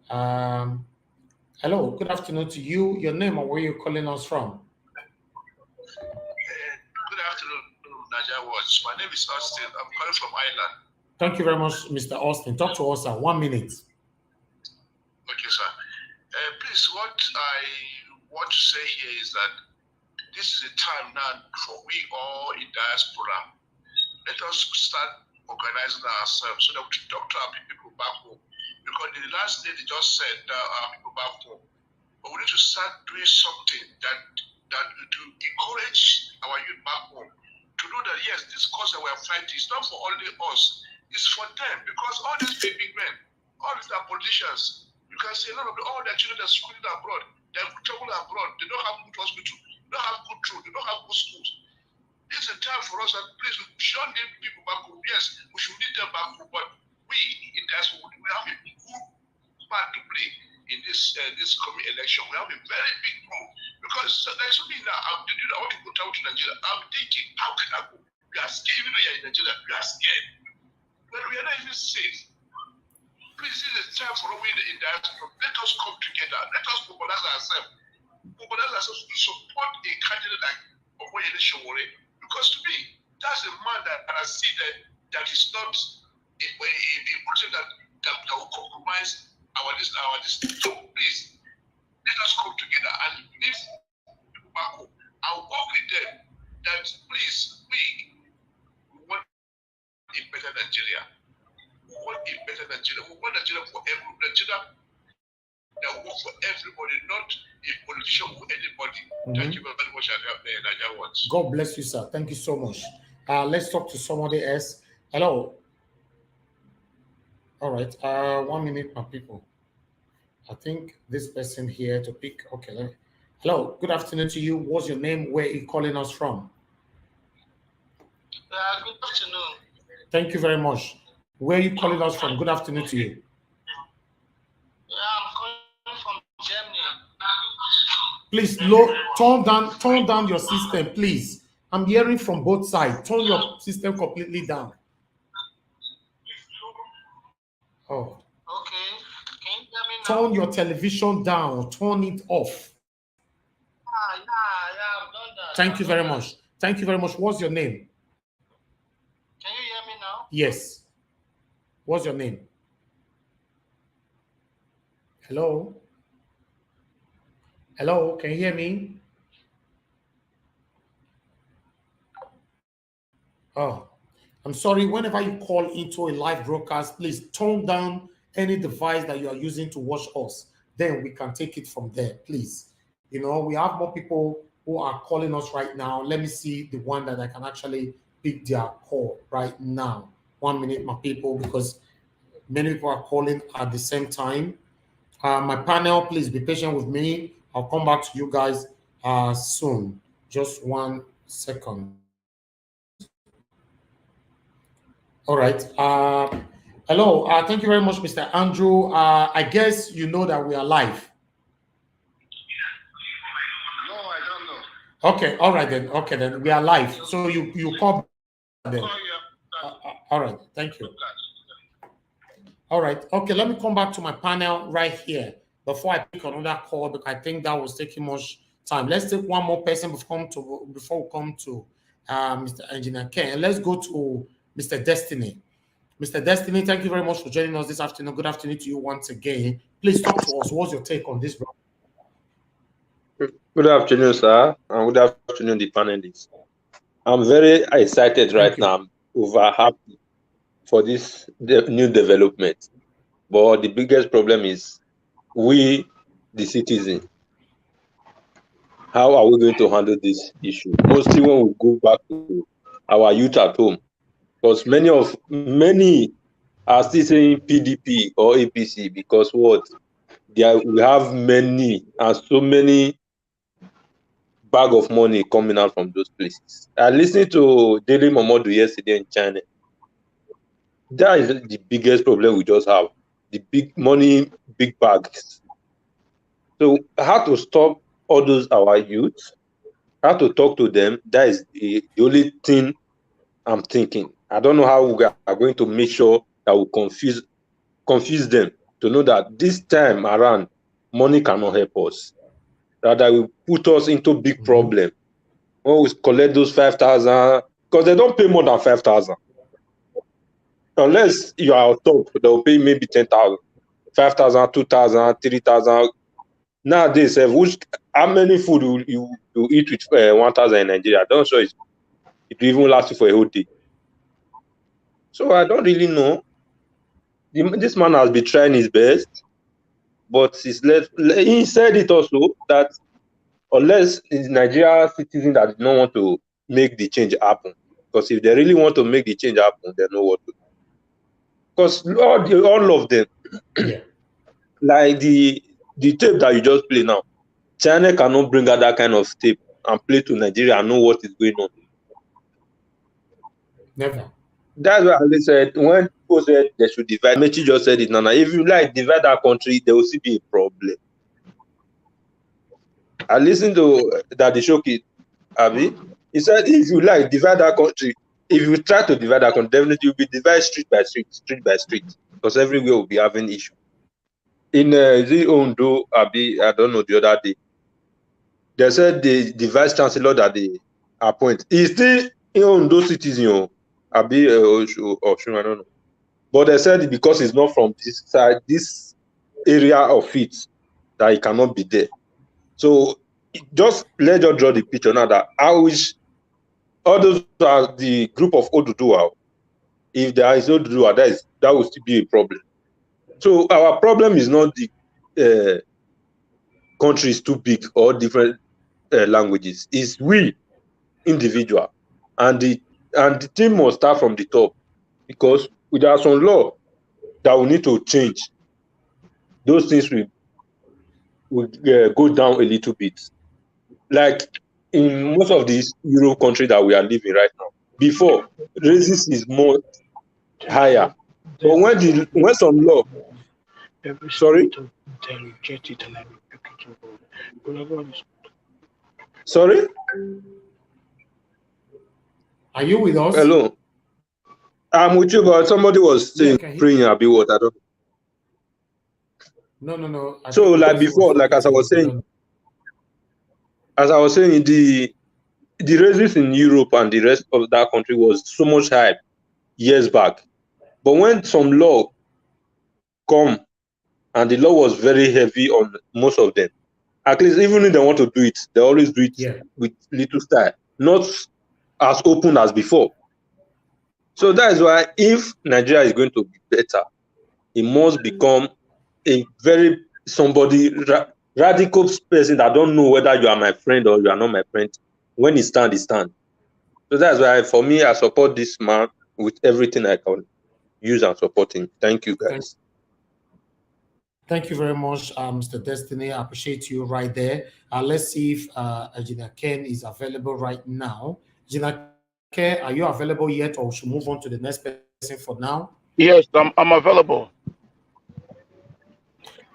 [SPEAKER 1] Hello. Good afternoon to you. Your name and where you're calling us from?
[SPEAKER 15] Good afternoon, Nigeria Watch. My name is Austin. I'm calling from Ireland.
[SPEAKER 1] Thank you very much, Mr. Austin. Talk to us in 1 minute.
[SPEAKER 15] Okay, sir. Please, what I want to say here is that this is a time now for we all in diaspora. Let us start organizing ourselves so that we can talk to our people back home. Because the last day they just said our people back home. But we need to start doing something that to encourage our youth back home to know that yes, this cause that we are fighting is not for only us, it's for them. Because all these big men, all these are politicians. You can see a lot of all their children are schooling abroad, they're traveling abroad, they don't have good hospital, they don't have good road, they don't have good schools. This is a time for us that please we should need people back home. Yes, we should need them back home, but we in diaspora we have a good part to play in this coming election. We have a very big role because there's me now. I want to go travel to Nigeria. I'm thinking, how can I go? We are scared. Even though you're in Nigeria, we are scared. But we are not even safe. Please, this is time for we in diaspora. Let us come together. Let us mobilize ourselves. Mobilize ourselves to support a candidate like Omoyele Sowore. Because to me, that's a man that I see that is not a person that will compromise our distance. So please, let us come together and leave people back home. I'll work with them that please, we want a better Nigeria. We want a better Nigeria. We want Nigeria for everyone. Nigeria that work for everybody, not a politician or anybody. Thank you very much, Naija.
[SPEAKER 1] God bless you, sir. Thank you so much. Let's talk to somebody else. Hello. All right. 1 minute, my people. I think this person here to pick. Okay. Hello. Good afternoon to you. What's your name? Where are you calling us from?
[SPEAKER 15] Good afternoon.
[SPEAKER 1] Thank you very much. Where are you calling us from? Good afternoon to you.
[SPEAKER 15] I'm calling from Germany.
[SPEAKER 1] Please turn down your system, please. I'm hearing from both sides. Turn your system completely down. Oh.
[SPEAKER 15] Okay. Can you hear me now?
[SPEAKER 1] Turn your television down. Turn it off.
[SPEAKER 15] Yeah, I've done that.
[SPEAKER 1] Thank you very much. Thank you very much. What's your name?
[SPEAKER 15] Can you hear me now?
[SPEAKER 1] Yes. What's your name? Hello? Hello, can you hear me? Oh, I'm sorry. Whenever you call into a live broadcast, please turn down any device that you are using to watch us. Then we can take it from there, please. You know, we have more people who are calling us right now. Let me see the one that I can actually pick their call right now. 1 minute, my people, because many people are calling at the same time. My panel, please be patient with me. I'll come back to you guys soon. Just 1 second. All right. Hello. Thank you very much, Mr. Andrew. I guess you know that we are live.
[SPEAKER 15] No, I don't know.
[SPEAKER 1] Okay. All right then. Okay then. We are live. So you call then. All right. Thank you. All right. Okay. Let me come back to my panel right here before I pick another call, because I think that was taking much time. Let's take one more person before we come to Mr. Engineer Ken. Let's go to Mr. Destiny. Mr. Destiny, thank you very much for joining us this afternoon. Good afternoon to you once again. Please talk to us. What's your take on this?
[SPEAKER 16] Good afternoon, sir, and good afternoon, the panelists. I'm very excited right now. I'm over happy for this new development. But the biggest problem is we, the citizen. How are we going to handle this issue? Mostly when we go back to our youth at home, because many are still saying PDP or APC because what? We have many and so many bag of money coming out from those places. I listened to Daily Momodu yesterday in China. That is the biggest problem we just have. The big money, big bags. So how to stop all those our youth, how to talk to them, that is the only thing I'm thinking. I don't know how we are going to make sure that we confuse them to know that this time around, money cannot help us. Rather, will put us into big problem. When we collect those 5,000, because they don't pay more than 5,000. Unless you are on top, they'll pay maybe 10,000, 5,000, 2,000, 3,000. Nowadays, how many food you eat with 1,000 in Nigeria? I don't sure it will even last you for a whole day. So I don't really know. This man has been trying his best, but he said it also that unless it's Nigeria citizens that do not want to make the change happen, because if they really want to make the change happen, they know what to do. Because all of them, like the tape that you just play now, China cannot bring out that kind of tape and play to Nigeria and know what is going on.
[SPEAKER 1] Never.
[SPEAKER 16] That's why they said when people said they should divide, Mechi just said it, Nana. If you like divide that country, there will still be a problem. I listened to Daddy Shoki, Abi. He said if you like divide that country, if you try to divide that country, definitely you'll be divided street by street, because everywhere will be having issue. In the Ondo, Abi, I don't know, the other day, they said the vice chancellor that they appoint is still in Ondo citizen, Abi, Oshun, I don't know. But they said because it's not from this side, this area of it, that he cannot be there. So let's just draw the picture now that I wish all those are the group of Oduduwa. If there is Oduduwa, that will still be a problem. So our problem is not country is too big or different languages. It's we individual, and the thing must start from the top, because there are some law that we need to change. Those things will go down a little bit. Like in most of these Europe countries that we are living right now, before racism is more higher, but when some law, sorry, sorry,
[SPEAKER 1] are you with us?
[SPEAKER 16] hello, I'm with you, but somebody was saying praying about what I don't.
[SPEAKER 1] No.
[SPEAKER 16] So like before, like as I was saying, the racism in Europe and the rest of that country was so much high years back. But when some law come, and the law was very heavy on most of them, at least even if they want to do it, they always do it with little style, not as open as before. So that is why if Nigeria is going to be better, it must become a very radical person that don't know whether you are my friend or you are not my friend. When he stand, he stand. So that's why for me, I support this man with everything I can use and support him. Thank you, guys.
[SPEAKER 1] Thank you very much, Mr. Destiny. I appreciate you right there. Let's see if Engineer Ken is available right now. Engineer Ken, are you available yet, or we should move on to the next person for now?
[SPEAKER 2] Yes, I'm available.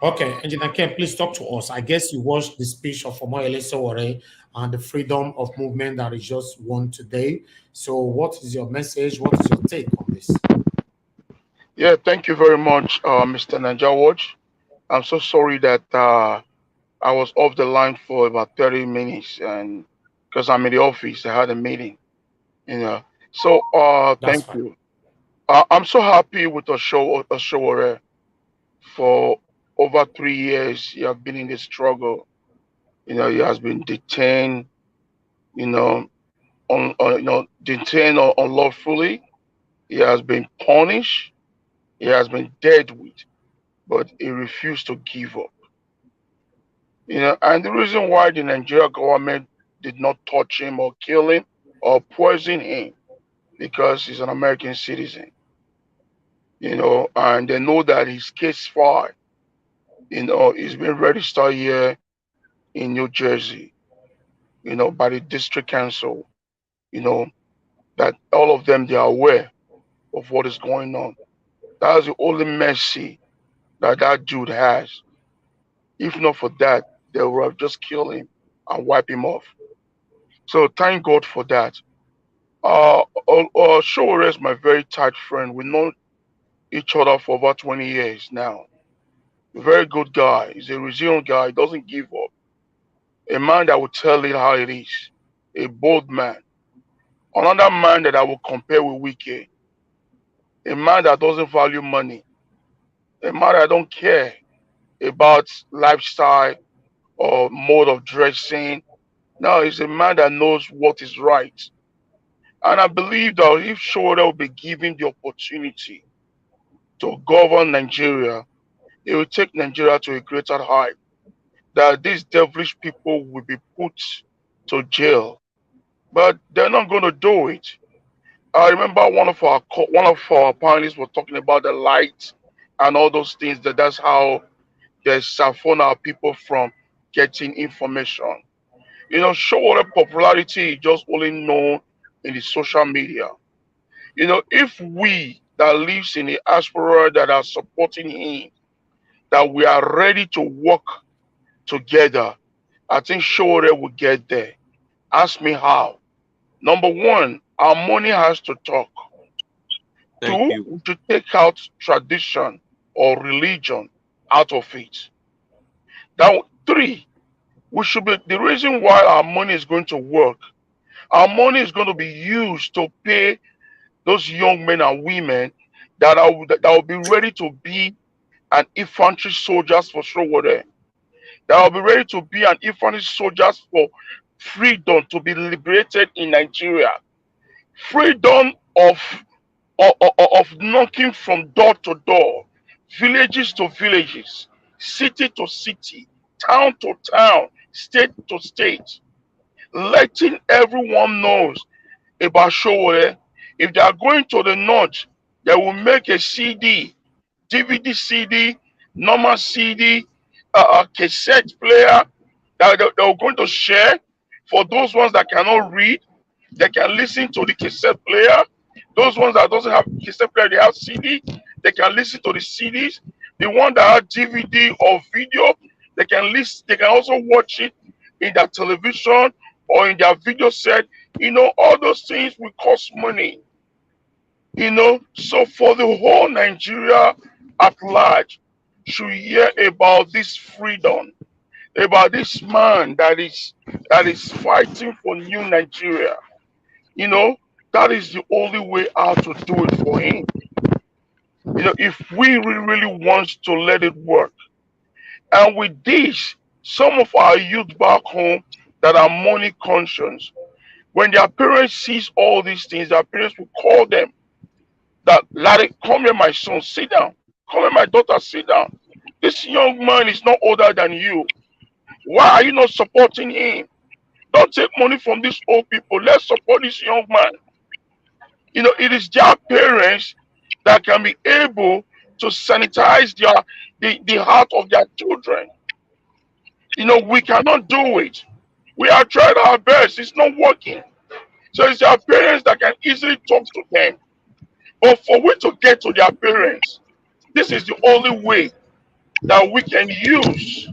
[SPEAKER 1] Okay, Engineer Ken, please talk to us. I guess you watched the speech of Omoyele Sowore and the freedom of movement that is just won today. So what is your message? What is your take on this?
[SPEAKER 2] Yeah, thank you very much, Mr. Ninja Watch. I'm so sorry that I was off the line for about 30 minutes, and because I'm in the office, I had a meeting, you know. So thank you. I'm so happy with Oshowore. For over 3 years, he has been in this struggle. You know, he has been detained, you know, detained unlawfully. He has been punished. He has been dealt with, but he refused to give up. You know, and the reason why the Nigerian government did not touch him or kill him or poison him, because he's an American citizen. You know, and they know that his case file, you know, he's been registered here in New Jersey, you know, by the district council, you know, that all of them, they are aware of what is going on. That's the only mercy that that dude has. If not for that, they would have just killed him and wipe him off. So thank God for that. Showore is my very tight friend. We know each other for about 20 years now. A very good guy. He's a resilient guy. He doesn't give up. A man that will tell it how it is. A bold man. Another man that I will compare with Wike. A man that doesn't value money. A man that don't care about lifestyle or mode of dressing. No, he's a man that knows what is right. And I believe that if Showore will be given the opportunity to govern Nigeria, it will take Nigeria to a greater height. That these devilish people will be put to jail, but they're not going to do it. I remember one of our panelists was talking about the light and all those things. That's how they siphon our people from getting information. You know, Showore popularity is just only known in the social media. You know, if we that lives in the diaspora that are supporting him, that we are ready to work together, I think Showore will get there. Ask me how. Number one, our money has to talk. Two, we should take out tradition or religion out of it. Now, three, we should be the reason why our money is going to work. Our money is going to be used to pay those young men and women that will be ready to be an infantry soldiers for Showore. That will be ready to be an infantry soldiers for freedom to be liberated in Nigeria. Freedom of knocking from door to door, villages to villages, city to city, town to town, state to state, letting everyone knows about Sowore. If they are going to the north, they will make a CD, DVD CD, normal CD, cassette player that they're going to share. For those ones that cannot read, they can listen to the cassette player. Those ones that doesn't have cassette player, they have CD. They can listen to the CDs. The one that have DVD or video, they can listen. They can also watch it in their television or in their video set. All those things will cost money. So for the whole Nigeria at large should hear about this freedom, about this man that is fighting for new Nigeria. That is the only way out to do it for him. If we really want to let it work. And with this, some of our youth back home that are money conscious, when their parents sees all these things, their parents will call them that, Larry, come here, my son, sit down. Come here, my daughter, sit down. This young man is not older than you. Why are you not supporting him? Don't take money from these old people. Let's support this young man. It is their parents that can be able to sanitize the heart of their children. We cannot do it. We have tried our best. It's not working. So it's their parents that can easily talk to them. But for we to get to their parents, this is the only way that we can use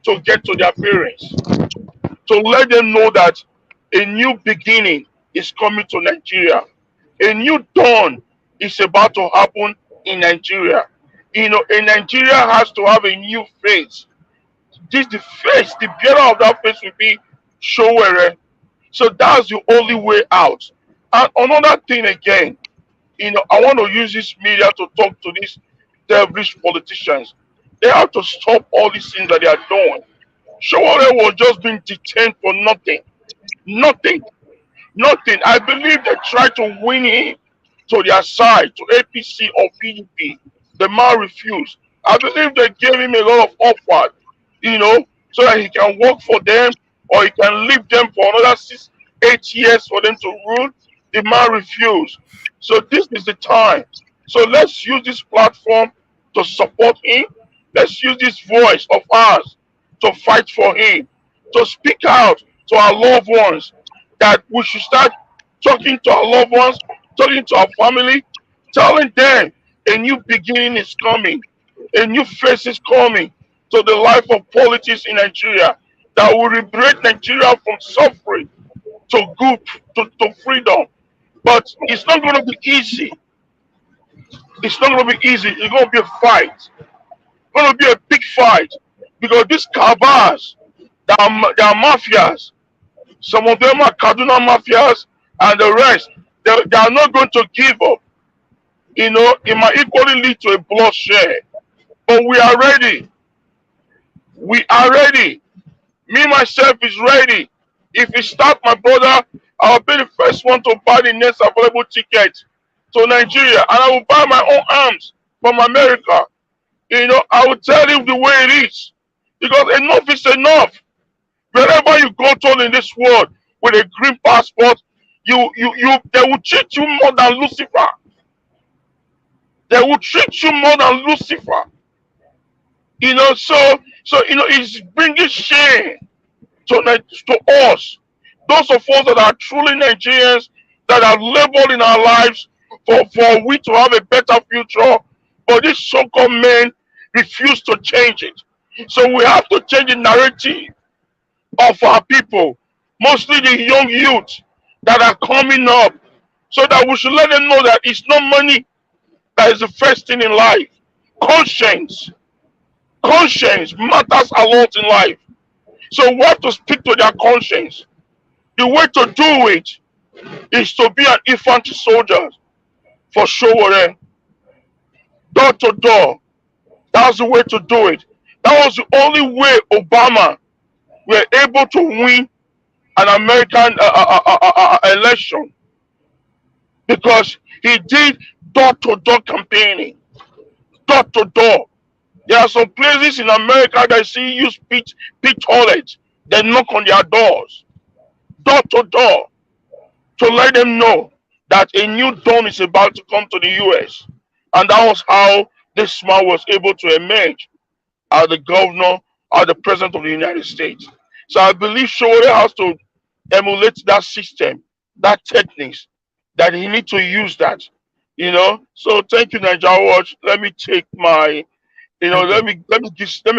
[SPEAKER 2] to get to their parents. To let them know that a new beginning is coming to Nigeria. A new dawn is about to happen in Nigeria. A Nigeria has to have a new face. The bearer of that face will be Sowore. So that's the only way out. And another thing again, I want to use this media to talk to these devilish politicians. They have to stop all these things that they are doing. Sowore was just being detained for nothing. Nothing. Nothing. I believe they tried to win him to their side, to APC or PDP. The man refused. I believe they gave him a lot of offer, so that he can work for them or he can leave them for another 6-8 years for them to rule. The man refused. So this is the time. So let's use this platform to support him. Let's use this voice of ours to fight for him, to speak out to our loved ones, that we should start talking to our loved ones, talking to our family, telling them a new beginning is coming, a new face is coming to the life of politics in Nigeria that will liberate Nigeria from suffering to good, to freedom. But it's not going to be easy. It's not going to be easy. It's going to be a fight. It's going to be a big fight because these cabals, they are mafias. Some of them are Kaduna mafias and the rest. They are not going to give up. It might equally lead to a bloodshed. But we are ready. We are ready. Me, myself, is ready. If you start, my brother, I'll be the first one to buy the next available ticket to Nigeria. And I will buy my own arms from America. I will tell you the way it is. Because enough is enough. Wherever you go to in this world with a green passport, they will treat you more than Lucifer. They will treat you more than Lucifer. So it's bringing shame to us. Those of us that are truly Nigerians, that have labored in our lives for we to have a better future, but these so-called men refuse to change it. So we have to change the narrative of our people, mostly the young youth that are coming up, so that we should let them know that it's not money that is the first thing in life. Conscience matters a lot in life. So we have to speak to their conscience. The way to do it is to be an infantry soldier for Sowore, door to door. That's the way to do it. That was the only way Obama were able to win an American election, because he did door-to-door campaigning, door-to-door. There are some places in America that see use pit toilets. They knock on their doors, door to door, to let them know that a new dawn is about to come to the US. And that was how this man was able to emerge as the governor or the president of the United States. So I believe Sowore has to emulate that system, that techniques, that he need to use that. So thank you, Nigeria Watch. Let me take my, let me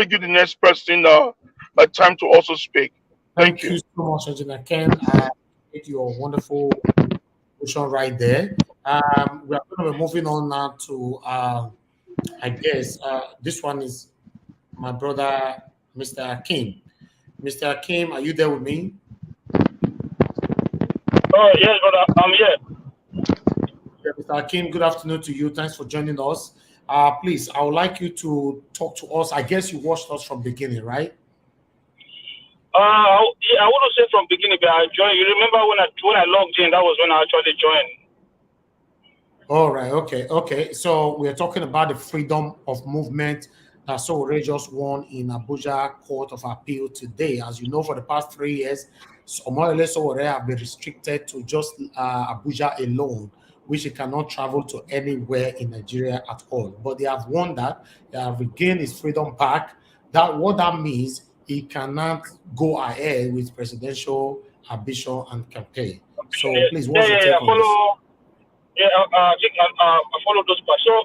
[SPEAKER 2] give the next person a time to also speak. Thank you.
[SPEAKER 1] So much, Engineer Ken. Thank your wonderful question right there. We are going to be moving on now to, I guess, this one is my brother, Mr. Akim. Mr. Akim, are you there with me?
[SPEAKER 17] Oh, yes, brother. I'm here.
[SPEAKER 1] Yeah, Mr. Akim, good afternoon to you. Thanks for joining us. Please, I would like you to talk to us. I guess you watched us from beginning, right?
[SPEAKER 17] Yeah, I want to say from beginning, but I joined. You remember when I logged in? That was when I actually joined.
[SPEAKER 1] All right. Okay. So we're talking about the freedom of movement that Sowore just won in Abuja Court of Appeal today. As you know, for the past 3 years, Omoyele Sowore have been restricted to just Abuja alone, which he cannot travel to anywhere in Nigeria at all. But they have won that. They have regained his freedom back. What that means, he cannot go ahead with presidential ambition and campaign. So please, what's your take on this?
[SPEAKER 17] Yeah, I think I follow those parts. So,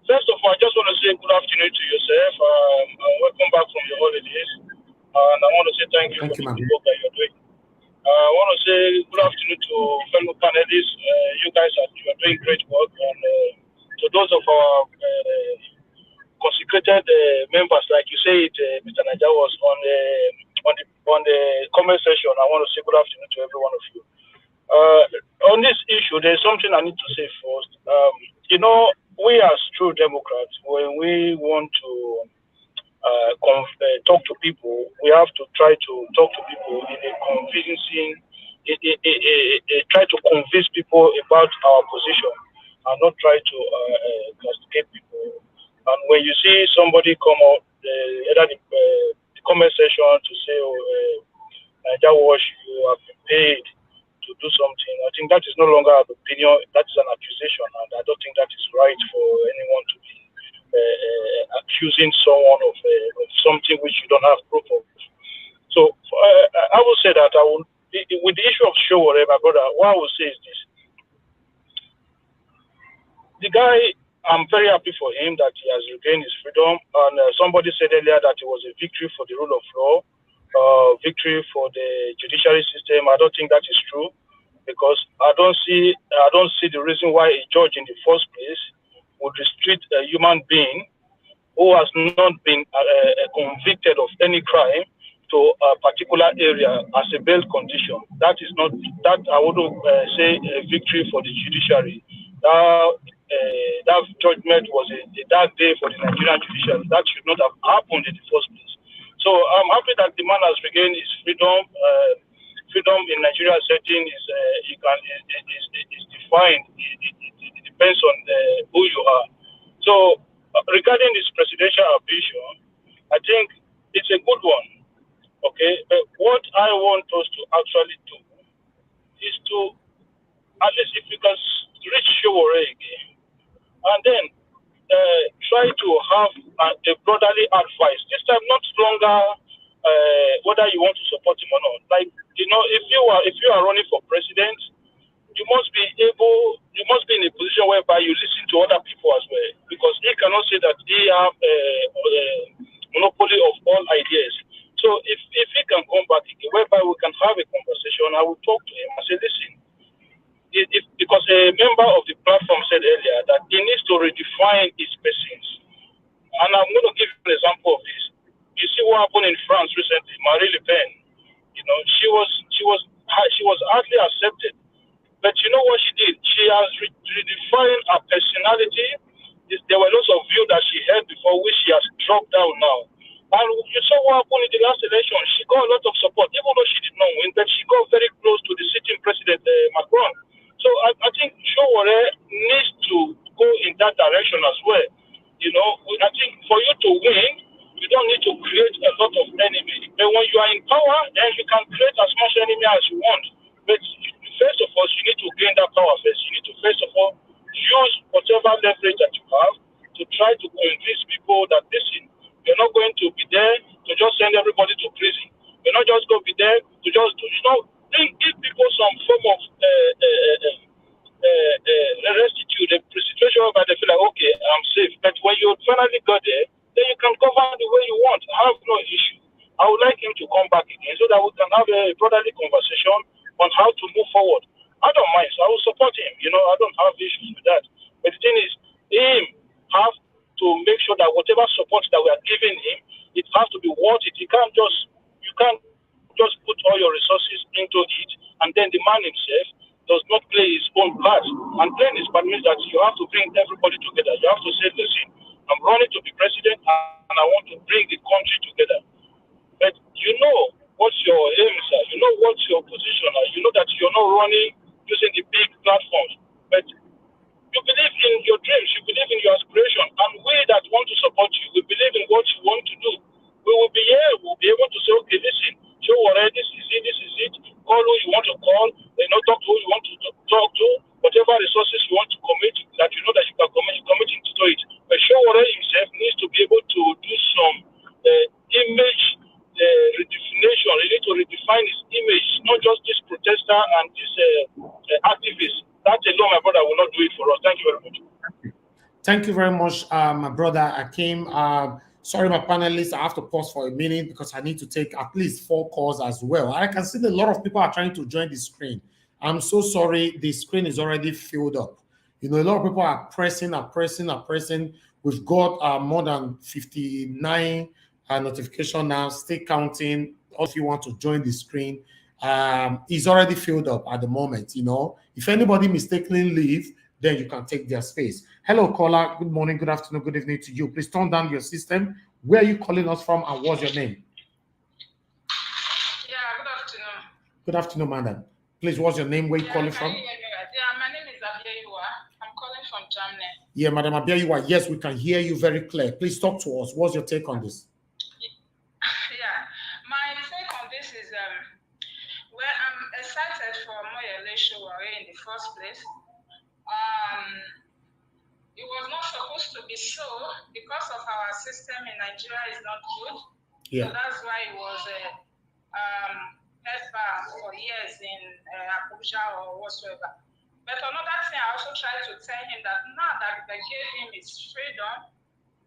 [SPEAKER 17] first of all, I just want to say good afternoon to yourself. And welcome back from your holidays. And I want to say thank you for the good work that you're doing. I want to say good afternoon to fellow panelists. You guys are doing great work. And to those of our consecrated members, like you said, Mr. Naja was on the comment section. I want to say good afternoon to every one of you. On this issue, there's something I need to say first. We as true Democrats, when we want to talk to people, we have to try to talk to people in a convincing, try to convince people about our position and not try to castigate people. And when you see somebody come out, either the comment section to say, that was you have been paid to do something, I think that is no longer an opinion, that is an accusation, and I don't think that is right for anyone to be accusing someone of something which you don't have proof of. So I will say that with the issue of Sowore, my brother, what I will say is this. The guy, I'm very happy for him that he has regained his freedom, and somebody said earlier that it was a victory for the rule of law, victory for the judiciary system. I don't think that is true, because I don't see the reason why a judge in the first place would restrict a human being who has not been convicted of any crime to a particular area as a bail condition. That is not that I wouldn't say a victory for the judiciary. That judgment was a dark day for the Nigerian judiciary. That should not have happened in the first place. So I'm happy that the man has regained his freedom. Freedom in Nigeria setting is defined. It depends on who you are. So regarding this presidential ambition, I think it's a good one. Okay, but what I want us to actually do is to, at least if we can reach Sowore again, and then try to have a brotherly advice. This time, not longer whether you want to support him or not. Like, if you are running for president, you must be in a position whereby you listen to other people as well, because he cannot say that he have a monopoly of all ideas. So if he can come back again, whereby we can have a conversation, I will talk to him and say, listen, because a member of the platform said earlier that he needs to redefine his persons. And I'm going to give you an example of this. You see what happened in France recently, Marine Le Pen. She was hardly accepted. But you know what she did? She has redefined her personality. There were lots of views that she had before, which she has dropped down now. And you saw what happened in the last election. She got a lot of support, even though she did not win, but she got very close to the sitting president, Macron. So I think Sowore needs to go in that direction as well. I think for you to win, you don't need to create a lot of enemies. But when you are in power, then you can create as much enemy as you want. But first of all, you need to gain that power first. You need to first of all use whatever leverage that you have to try to convince people that listen, you're not going to be there to just send everybody to prison. You're not just going to be there to just do, give people some form of restitute, a situation where they feel like, okay, I'm safe. But when you finally got there, then you can govern the way you want. I have no issue. I would like him to come back again so that we can have a brotherly conversation on how to move forward. I don't mind, so I will support him. I don't have issues with that. But the thing is, him have to make sure that whatever support that we are giving him, it has to be worth it. You can't just put all your resources into it, and then the man himself does not play his own part. And playing his part means that you have to bring everybody together. You have to say, listen, I'm running to be president, and I want to bring the country together. But you know what your aims are. You know what your position are. You know that you're not running using the big platforms. But you believe in your dreams. You believe in your aspiration. And we that want to support you, we believe in what you want to do. We will be here. We'll be able to say, okay, listen, show already, this is it, this is it. Call who you want to call. Talk to who you want to talk to. Whatever resources you want to commit, that you know that you can commit, you commit into it. But show already himself needs to be able to do some image redefinition. He needs to redefine his image, not just this protester and this activist. That alone, my brother, will not do it for us. Thank you very much.
[SPEAKER 1] Thank you very much, my brother Akim. Sorry, my panelists, I have to pause for a minute because I need to take at least 4 calls as well. I can see that a lot of people are trying to join the screen. I'm so sorry, the screen is already filled up. A lot of people are pressing. We've got more than 59 notification now, still counting. If you want to join the screen, it's already filled up at the moment. If anybody mistakenly leave, then you can take their space. Hello, caller. Good morning, good afternoon, good evening to you. Please turn down your system. Where are you calling us from, and what's your name?
[SPEAKER 18] Yeah, good afternoon.
[SPEAKER 1] Good afternoon, madam. Please, what's your name? Where are you calling from?
[SPEAKER 18] Yeah, my name is Abiyayiwa. I'm calling from Germany.
[SPEAKER 1] Yeah, Madam Abiyayiwa. Yes, we can hear you very clear. Please talk to us. What's your take on this?
[SPEAKER 18] Yeah, my take on this is I'm excited for Omoyele Sowore in the first place. It was not supposed to be so because of our system in Nigeria is not good.
[SPEAKER 1] Yeah.
[SPEAKER 18] So that's why it was held back for years in Abuja or whatsoever. But another thing, I also tried to tell him that now that they gave him his freedom,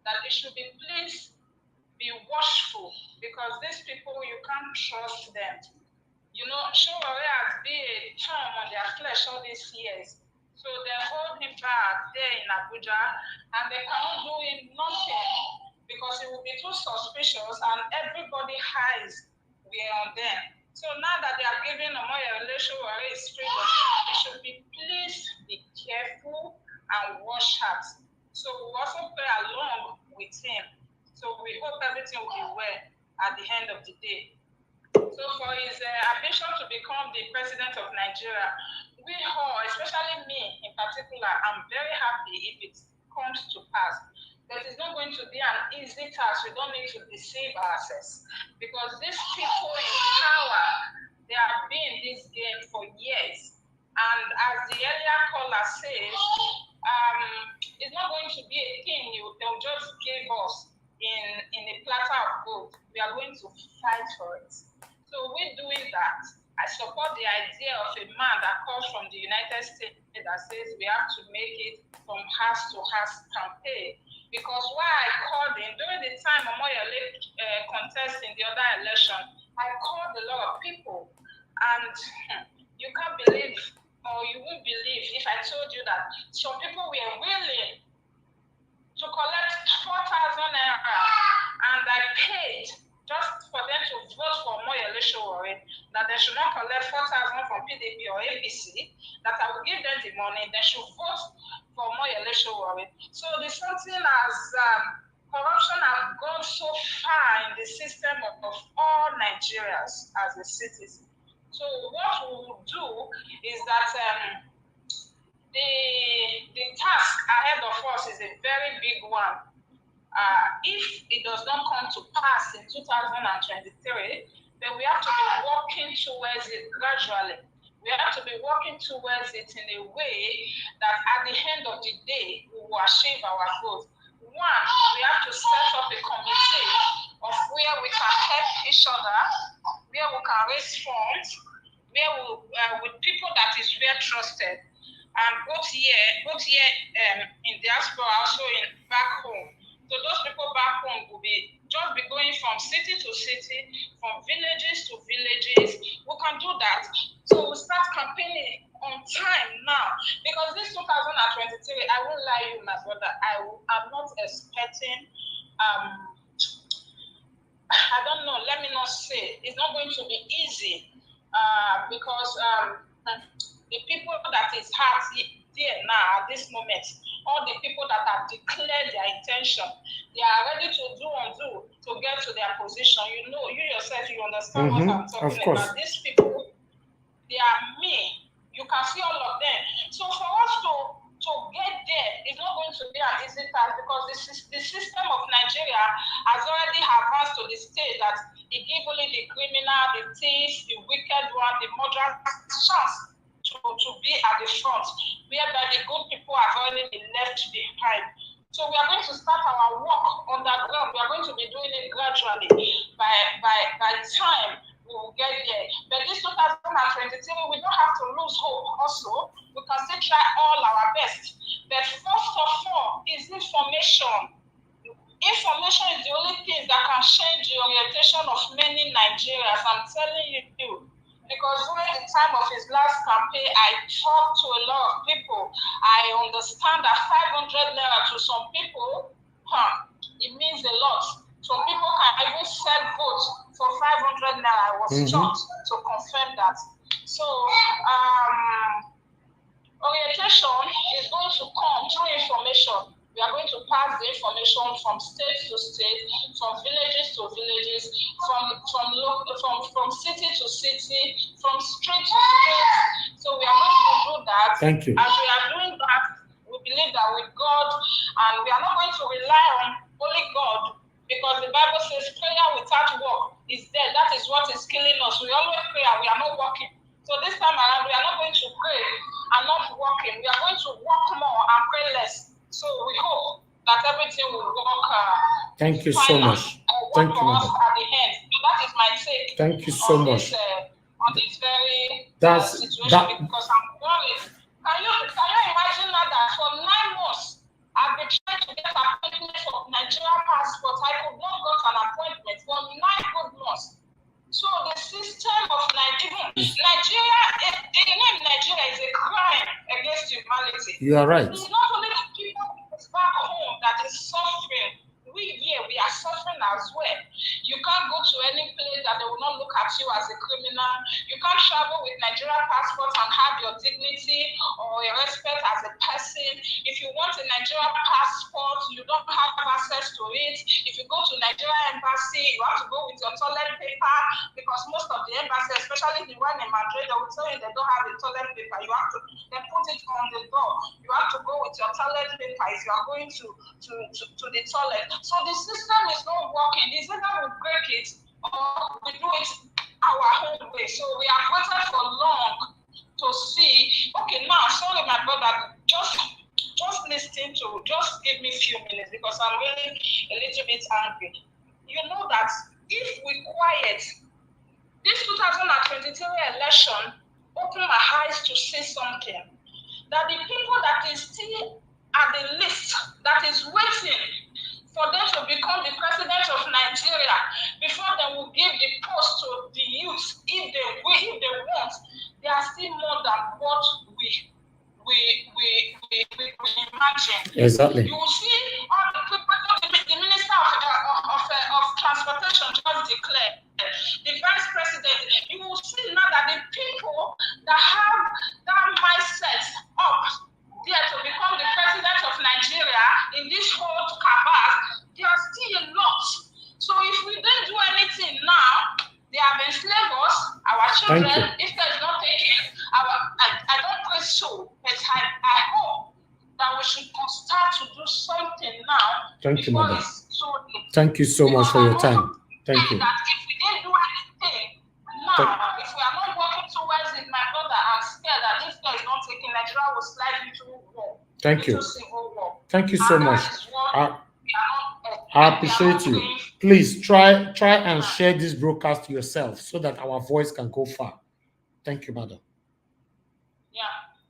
[SPEAKER 18] that he should be please be watchful because these people, you can't trust them. Sowore has been a thorn on their flesh all these years. So they hold him back there in Abuja and they cannot do him nothing because he will be too suspicious and everybody eyes were on them. So now that they are giving Omoyele Sowore his freedom, he should please be careful and watch out. So we also play along with him. So we hope everything will be well at the end of the day. So for his ambition to become the president of Nigeria, we all, especially me in particular, I'm very happy if it comes to pass. But it's not going to be an easy task. We don't need to deceive ourselves because these people in power, they have been in this game for years. And as the earlier caller says, it's not going to be a thing they'll just give us in a platter of gold. We are going to fight for it. So we're doing that. I support the idea of a man that comes from the United States that says we have to make it from house to house campaign. Because why I called him, during the time Omoyele contest in the other election, I called a lot of people. And you can't believe, or you won't believe if I told you that some people were willing to collect 4,000 naira and I paid just for them to vote for Omoyele Sowore, that they should not collect 4,000 from PDP or APC, that I will give them the money, they should vote for Omoyele Sowore. So the something as corruption has gone so far in the system of all Nigerians as a citizen. So what we will do is that the task ahead of us is a very big one. If it does not come to pass in 2023, then we have to be working towards it gradually. We have to be working towards it in a way that at the end of the day, we will achieve our goals. One, we have to set up a committee of where we can help each other, where we can raise funds, where we, with people that is well trusted, and both here in diaspora, also in back home. So those people back home will be going from city to city, from villages to villages. We can do that. So we start campaigning on time now. Because this 2023, I won't lie you, my brother, I'm not expecting, I don't know, let me not say, it's not going to be easy because the people that is hard there now at this moment, all the people that have declared their intention, they are ready to do to get to their position. You know, you yourself, you understand what I'm talking about. These people, they are me. You can see all of them. So for us to get there, it's not going to be an easy task because the system of Nigeria has already advanced to the stage that it gives only the criminal, the thief, the wicked one, the murderer chance to be at the front, whereby the good people have already been left behind. So we are going to start our work on that ground. We are going to be doing it gradually. By time, we will get there. But this 2023, we don't have to lose hope also. We can still try all our best. But first of all is information. Information is the only thing that can change the orientation of many Nigerians. I'm telling you. Because during the time of his last campaign, I talked to a lot of people. I understand that 500 naira to some people, it means a lot. Some people can even sell votes for 500 naira. I was shocked to confirm that. So, orientation is going to come through information. We are going to pass the information from state to state, from villages to villages, from city to city, from street to street. So we are going to do that.
[SPEAKER 1] Thank you.
[SPEAKER 18] As we are doing that, we believe that with God, and we are not going to rely on only God, because the Bible says prayer without work is dead. That is what is killing us. We always pray and we are not working. So this time around, we are not going to pray and not working. We are going to work more and pray less. So we hope that everything will work.
[SPEAKER 1] Thank you so much. Thank you, madam.
[SPEAKER 18] At the end. That is my take.
[SPEAKER 1] Thank you so much.
[SPEAKER 18] On this very situation, because I'm worried. Can you imagine that for 9 months I've been trying to get an appointment for Nigerian passport? I could not get an appointment for 9 good months. So the system of Nigeria, the name Nigeria is a crime against humanity.
[SPEAKER 1] You are right.
[SPEAKER 18] It's not only the people back home that is suffering. We here, we are suffering as well. You can't go to any place that they will not look at you as a criminal. You can't travel with Nigerian passport and have your dignity or a respect as a person. If you want a Nigerian passport, you don't have access to it. If you go to Nigerian embassy, you have to go with your toilet paper, because most of the embassies, especially the one in Madrid, they will tell you they don't have the toilet paper. You have to then put it on the door. You have to go with your toilet paper if you are going to the toilet. So the system is not working. It's either we break it or we do it our own way. So we have waited for long to see. Okay, now, sorry, my brother, just listen to, just give me a few minutes, because I'm really a little bit angry. You know that if we quiet, this 2023 election opened my eyes to see something. That the people that is still at the list, that is waiting for them to become the president of Nigeria, before they will give the post to the youth, if they want, they are still more than what we imagine.
[SPEAKER 1] Exactly.
[SPEAKER 18] You will see all the people, the minister of transportation just declared, the vice president. You will see now that the people that have that mindset up there to become the president of Nigeria in this whole cabal, there are still a lot. So if we don't do anything now, they have enslaved us, our children. If there's not taking I don't pray so, but I hope that we should start to do something now.
[SPEAKER 1] Thank you, madam.
[SPEAKER 18] It's
[SPEAKER 1] Thank you so much for your time. Thank you.
[SPEAKER 18] That if we didn't do anything, now, if we are not working towards it, my brother, I'm scared that this guy is not taking Nigeria will slide into war.
[SPEAKER 1] Thank you.
[SPEAKER 18] Civil war.
[SPEAKER 1] Thank you so much. I appreciate you. Please try and share this broadcast yourself so that our voice can go far. Thank you, madam.
[SPEAKER 18] Yeah.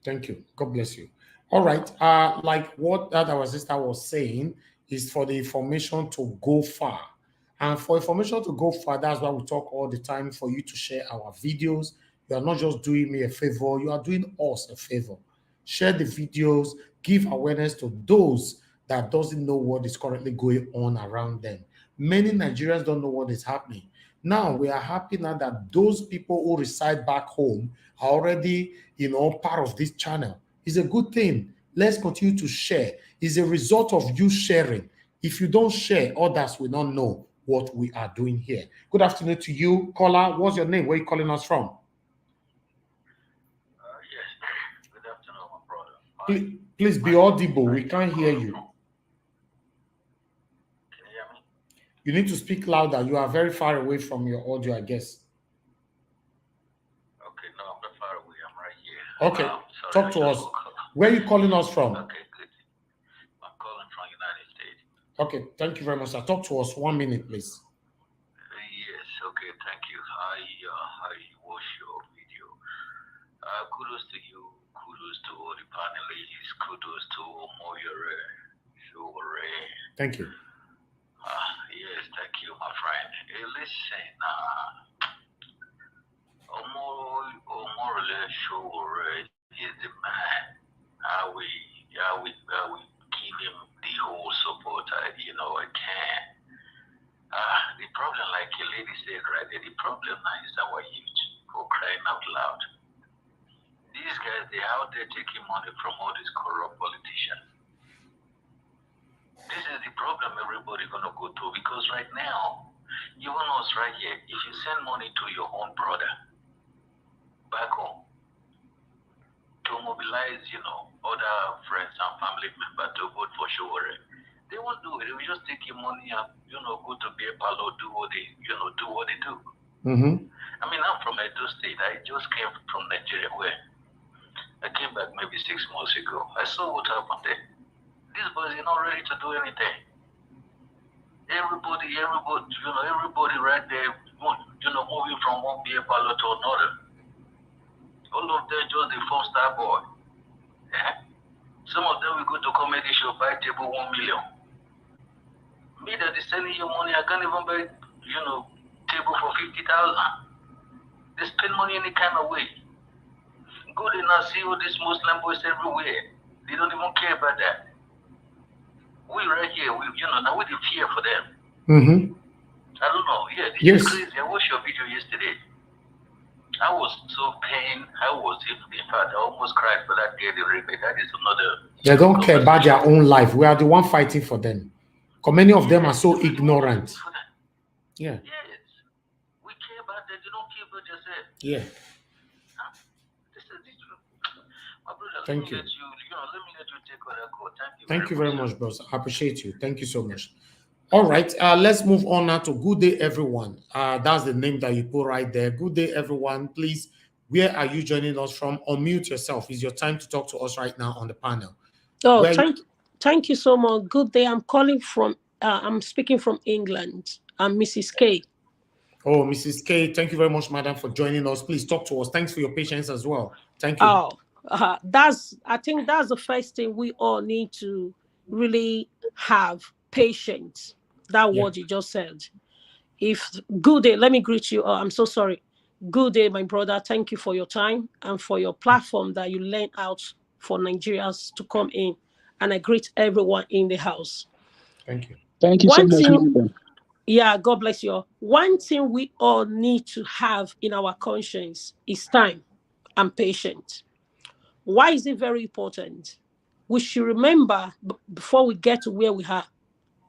[SPEAKER 1] Thank you. God bless you. All right. Like what that our sister was saying is for the information to go far. And for information to go far, that's why we talk all the time for you to share our videos. You are not just doing me a favor, you are doing us a favor. Share the videos, give awareness to those that doesn't know what is currently going on around them. Many Nigerians don't know what is happening. Now, we are happy now that those people who reside back home are already, part of this channel. It's a good thing. Let's continue to share. It's a result of you sharing. If you don't share, others will not know what we are doing here. Good afternoon to you, caller. What's your name? Where are you calling us from?
[SPEAKER 19] Yes. Good afternoon, my brother.
[SPEAKER 1] Please be audible. We can't hear you.
[SPEAKER 19] Can you hear me?
[SPEAKER 1] You need to speak louder. You are very far away from your audio, I guess.
[SPEAKER 19] Okay, no, I'm not far away. I'm right here.
[SPEAKER 1] Okay,
[SPEAKER 19] sorry,
[SPEAKER 1] talk to us. Where are you calling us from?
[SPEAKER 19] Okay, good. I'm calling from United States.
[SPEAKER 1] Okay, thank you very much, sir. Talk to us 1 minute, please.
[SPEAKER 19] Yes, okay, thank you. I watch your video. Kudos to you. Kudos to all the panelists. Kudos to Omoyele Sowore.
[SPEAKER 1] Thank you.
[SPEAKER 19] Yes, thank you, my friend. Hey, listen, Omoyele Sowore is the man. I will give him the whole support I can. The problem, like a lady said right there, the problem now is our youth for crying out loud. These guys, they're out there taking money from all these corrupt politicians. This is the problem everybody gonna go through, because right now, even us right here, if you send money to your own brother back home to mobilize, other friends and family members to vote for Sowore, they won't do it. They will just take your money and, go to beer parlor, do what they do.
[SPEAKER 1] Mm-hmm.
[SPEAKER 19] I mean, I'm from Edo State. I just came from Nigeria, where I came back maybe 6 months ago. I saw what happened there. These boys are not ready to do anything. Everybody right there, moving from one beer parlor to another. All of them just the four-star boy. Yeah? Some of them will go to comedy show, buy table 1 million. Me that is sending you money, I can't even buy, table for 50,000. They spend money any kind of way. Go there now, see all these Muslim boys everywhere. They don't even care about that. We right here, now we the fear for them.
[SPEAKER 1] Mm-hmm.
[SPEAKER 19] I don't know. Yeah, this
[SPEAKER 1] Yes.
[SPEAKER 19] is crazy. I watched your video yesterday. I was so pained. In fact, I almost cried for that girl they raped. That is another.
[SPEAKER 1] They don't care about their own life. We are the one fighting for them. Because many of them are so ignorant. Yeah.
[SPEAKER 19] Yes. We care about that. They don't care about yourself.
[SPEAKER 1] Yeah.
[SPEAKER 19] My brother,
[SPEAKER 1] Thank you.
[SPEAKER 19] Let me let you take other call.
[SPEAKER 1] Thank you very much, boss. I appreciate you. Thank you so much. All right, let's move on now to good day, everyone. That's the name that you put right there. Good day, everyone. Please, where are you joining us from? Unmute yourself. It's your time to talk to us right now on the panel.
[SPEAKER 20] Oh, thank you so much. Good day. I'm speaking from England. I'm Mrs. K.
[SPEAKER 1] Oh, Mrs. K, thank you very much, madam, for joining us. Please talk to us. Thanks for your patience as well. Thank you.
[SPEAKER 20] I think that's the first thing we all need to really have patience. That word you just said. Good day, let me greet you. I'm so sorry. Good day, my brother. Thank you for your time and for your platform that you lent out for Nigerians to come in. And I greet everyone in the house.
[SPEAKER 1] Thank you.
[SPEAKER 4] Thank you so much.
[SPEAKER 20] Yeah, God bless you all. One thing we all need to have in our conscience is time and patience. Why is it very important? We should remember before we get to where we are,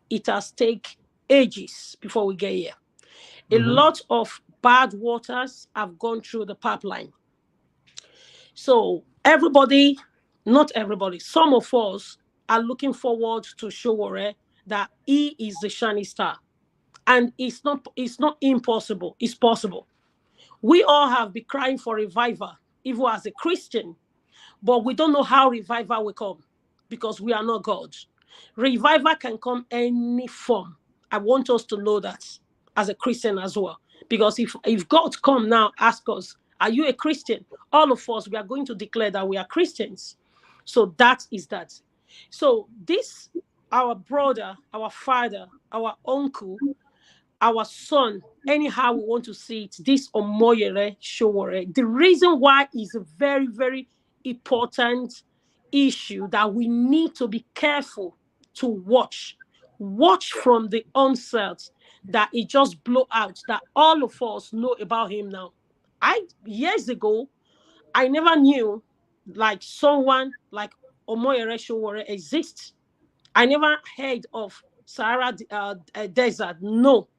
[SPEAKER 20] it has taken ages before we get here. A lot of bad waters have gone through the pipeline. So everybody, not everybody, some of us are looking forward to Sowore that he is the shining star. And it's not impossible. It's possible. We all have been crying for revival, even as a Christian, but we don't know how revival will come because we are not God. Revival can come any form. I want us to know that as a Christian as well. Because if God come now, ask us, are you a Christian? All of us, we are going to declare that we are Christians. So that is that. So this, our brother, our father, our uncle, our son, anyhow we want to see it, this Omoyele Sowore, the reason why is a very, very important issue that we need to be careful to watch. Watch from the onset that it just blow out, that all of us know about him now. Years ago, I never knew like someone like Omoyele Sowore exists. I never heard of Sahara Desert. No,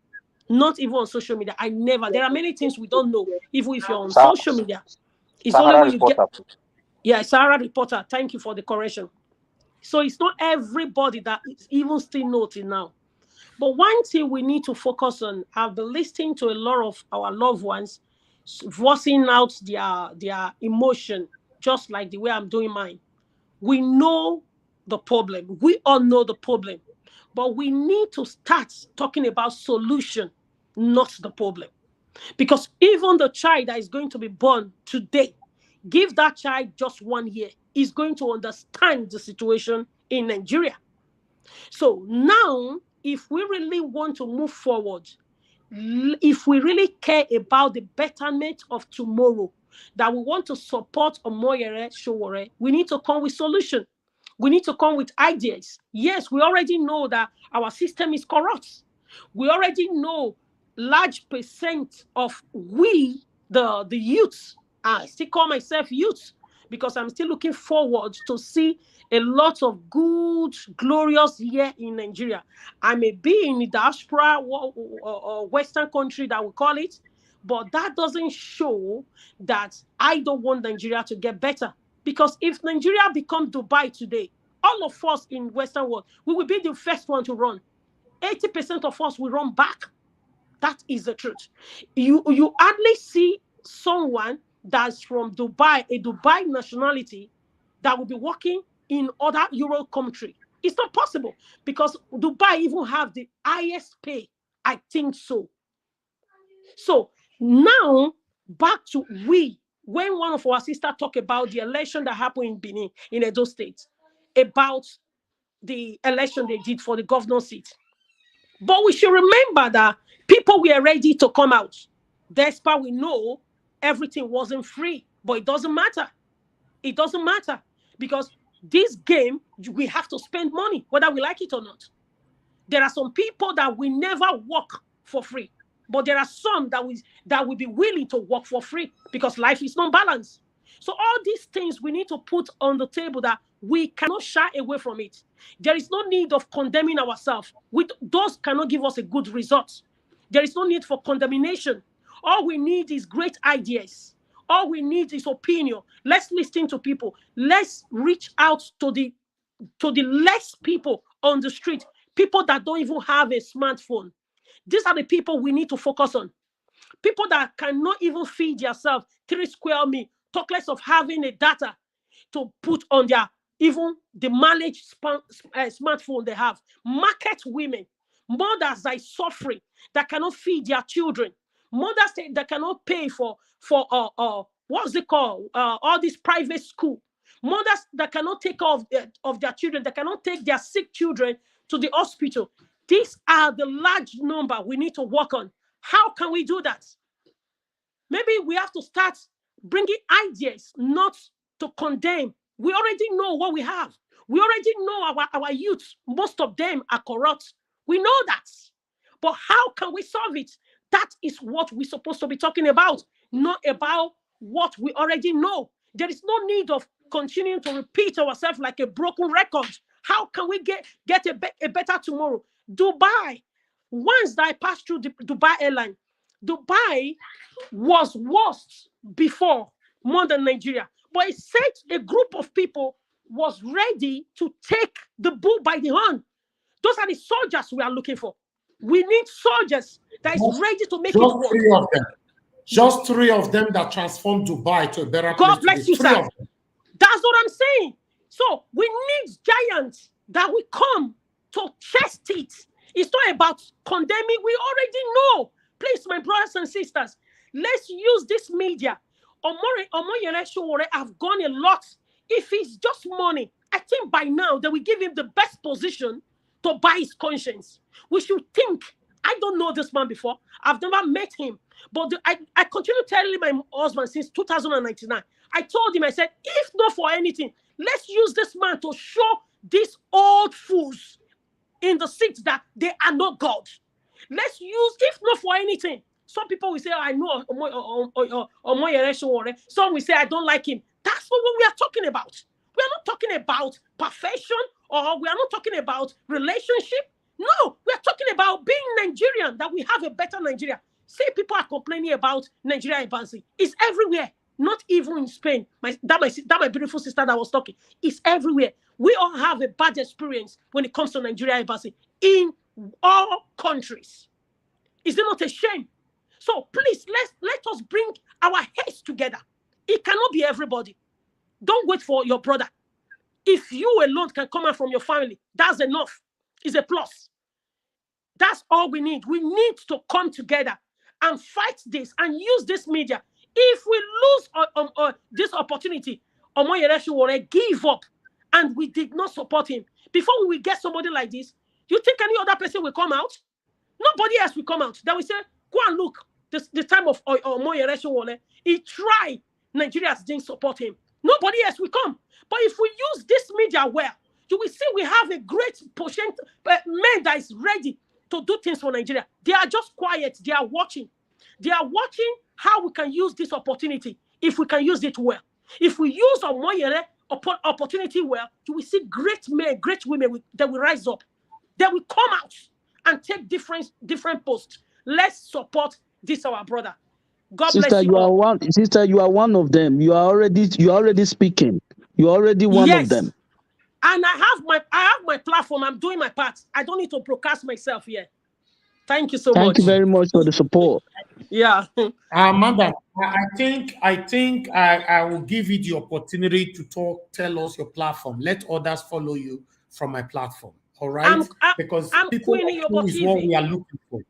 [SPEAKER 20] not even on social media. I never. There are many things we don't know, even if you're on social media. It's
[SPEAKER 5] Sahara
[SPEAKER 20] only when you get.
[SPEAKER 5] reporter.
[SPEAKER 20] Yeah, Sahara reporter. Thank you for the correction. So it's not everybody that is even still noting now. But one thing we need to focus on, I've been listening to a lot of our loved ones voicing out their emotion, just like the way I'm doing mine. We know the problem. We all know the problem. But we need to start talking about solution, not the problem. Because even the child that is going to be born today, give that child just 1 year, is going to understand the situation in Nigeria. So now, if we really want to move forward, if we really care about the betterment of tomorrow, that we want to support Omoyele Sowore, we need to come with solution. We need to come with ideas. Yes, we already know that our system is corrupt. We already know large percent of the youths, I still call myself youth because I'm still looking forward to see a lot of good, glorious year in Nigeria. I may be in the diaspora or Western country that we call it, but that doesn't show that I don't want Nigeria to get better. Because if Nigeria becomes Dubai today, all of us in Western world, we will be the first one to run. 80% of us will run back. That is the truth. You hardly see someone that's from Dubai, a Dubai nationality, that will be working in other Euro country. It's not possible because Dubai even have the highest pay. I think so. So now back to when one of our sisters talk about the election that happened in Benin, in Edo State, about the election they did for the governor seat. But we should remember that people were ready to come out. Despite we know everything wasn't free, but it doesn't matter. It doesn't matter because this game, we have to spend money, whether we like it or not. There are some people that will never work for free, but there are some that will be willing to work for free because life is not balanced. So all these things we need to put on the table that we cannot shy away from it. There is no need of condemning ourselves. Those cannot give us a good result. There is no need for condemnation. All we need is great ideas. All we need is opinion. Let's listen to people. Let's reach out to the less people on the street, people that don't even have a smartphone. These are the people we need to focus on. People that cannot even feed themselves 3 square meals, talk less of having a data to put on their, even the managed smartphone they have. Market women, mothers that are suffering, that cannot feed their children, mothers that cannot pay for what's it called, all this private school, mothers that cannot take care of their children, that cannot take their sick children to the hospital. These are the large number we need to work on. How can we do that? Maybe we have to start bringing ideas, not to condemn. We already know what we have. We already know our youth, most of them are corrupt. We know that. But how can we solve it? That is what we're supposed to be talking about, not about what we already know. There is no need of continuing to repeat ourselves like a broken record. How can we get a better tomorrow? Dubai, once that I passed through the Dubai airline, Dubai was worse before, more than Nigeria. But it said a group of people was ready to take the bull by the horn. Those are the soldiers we are looking for. We need soldiers that is ready to make it
[SPEAKER 1] Just
[SPEAKER 20] work.
[SPEAKER 1] 3 of them. Just 3 of them that transformed Dubai to a better place
[SPEAKER 20] God
[SPEAKER 1] today.
[SPEAKER 20] bless you,
[SPEAKER 1] 3
[SPEAKER 20] sir.
[SPEAKER 1] of them.
[SPEAKER 20] That's what I'm saying. So we need giants that will come to chest it. It's not about condemning. We already know. Please, my brothers and sisters, let's use this media. Omoyele Sowore have gone a lot. If it's just money, I think by now they will give him the best position to buy his conscience. We should think. I don't know this man before. I've never met him. But I continue telling my husband since 2019. I told him, I said, if not for anything, let's use this man to show these old fools in the seats that they are not God. Let's use, if not for anything. Some people will say, I know Omoyele Sowore. Some will say, I don't like him. That's not what we are talking about. We are not talking about perfection, or we are not talking about relationship. No, we are talking about being Nigerian, that we have a better Nigeria. See, people are complaining about Nigeria advancing. It's everywhere. Not even in Spain. That my beautiful sister that was talking. It's everywhere. We all have a bad experience when it comes to Nigeria advancing in all countries. Is it not a shame? So please, let us bring our heads together. It cannot be everybody. Don't wait for your brother. If you alone can come out from your family, that's enough. It's a plus. That's all we need. We need to come together and fight this and use this media. If we lose this opportunity, Omoyele Sowore give up and we did not support him. Before we will get somebody like this, you think any other person will come out? Nobody else will come out. Then we say, go and look. The time of Omoyele Sowore, he tried. Nigerians didn't support him. Nobody else will come. But if we use this media well, you will see we have a great patient man that is ready to do things for Nigeria. They are just quiet. They are watching. They are watching how we can use this opportunity, if we can use it well. If we use Omoyele opportunity well, you will see great men, great women that will rise up. They will come out and take different posts. Let's support this our brother. God bless you all.
[SPEAKER 4] Sister, you are one of them. You are already speaking. You are already one of them.
[SPEAKER 20] And I have my platform. I'm doing my part. I don't need to broadcast myself here. Thank you so much.
[SPEAKER 4] Thank you very much for the support.
[SPEAKER 20] Yeah.
[SPEAKER 1] Madam, I think I will give you the opportunity to tell us your platform. Let others follow you from my platform. All right? Because people like you is what we are looking for.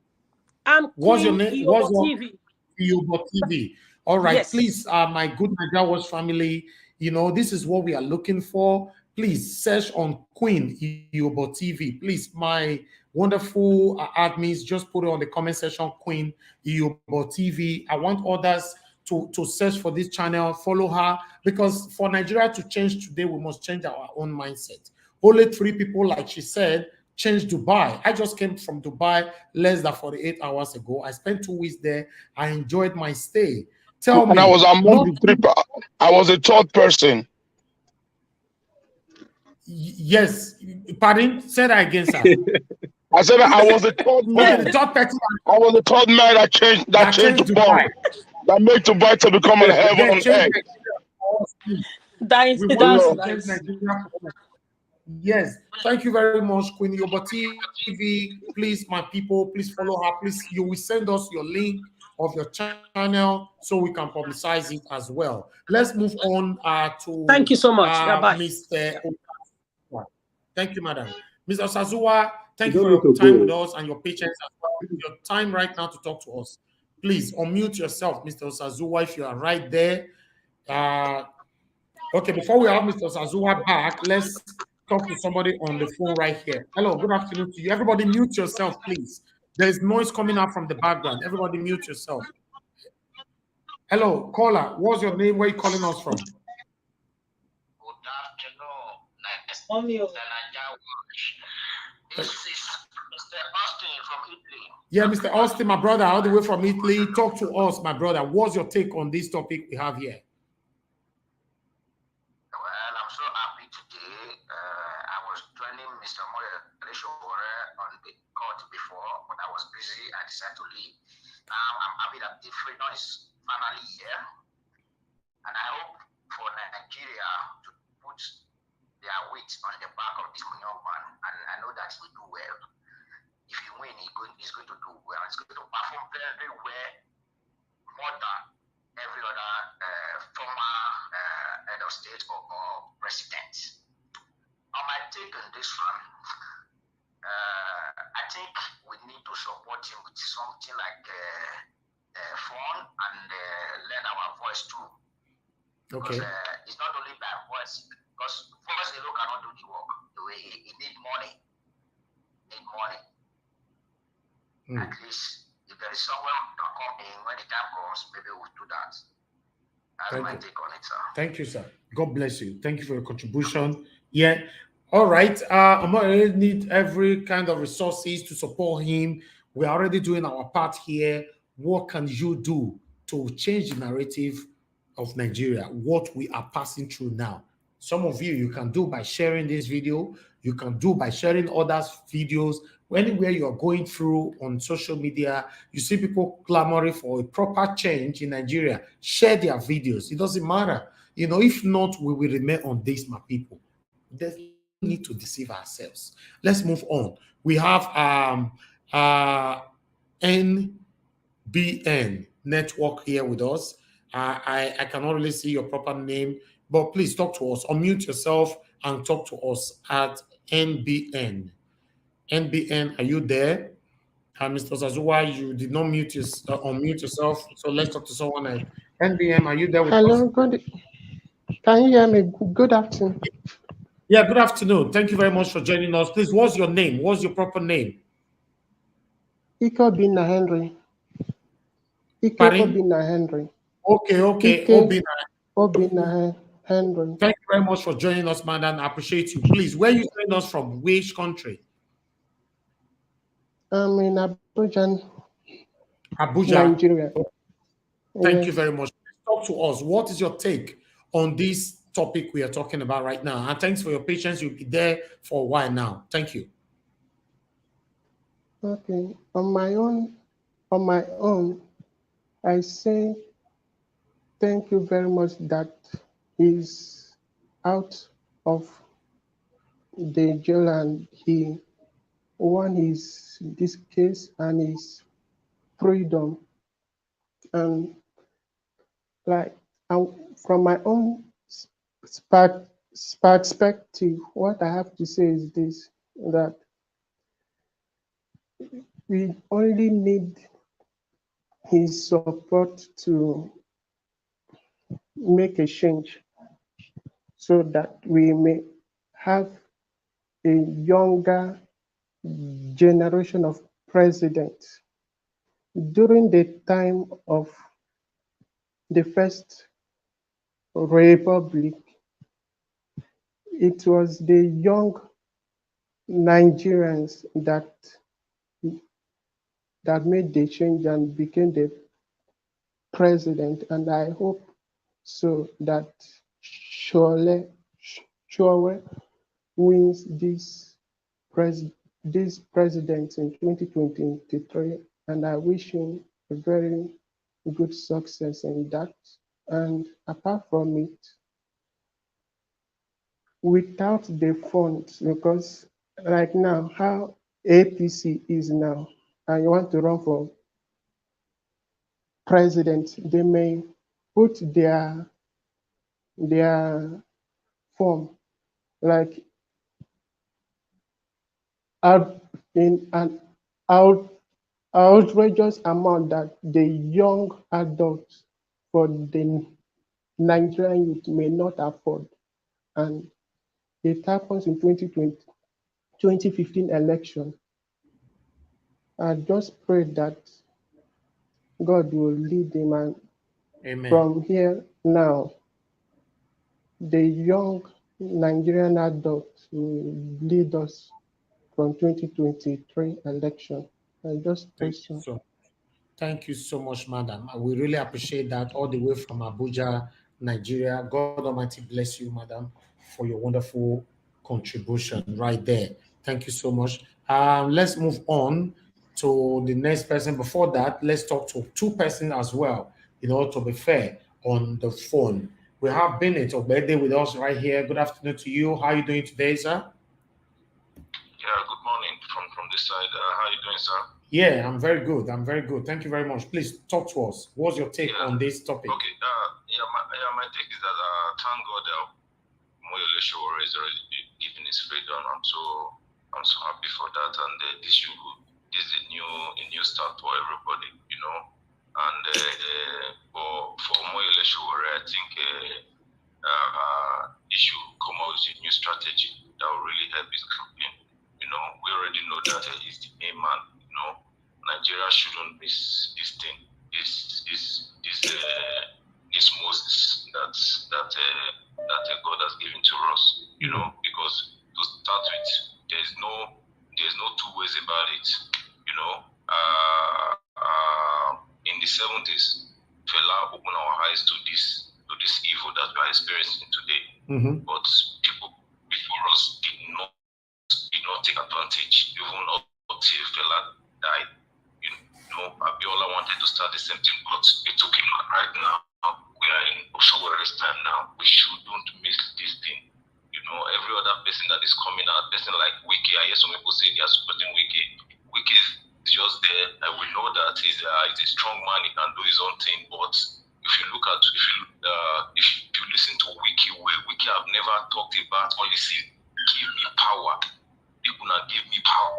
[SPEAKER 1] What's your name? What's your Iyobo TV? All right, yes. Please, my good Naija Watch family, this is what we are looking for. Please search on Queen Iyobo TV. Please, my wonderful admins, just put it on the comment section, Queen Iyobo TV. I want others to search for this channel, follow her, because for Nigeria to change today, we must change our own mindset. Only 3 people, like she said, changed Dubai. I just came from Dubai less than 48 hours ago. I spent 2 weeks there. I enjoyed my stay. Tell me.
[SPEAKER 2] I was among the 3. I was the 3rd person.
[SPEAKER 1] Yes. Pardon? Say that again, sir.
[SPEAKER 2] I said I was the 3rd man.
[SPEAKER 1] The 3rd person.
[SPEAKER 2] I was the 3rd man that changed Dubai. That made Dubai to become a heaven on earth.
[SPEAKER 1] Yes, thank you very much, Queen Iyobo TV. Please, my people, please follow her. Please, you will send us your link of your channel so we can publicize it as well. Let's move on to.
[SPEAKER 20] Thank you so much,
[SPEAKER 1] Mr. Thank you, madam. Mr. Osazuwa, thank you for your time with us and your patience as well. Your time right now to talk to us. Please unmute yourself, Mr. Osazuwa, if you are right there. Okay, before we have Mr. Osazuwa back, let's talk to somebody on the phone right here. Hello, good afternoon to you. Everybody mute yourself, please. There's noise coming out from the background. Everybody mute yourself. Hello, caller. What's your name? Where are you calling us from?
[SPEAKER 13] Good afternoon. This is Mr. Austin from Italy.
[SPEAKER 1] Yeah, Mr. Austin, my brother, all the way from Italy. Talk to us, my brother. What's your take on this topic we have here?
[SPEAKER 13] Well, I'm so happy today. I was joining Mr. Omoyele Sowore on the court before, but I was busy. I decided to leave. Now I'm happy that the freedom is finally here, and I hope for Nigeria to put their weight on the back of this young man, and I know that we do well.
[SPEAKER 15] if he win, he's going to do well. He's going to perform very, very well, more than every other former head of state or president. On my take on this one, I think we need to support him with something like fun and lend our voice too.
[SPEAKER 1] Okay.
[SPEAKER 15] Because it's not only by voice, because voice alone cannot do the work. He need money. At least if there is someone who can come in when the time comes, maybe we'll do that. That's my take on it, sir.
[SPEAKER 1] Thank you, sir. God bless you. Thank you for your contribution. Yeah. All right. Omoyele need every kind of resources to support him. We're already doing our part here. What can you do to change the narrative of Nigeria, what we are passing through now? Some of you can do by sharing this video. You can do by sharing others' videos. Anywhere you are going through on social media, you see people clamoring for a proper change in Nigeria. Share their videos. It doesn't matter. You know, if not, we will remain on this, my people. There's no need to deceive ourselves. Let's move on. We have NBN network here with us. I cannot really see your proper name, but please talk to us. Unmute yourself and talk to us at NBN. NBN, are you there? Mr. Zazua, you did not unmute yourself, so let's talk to someone else. NBN, are you there with us?
[SPEAKER 21] Hello, good. Can you hear me? Good afternoon.
[SPEAKER 1] Yeah, good afternoon. Thank you very much for joining us. Please, what's your name? What's your proper name?
[SPEAKER 21] Ike Obinna Henry. Ike Obinna Henry.
[SPEAKER 1] Okay.
[SPEAKER 21] Ike Obinna Henry.
[SPEAKER 1] Thank you very much for joining us, madam. I appreciate you. Please, where are you joining us from? Which country?
[SPEAKER 21] I'm in Abuja,
[SPEAKER 1] Nigeria. Thank
[SPEAKER 21] Yes.
[SPEAKER 1] you very much. Talk to us. What is your take on this topic we are talking about right now? And thanks for your patience. You'll be there for a while now. Thank you.
[SPEAKER 21] Okay. On my own, I say thank you very much that he's out of the jail and he won this case and his freedom. And from my own perspective, what I have to say is this, that we only need his support to make a change so that we may have a younger generation of presidents. During the time of the First Republic, it was the young Nigerians that made the change and became the president, and I hope so that Sowore wins this president in 2023, and I wish him a very good success in that. And apart from it, without the funds, because right now, how APC is now, and you want to run for president, they may put their form like out in an outrageous amount that the young adults for the Nigerian youth may not afford. And it happens in 2015 election. I just pray that God will lead him, and
[SPEAKER 1] Amen.
[SPEAKER 21] From here now, the young Nigerian adults will lead us from 2023 election. I just pray so.
[SPEAKER 1] Thank you so much, madam. We really appreciate that all the way from Abuja, Nigeria. God Almighty bless you, madam, for your wonderful contribution right there. Thank you so much. Let's move on to the next person. Before that, let's talk to two persons as well, in order to be fair, on the phone. We have Bennett Obede with us right here. Good afternoon to you. How are you doing today, sir?
[SPEAKER 15] Yeah, good morning from this side. How you doing, sir?
[SPEAKER 1] Yeah, I'm very good. I'm very good. Thank you very much. Please talk to us. What's your take on this topic?
[SPEAKER 15] Okay. My take is that thank God that Omoyele Sowore is already given his freedom. I'm so happy for that. And this is a new start for everybody, you know. And for Omoyele Sowore, I think he should come out with a new strategy that will really help his campaign. You know, we already know that he's the main man. You know, Nigeria shouldn't miss this thing. This Moses that God has given to us. You know, because to start with, there's no two ways about it. You know, in the 70s, Fela opened our eyes to this evil that we are experiencing today. But people before us did not take advantage, even until Fela died. You know, Abiola wanted to start the same thing, but it took him right now. We are in Oshowere's time now. We shouldn't miss this thing. You know, every other person that is coming out, person like Wiki, I hear some people say they are supporting Wiki. Wiki is just there, and we know that he's a strong man. He can do his own thing. But if you listen to Wiki, Wiki have never talked about policy. Give me power. People now give me power.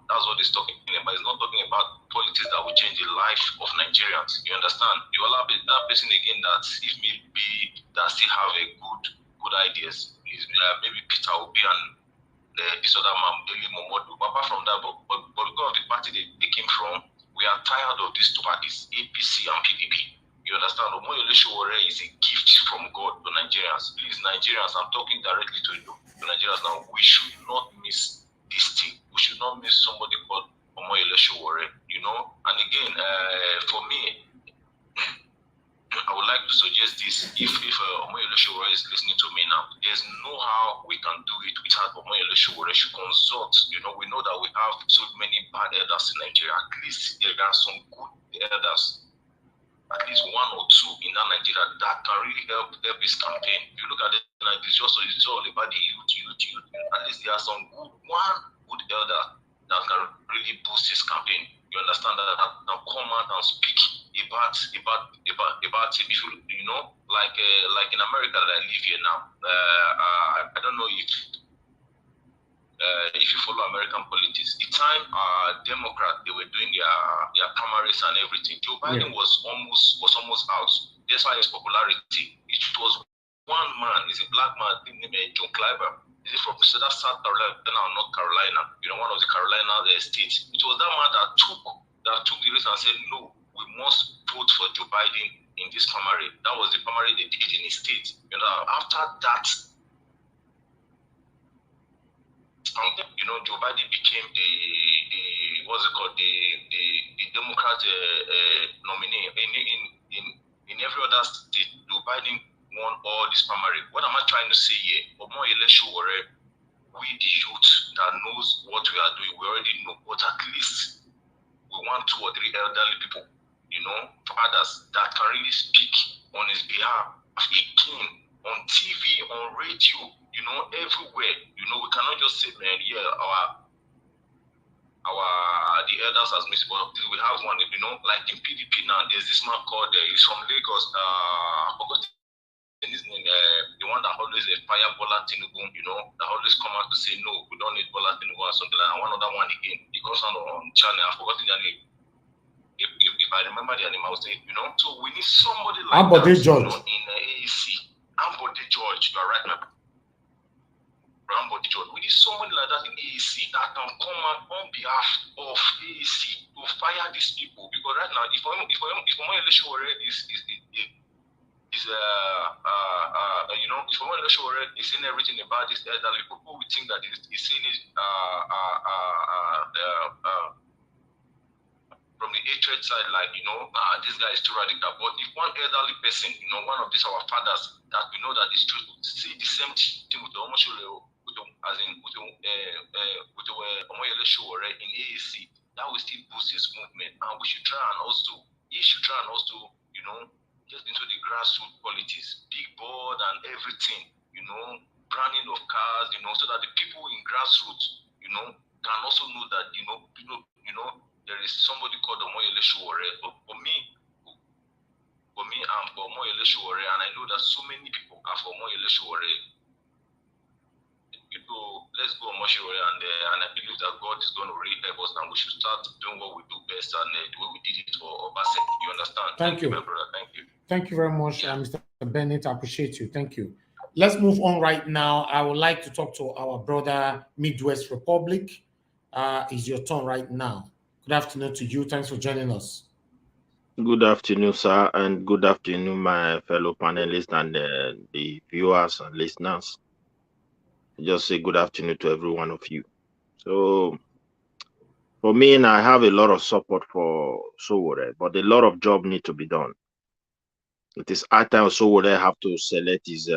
[SPEAKER 15] That's what he's talking about. He's not talking about politics that will change the life of Nigerians. You understand? You will have that person again that if maybe that still have a good ideas. Maybe Peter Obi and this other man, Dele Momodu. But apart from that, but because of the party they came from, we are tired of these two parties, APC and PDP. You understand? Omoyele Sowore is a gift from God to Nigerians. Please, Nigerians, I'm talking directly to you. To Nigerians now, we should not miss this thing. We should not miss somebody called Omoyele Sowore, you know? And again, for me, I would like to suggest this. If Omoyele Sowore is listening to me now, there's no how we can do it without Omoyele Sowore should consult. You know, we know that we have so many bad elders in Nigeria. At least there are some good elders. At least one or two in Nigeria that can really help his campaign. If you look at it, like it's all about the youth. At least there are some one good elder that can really boost his campaign. You understand that can come out and speak about him. If you know, like in America that I live here now. I don't know if you follow American politics, the time Democrats they were doing their primaries and everything, Joe Biden was almost out. That's why his popularity. It was one man, he's a black man, named John Clyburn. Is it from South Carolina or North Carolina? You know, one of the Carolina states. It was that man that took the race and said, no, we must vote for Joe Biden in this primary. That was the primary they did in his state. You know, after that. You know, Joe Biden became the Democrat nominee in every other state. Joe Biden won all this primary. What am I trying to say here? Omoyele Sowore, we the youth that knows what we are doing, we already know. But at least we want 2 or 3 elderly people, you know, fathers that can really speak on his behalf. Again, on TV, on radio, you know, everywhere. You know, we cannot just say, man, yeah, the elders has missed, but we have one, you know, like in PDP now, there's this man called, he's from Lagos, I forgot his name, the one that always fire Bola Tinubu, you know, that always come out to say, no, we don't need Bola Tinubu or something like that. One other one again, he goes on channel, I forgot their name. If I remember their name, I would say, you know, so we need somebody like that, you know, in AAC. Ambode George, you are right now. Ambode George. We need somebody like that in AAC that can come out on behalf of AAC to fire these people. Because right now, if Omoyele Sowore you know, if Omoyele Sowore is saying everything about this elderly people, we think that he's saying it from the hatred side, like, you know, this guy is too radical. But if one elderly person, you know, one of these our fathers that we know that is true, see the same thing with Omoyele Sowore in AAC, that will still boost his movement. And he should try and also, you know, get into the grassroots politics, big board and everything, you know, branding of cars, you know, so that the people in grassroots, you know, can also know that there is somebody called Omoyele Sowore. For me, I'm for Omoyele Sowore, and I know that so many people are for Omoyele Sowore. People, let's go Omoyele Sowore, and I believe that God is going to really help us, and we should start doing what we do best, and the way we did it for Obasek. You understand?
[SPEAKER 1] Thank you,
[SPEAKER 15] my brother. Thank you.
[SPEAKER 1] Thank you very much, Mr. Bennett. I appreciate you. Thank you. Let's move on right now. I would like to talk to our brother Midwest Republic. It's your turn right now. Good afternoon to you. Thanks for joining us.
[SPEAKER 5] Good afternoon, sir, and good afternoon, my fellow panelists and the viewers and listeners. Just say good afternoon to every one of you. So, for me, and I have a lot of support for Sowore, but a lot of job need to be done. It is high time Sowore have to select his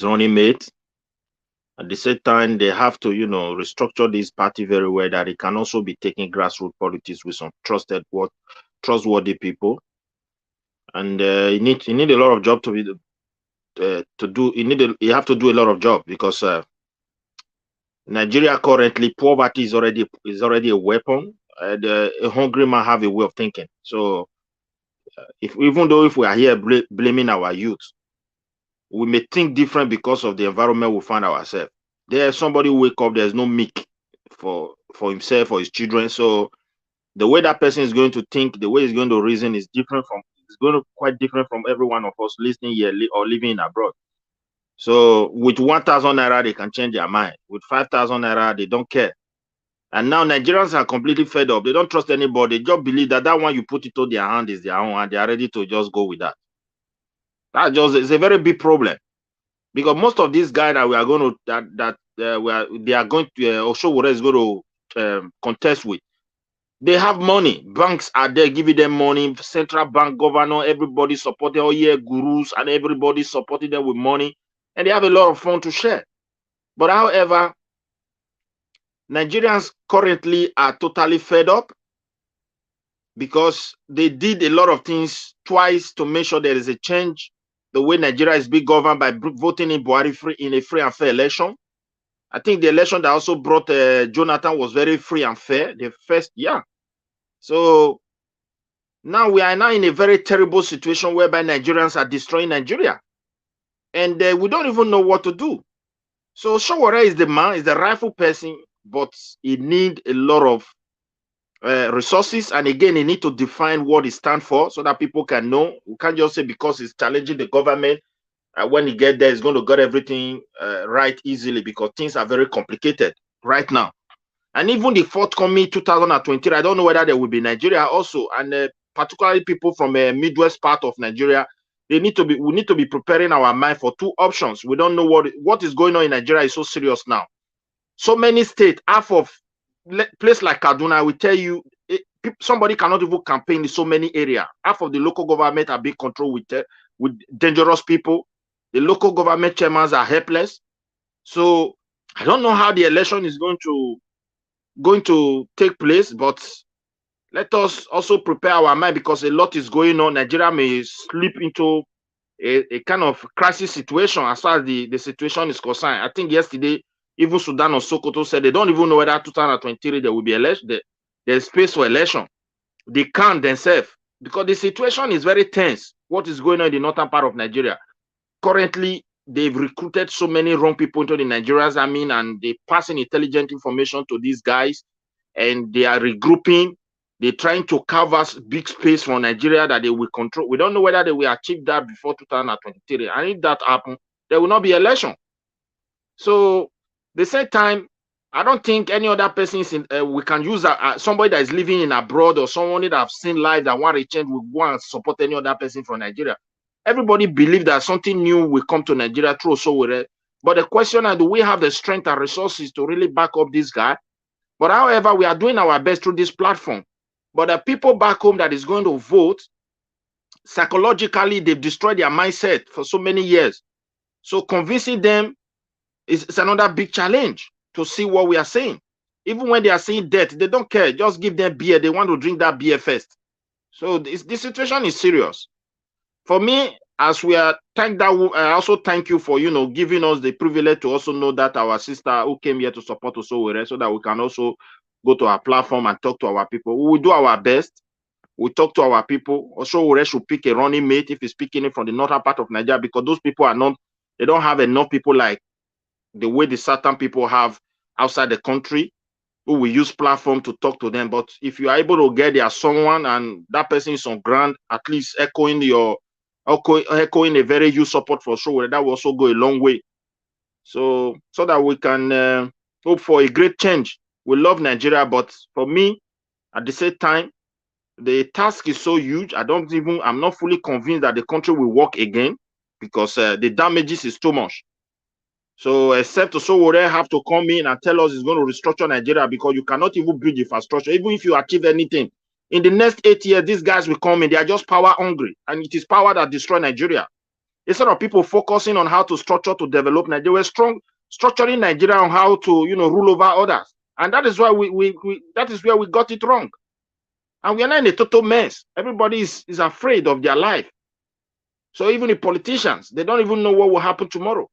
[SPEAKER 5] running mate. At the same time, they have to, restructure this party very well, that it can also be taking grassroots politics with some trustworthy people. And you need a lot of job to be to do. You have to do a lot of job, because Nigeria currently poverty is already a weapon. And a hungry man have a way of thinking. So even though if we are here blaming our youth, we may think different because of the environment we find ourselves. There's somebody wake up, there's no milk for himself or his children. So the way that person is going to think, the way he's going to reason is quite different from every one of us listening here or living in abroad. So with 1,000 naira, they can change their mind. With 5,000 naira, they don't care. And now Nigerians are completely fed up. They don't trust anybody. They just believe that one you put it to their hand is their own, and they are ready to just go with that. It's a very big problem. Because most of these guys that we are going to they are going to Sowore is going to contest with, they have money. Banks are there giving them money. Central bank governor, everybody supporting all year gurus, and everybody supporting them with money, and they have a lot of fun to share. But however, Nigerians currently are totally fed up, because they did a lot of things twice to make sure there is a change. The way Nigeria is being governed by voting in Buhari in a free and fair election. I think the election that also brought Jonathan was very free and fair. The first year. So now we are now in a very terrible situation whereby Nigerians are destroying Nigeria. And we don't even know what to do. So Sowore is the man, is the rightful person, but he needs a lot of resources, and again he need to define what he stands for so that people can know. We can't just say because he's challenging the government, when he get there he's going to get everything right easily, because things are very complicated right now. And even the forthcoming 2023, I don't know whether there will be Nigeria also, and particularly people from a Midwest part of Nigeria, we need to be preparing our mind for two options. We don't know what is going on in Nigeria is so serious now. So many states, half of place like Kaduna, I will tell you, somebody cannot even campaign in so many areas. Half of the local government are being controlled with dangerous people. The local government chairmen are helpless. So I don't know how the election is going to take place, but let us also prepare our mind, because a lot is going on. Nigeria may slip into a kind of crisis situation as far as the situation is concerned. I think yesterday, even Sudan or Sokoto said they don't even know whether 2023 there will be election. There's space for election. They can't themselves, because the situation is very tense. What is going on in the northern part of Nigeria? Currently, they've recruited so many wrong people into the Nigerian army, and they're passing intelligent information to these guys, and they are regrouping. They're trying to cover big space from Nigeria that they will control. We don't know whether they will achieve that before 2023. And if that happens, there will not be election. So, the same time, I don't think any other person we can use somebody that is living in abroad, or someone that have seen life that want to change will go and support any other person from Nigeria. Everybody believes that something new will come to Nigeria through Sowore. But the question is, do we have the strength and resources to really back up this guy? But however, we are doing our best through this platform. But the people back home that is going to vote, psychologically, they've destroyed their mindset for so many years. So convincing them is another big challenge to see what we are saying. Even when they are saying death, they don't care. Just give them beer. They want to drink that beer first. So the situation is serious. For me,
[SPEAKER 7] as we are thank that, I also thank you for giving us the privilege to also know that our sister who came here to support us so that we can also go to our platform and talk to our people. We will do our best. We talk to our people. Also, we should pick a running mate if he's picking it from the northern part of Nigeria, because those people they don't have enough people like the way the certain people have outside the country who will use platform to talk to them. But if you are able to get there someone and that person is on ground, at least echoing a very huge support for sure, that will also go a long way. So that we can hope for a great change. We love Nigeria, but for me, at the same time, the task is so huge. I'm not fully convinced that the country will work again, because the damages is too much. So except Sowore have to come in and tell us he's going to restructure Nigeria, because you cannot even build infrastructure. Even if you achieve anything, in the next 8 years, these guys will come in. They are just power hungry, and it is power that destroys Nigeria. Instead of people focusing on how to structure to develop Nigeria, we're structuring Nigeria on how to rule over others, and that is why that is where we got it wrong. And we are not in a total mess. Everybody is afraid of their life. So even the politicians, they don't even know what will happen tomorrow.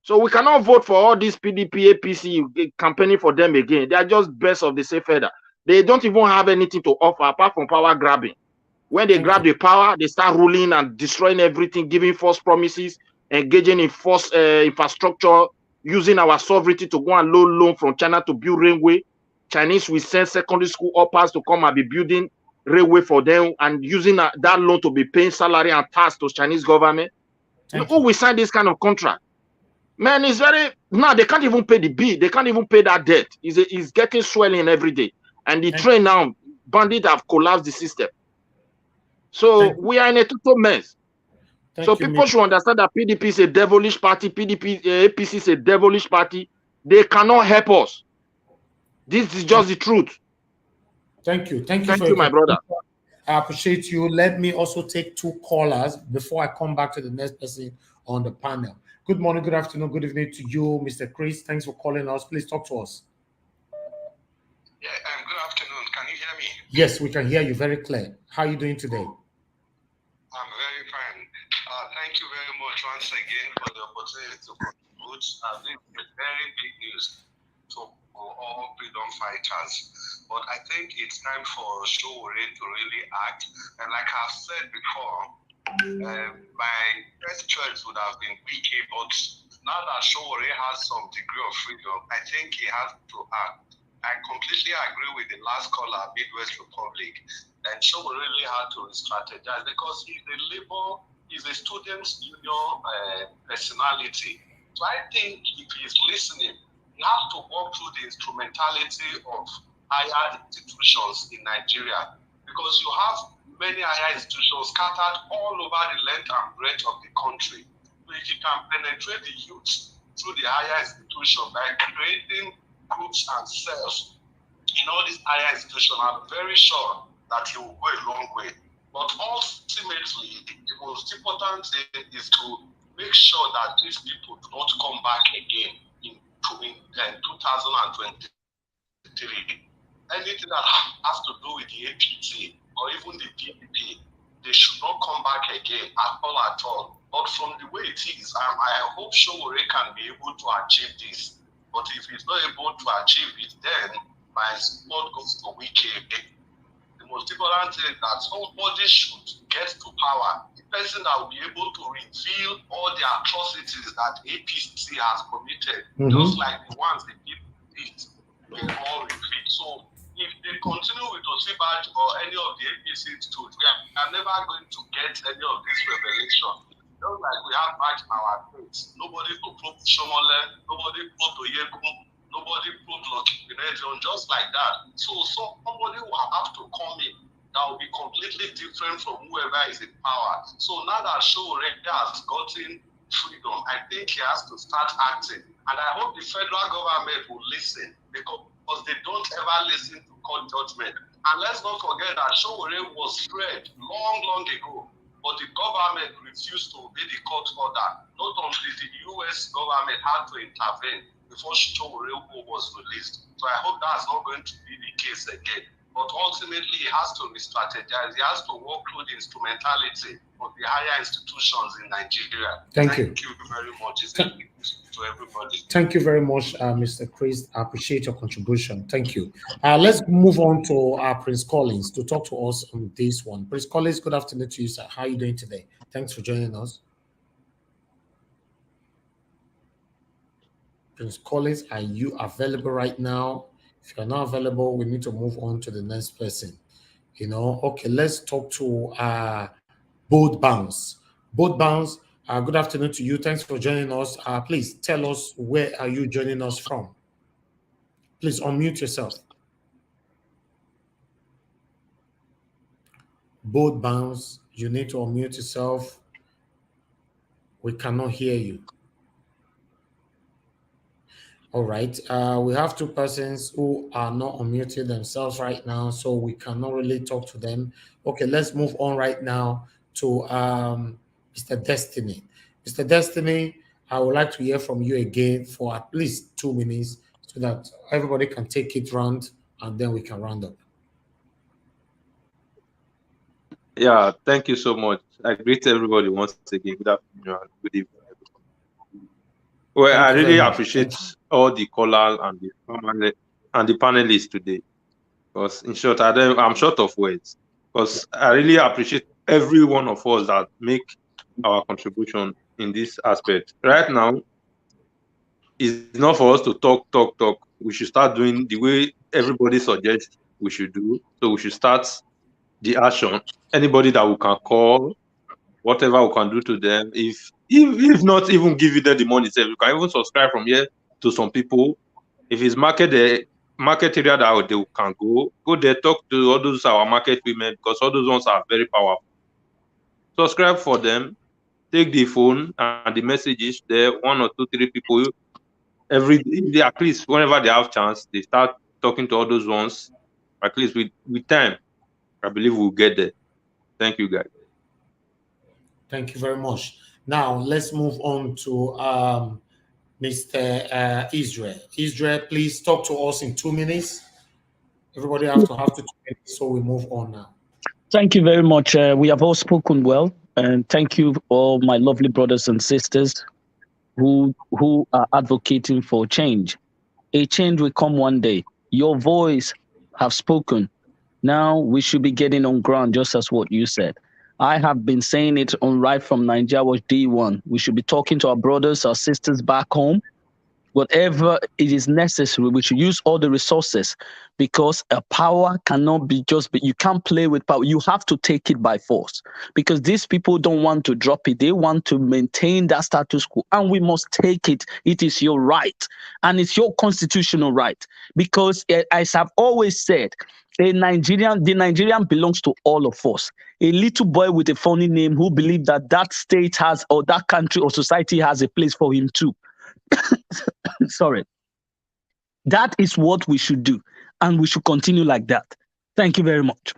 [SPEAKER 7] So we cannot vote for all these PDP, APC campaigning for them again. They are just best of the same feather. They don't even have anything to offer apart from power grabbing. When they grab the power, they start ruling and destroying everything, giving false promises, engaging in false infrastructure, using our sovereignty to go and loan from China to build railway. Chinese will send secondary school uppers to come and be building railway for them, and using that loan to be paying salary and tax to Chinese government. Who will sign this kind of contract? Man, it's now they can't even pay the bill. They can't even pay that debt. It's getting swelling every day. And the train now, bandits have collapsed the system. So we are in a total mess. So people should understand that PDP is a devilish party. APC is a devilish party. They cannot help us. This is just the truth.
[SPEAKER 1] Thank you. Thank
[SPEAKER 7] you, my brother.
[SPEAKER 1] I appreciate you. Let me also take 2 callers before I come back to the next person on the panel. Good morning, good afternoon, good evening to you, Mr. Chris. Thanks for calling us. Please talk to us.
[SPEAKER 15] Yeah, good afternoon. Can you hear me?
[SPEAKER 1] Yes, we can hear you very clear. How are you doing today?
[SPEAKER 15] I'm very fine. Thank you very much once again for the opportunity to contribute. This is very big news to all freedom fighters. But I think it's time for Sowore to really act. And like I've said before, my first choice would have been PK, but now that Sowore has some degree of freedom, I think he has to act. I completely agree with the last caller, Midwest Republic, and Sowore really had to strategize, because he's a student union personality. So I think if he's listening, he has to walk through the instrumentality of higher institutions in Nigeria, because you have many higher institutions scattered all over the length and breadth of the country. So if you can penetrate the youth through the higher institution by creating groups and cells in all these higher institutions, I'm very sure that he will go a long way. But ultimately, the most important thing is to make sure that these people do not come back again in 2023. Anything that has to do with the APT or even the PDP, they should not come back again at all. But from the way it is, I hope Sowore can be able to achieve this. But if he's not able to achieve it, then my support goes to Wike. The most important thing is that somebody should get to power. The person that will be able to reveal all the atrocities that APC has committed, just like the ones the people did, will all repeat. So if they continue with Osibaj or any of the APC institutes, we are never going to get any of this revelation. Just like we have back in our states, nobody to prove Shomole, nobody prove Oyekun, nobody put Lokinejon, just like that. So somebody will have to come in that will be completely different from whoever is in power. So now that Sowore has gotten freedom, I think he has to start acting. And I hope the federal government will listen, because they don't ever listen to court judgment. And let's not forget that Sowore was freed long ago, but the government refused to obey the court order. Not until the US government had to intervene before Sowore was released. So I hope that's not going to be the case again. but ultimately he has to re-strategize. He has to work through the instrumentality of the higher institutions in Nigeria.
[SPEAKER 1] Thank you.
[SPEAKER 15] Thank you very much. It's a gift to everybody.
[SPEAKER 1] Thank you very much, Mr. Chris. I appreciate your contribution. Thank you. Let's move on to Prince Collins to talk to us on this one. Prince Collins, good afternoon to you, sir. How are you doing today? Thanks for joining us. Prince Collins, are you available right now? If you're not available, we need to move on to the next person. You know, okay, let's talk to Boat Bounce. Boat Bounce, good afternoon to you. Thanks for joining us. Please tell us, where are you joining us from? Please unmute yourself. Boat Bounce, you need to unmute yourself. We cannot hear you. All right. We have two persons who are not unmuting themselves right now, so we cannot really talk to them. Okay, let's move on right now to Mr. Destiny. Mr. Destiny, I would like to hear from you again for at least 2 minutes so that everybody can take it round and then we can round up.
[SPEAKER 16] Yeah, thank you so much. I greet everybody once again. Good afternoon and good evening. Well, I really appreciate all the callers and the panelists today. Because in short, I'm short of words. Because I really appreciate every one of us that make our contribution in this aspect. Right now, it's not for us to talk. We should start doing the way everybody suggests we should do. So we should start the action. Anybody that we can call, whatever we can do to them, if not even give them the money, we can even subscribe from here to some people. If it's market area that they can go there, talk to all those our market women, because all those ones are very powerful. Subscribe for them, take the phone and the messages there, 1 or 2, 3 people every day, at least whenever they have chance, they start talking to all those ones. At least with time, I believe we'll get there. Thank you, guys.
[SPEAKER 1] Thank you very much. Now let's move on to Mr. Israel. Israel, please talk to us in 2 minutes. Everybody have to 2 minutes, so we move on now.
[SPEAKER 4] Thank you very much. We have all spoken well, and thank you all my lovely brothers and sisters who are advocating for change. A change will come one day. Your voice have spoken. Now we should be getting on ground, just as what you said. I have been saying it on right from Nigeria was D1. We should be talking to our brothers, our sisters back home. Whatever it is necessary, we should use all the resources, because a power cannot be you can't play with power. You have to take it by force, because these people don't want to drop it. They want to maintain that status quo, and we must take it. It is your right, and it's your constitutional right, because as I've always said, the Nigerian belongs to all of us. A little boy with a funny name who believes that state has, or that country or society has a place for him too. Sorry. That is what we should do, and we should continue like that. Thank you very much.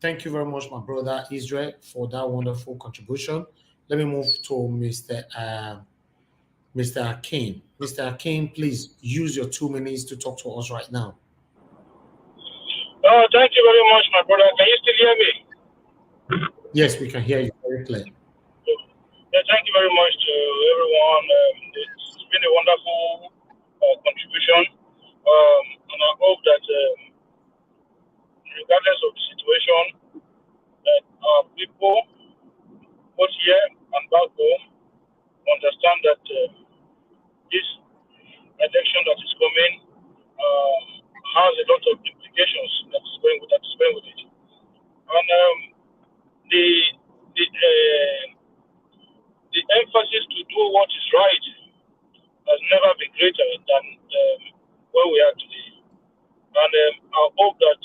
[SPEAKER 1] Thank you very much, my brother Israel, for that wonderful contribution. Let me move to Mr. Akin. Mr. Akin, please use your 2 minutes to talk to us right now.
[SPEAKER 17] Thank you very much, my brother. Can you still hear me?
[SPEAKER 1] Yes, we can hear you very clear.
[SPEAKER 17] Yeah, thank you very much to everyone. It's been a wonderful contribution, and I hope that regardless of the situation, that our people, both here and back home, understand that this election that is coming has a lot of implications that is going with it, and the emphasis to do what is right has never been greater than where we are today. And I hope that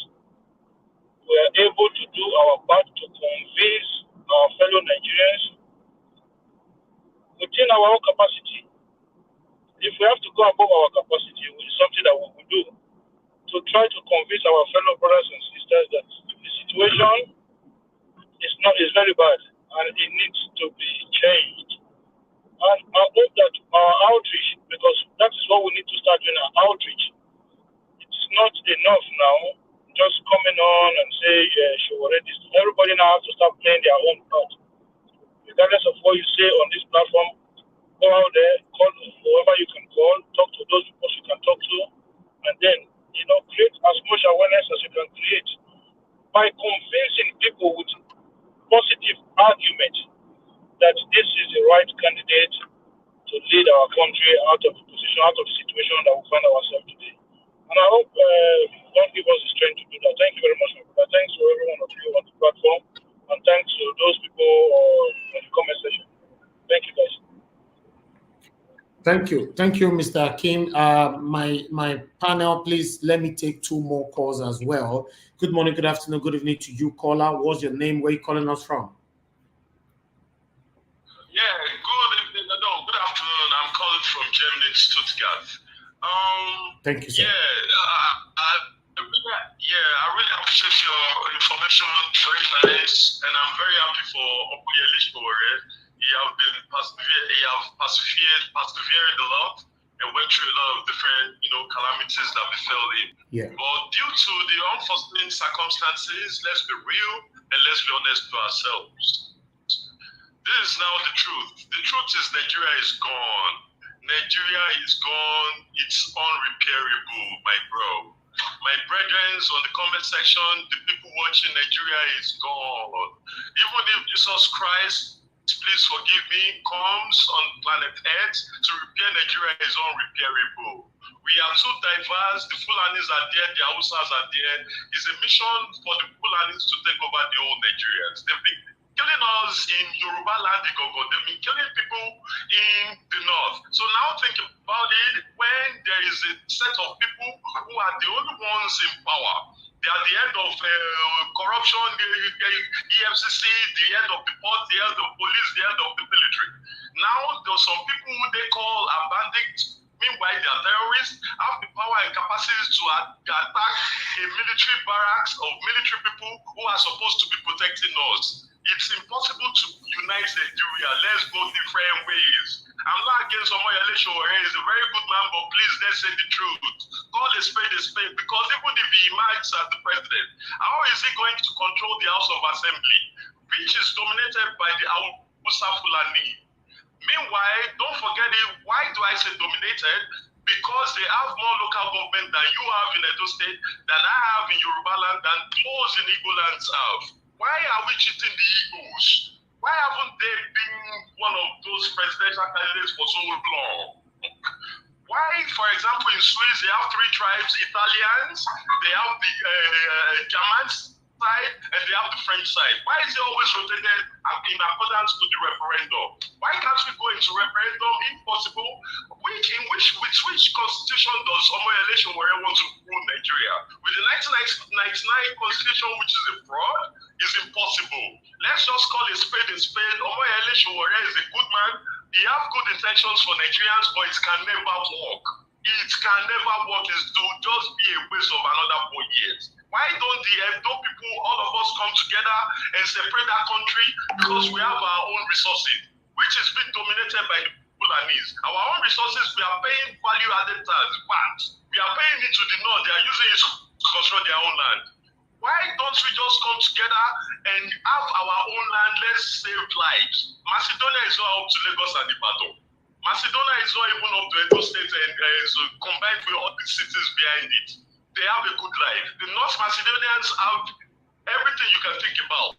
[SPEAKER 17] we are able to do our part to convince our fellow Nigerians within our own capacity. If we have to go above our capacity, it's something that we will do to try to convince our fellow brothers and sisters that the situation is very bad and it needs to be changed. And I hope that our outreach, because that is what we need to start doing, our outreach. It's not enough now, just coming on and say, yeah, she already. Everybody now has to start playing their own part. Regardless of what you say on this platform, go out there, call whoever you can call, talk to those people you can talk to, and then, create as much awareness as you can create by convincing people with positive argument that this is the right candidate to lead our country out of the position, out of the situation that we find ourselves today. And I hope God give us the strength to do that. Thank you very much, my brother. Thanks to every one of you on the platform, and thanks to those people in the comment section. Thank you, guys.
[SPEAKER 1] Thank you, Mr. Akin. My panel, please let me take two more calls as well. Good morning, good afternoon, good evening to you, caller. What's your name? Where are you calling us from?
[SPEAKER 9] Yeah, good evening. No, good afternoon. I'm calling from Germany, Stuttgart.
[SPEAKER 1] Thank you, sir.
[SPEAKER 9] I really appreciate your information. Very nice, and I'm very happy for Omoyele Sowore. He have persevered a lot and went through a lot of different, calamities that befell him.
[SPEAKER 1] Yeah.
[SPEAKER 9] But due to the unforeseen circumstances, let's be real and let's be honest to ourselves. This is now the truth. The truth is Nigeria is gone. Nigeria is gone. It's unrepairable, my bro. My brethren on the comment section, the people watching, Nigeria is gone. Even if Jesus Christ, please forgive me, comes on planet Earth to repair Nigeria is unrepairable. We are too diverse. The Fulanis are there, the Hausas are there. It's a mission for the Fulanis to take over the whole Nigerians. They've been killing us in Yoruba land, they've been killing people in the north. So now think about it, when there is a set of people who are the only ones in power. They are the end of corruption, the EFCC, the end of the port, the end of police, the end of the military. Now there's some people who they call bandits. Meanwhile, they are terrorists, have the power and capacity to attack a military barracks of military people who are supposed to be protecting us. It's impossible to unite Nigeria. Let's go different ways. I'm not against Omoyele Sowore. He's a very good man, but please, let's say the truth. Call a spade, because even if he emerges as the president, how is he going to control the House of Assembly, which is dominated by the Hausa Fulani? Meanwhile, don't forget it. Why do I say dominated? Because they have more local government than you have in Edo State, than I have in Yoruba land, than those in Igbo lands have. Why are we cheating the Igbos? Why haven't they been one of those presidential candidates for so long? Why, for example, in Swiss, they have 3 tribes, Italians, they have the Germans side, and they have the French side. Why is it always rotated in accordance to the referendum? Why can't we go into referendum if possible? With which constitution does Omoyele Sowore want to rule Nigeria? With the 1999 constitution, which is a fraud, is impossible. Let's just call a spade a spade. Omoyele Sowore is a good man. He has good intentions for Nigerians, but it can never work. It can never work. It will just be a waste of another 4 years. Why don't the Edo people, all of us, come together and separate that country? Because we have our own resources, which is being dominated by the Fulanis. Our own resources, we are paying value-added tax, VAT. We are paying it to the north. They are using it to construct their own land. Why don't we just come together and have our own land? Let's save lives. Macedonia is not up to Lagos and Ibadan. Macedonia is not even up to Edo State and combined with all the cities behind it. They have a good life. The North Macedonians have everything you can think about.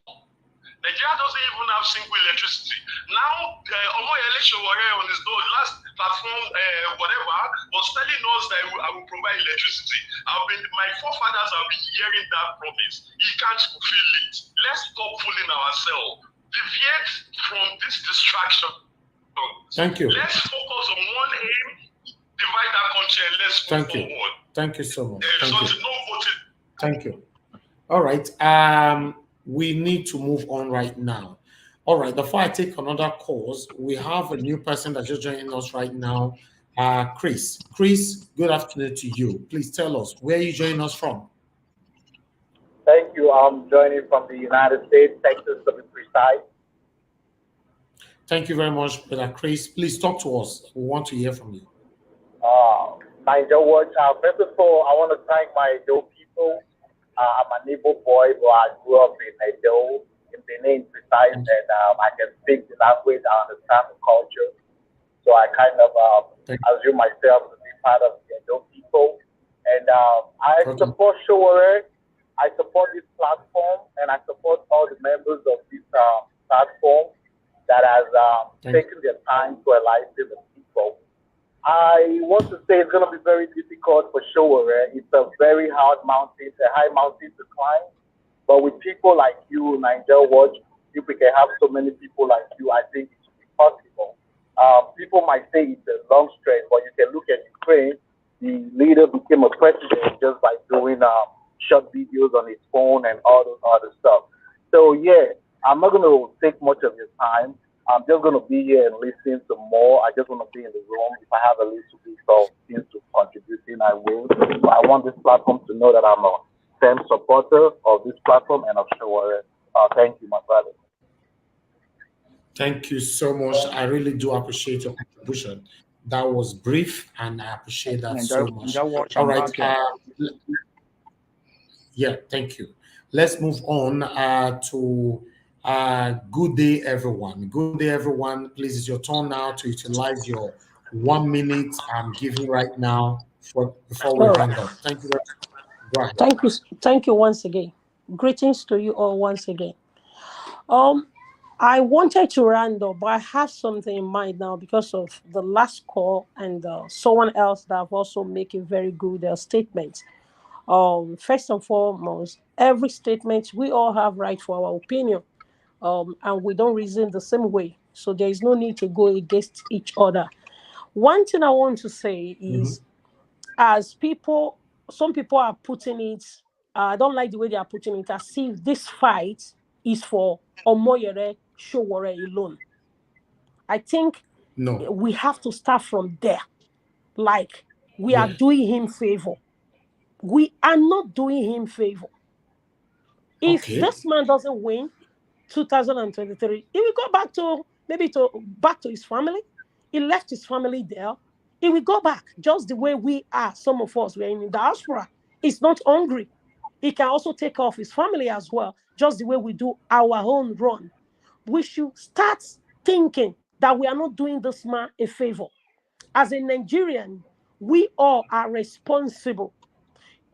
[SPEAKER 9] Nigeria doesn't even have single electricity. Now, Omoyele Sowore on his last platform, was telling us that I will provide electricity. My forefathers have been hearing that promise. He can't fulfill it. Let's stop fooling ourselves. Deviate from this distraction.
[SPEAKER 1] Thank you.
[SPEAKER 9] Let's focus on one aim, divide that country, and let's move forward.
[SPEAKER 1] Thank you so much.
[SPEAKER 9] Thank you.
[SPEAKER 1] All right. We need to move on right now. All right. Before I take another calls, we have a new person that's just joining us right now. Chris. Chris, good afternoon to you. Please tell us where you joining us from.
[SPEAKER 22] Thank you. I'm joining from the United States, Texas, to be precise.
[SPEAKER 1] Thank you very much, Brother Chris. Please talk to us. We want to hear from you.
[SPEAKER 22] Niger Watch. First of all, I want to thank my Edo people. I'm an Igbo boy, but I grew up in Edo, in Benin precise, and I can speak the language, I understand the culture. So I kind of assume myself to be part of the Edo people. And I support Sowore. I support this platform, and I support all the members of this platform that has taken their time to enlighten the people. I want to say it's going to be very difficult for Sowore. It's a very hard mountain, a high mountain to climb. But with people like you, Niger Watch, if we can have so many people like you, I think it should be possible. People might say it's a long stretch, but you can look at Ukraine. The leader became a president just by doing short videos on his phone and all those other stuff. So yeah, I'm not going to take much of your time. I'm just going to be here and listen to more. I just want to be in the room. If I have a little bit of things to contributing, I will. But I want this platform to know that I'm a firm supporter of this platform and of Sowore. Thank you, my brother.
[SPEAKER 1] Thank you so much. I really do appreciate your contribution. That was brief, and I appreciate that so much. All right. Yeah, thank you. Let's move on to good day, everyone. Good day, everyone. Please, it's your turn now to utilize your 1 minute I'm giving right now before we hang up. Thank you very much. Go ahead.
[SPEAKER 20] Thank you once again. Greetings to you all once again. I wanted to round up, but I have something in mind now because of the last call and someone else that have also make a very good statement. First and foremost, every statement we all have right for our opinion, and we don't reason the same way. So there is no need to go against each other. One thing I want to say is, as people, some people are putting it. I don't like the way they are putting it, as if this fight is for Omoyele Sowore alone. I think we have to start from there. Like, we are doing him favor. We are not doing him favor. If this man doesn't win 2023, he will go back to back to his family. He left his family there. He will go back just the way we are. Some of us, we're in the diaspora. He's not hungry. He can also take off his family as well, just the way we do our own run. We should start thinking that we are not doing this man a favor. As a Nigerian, we all are responsible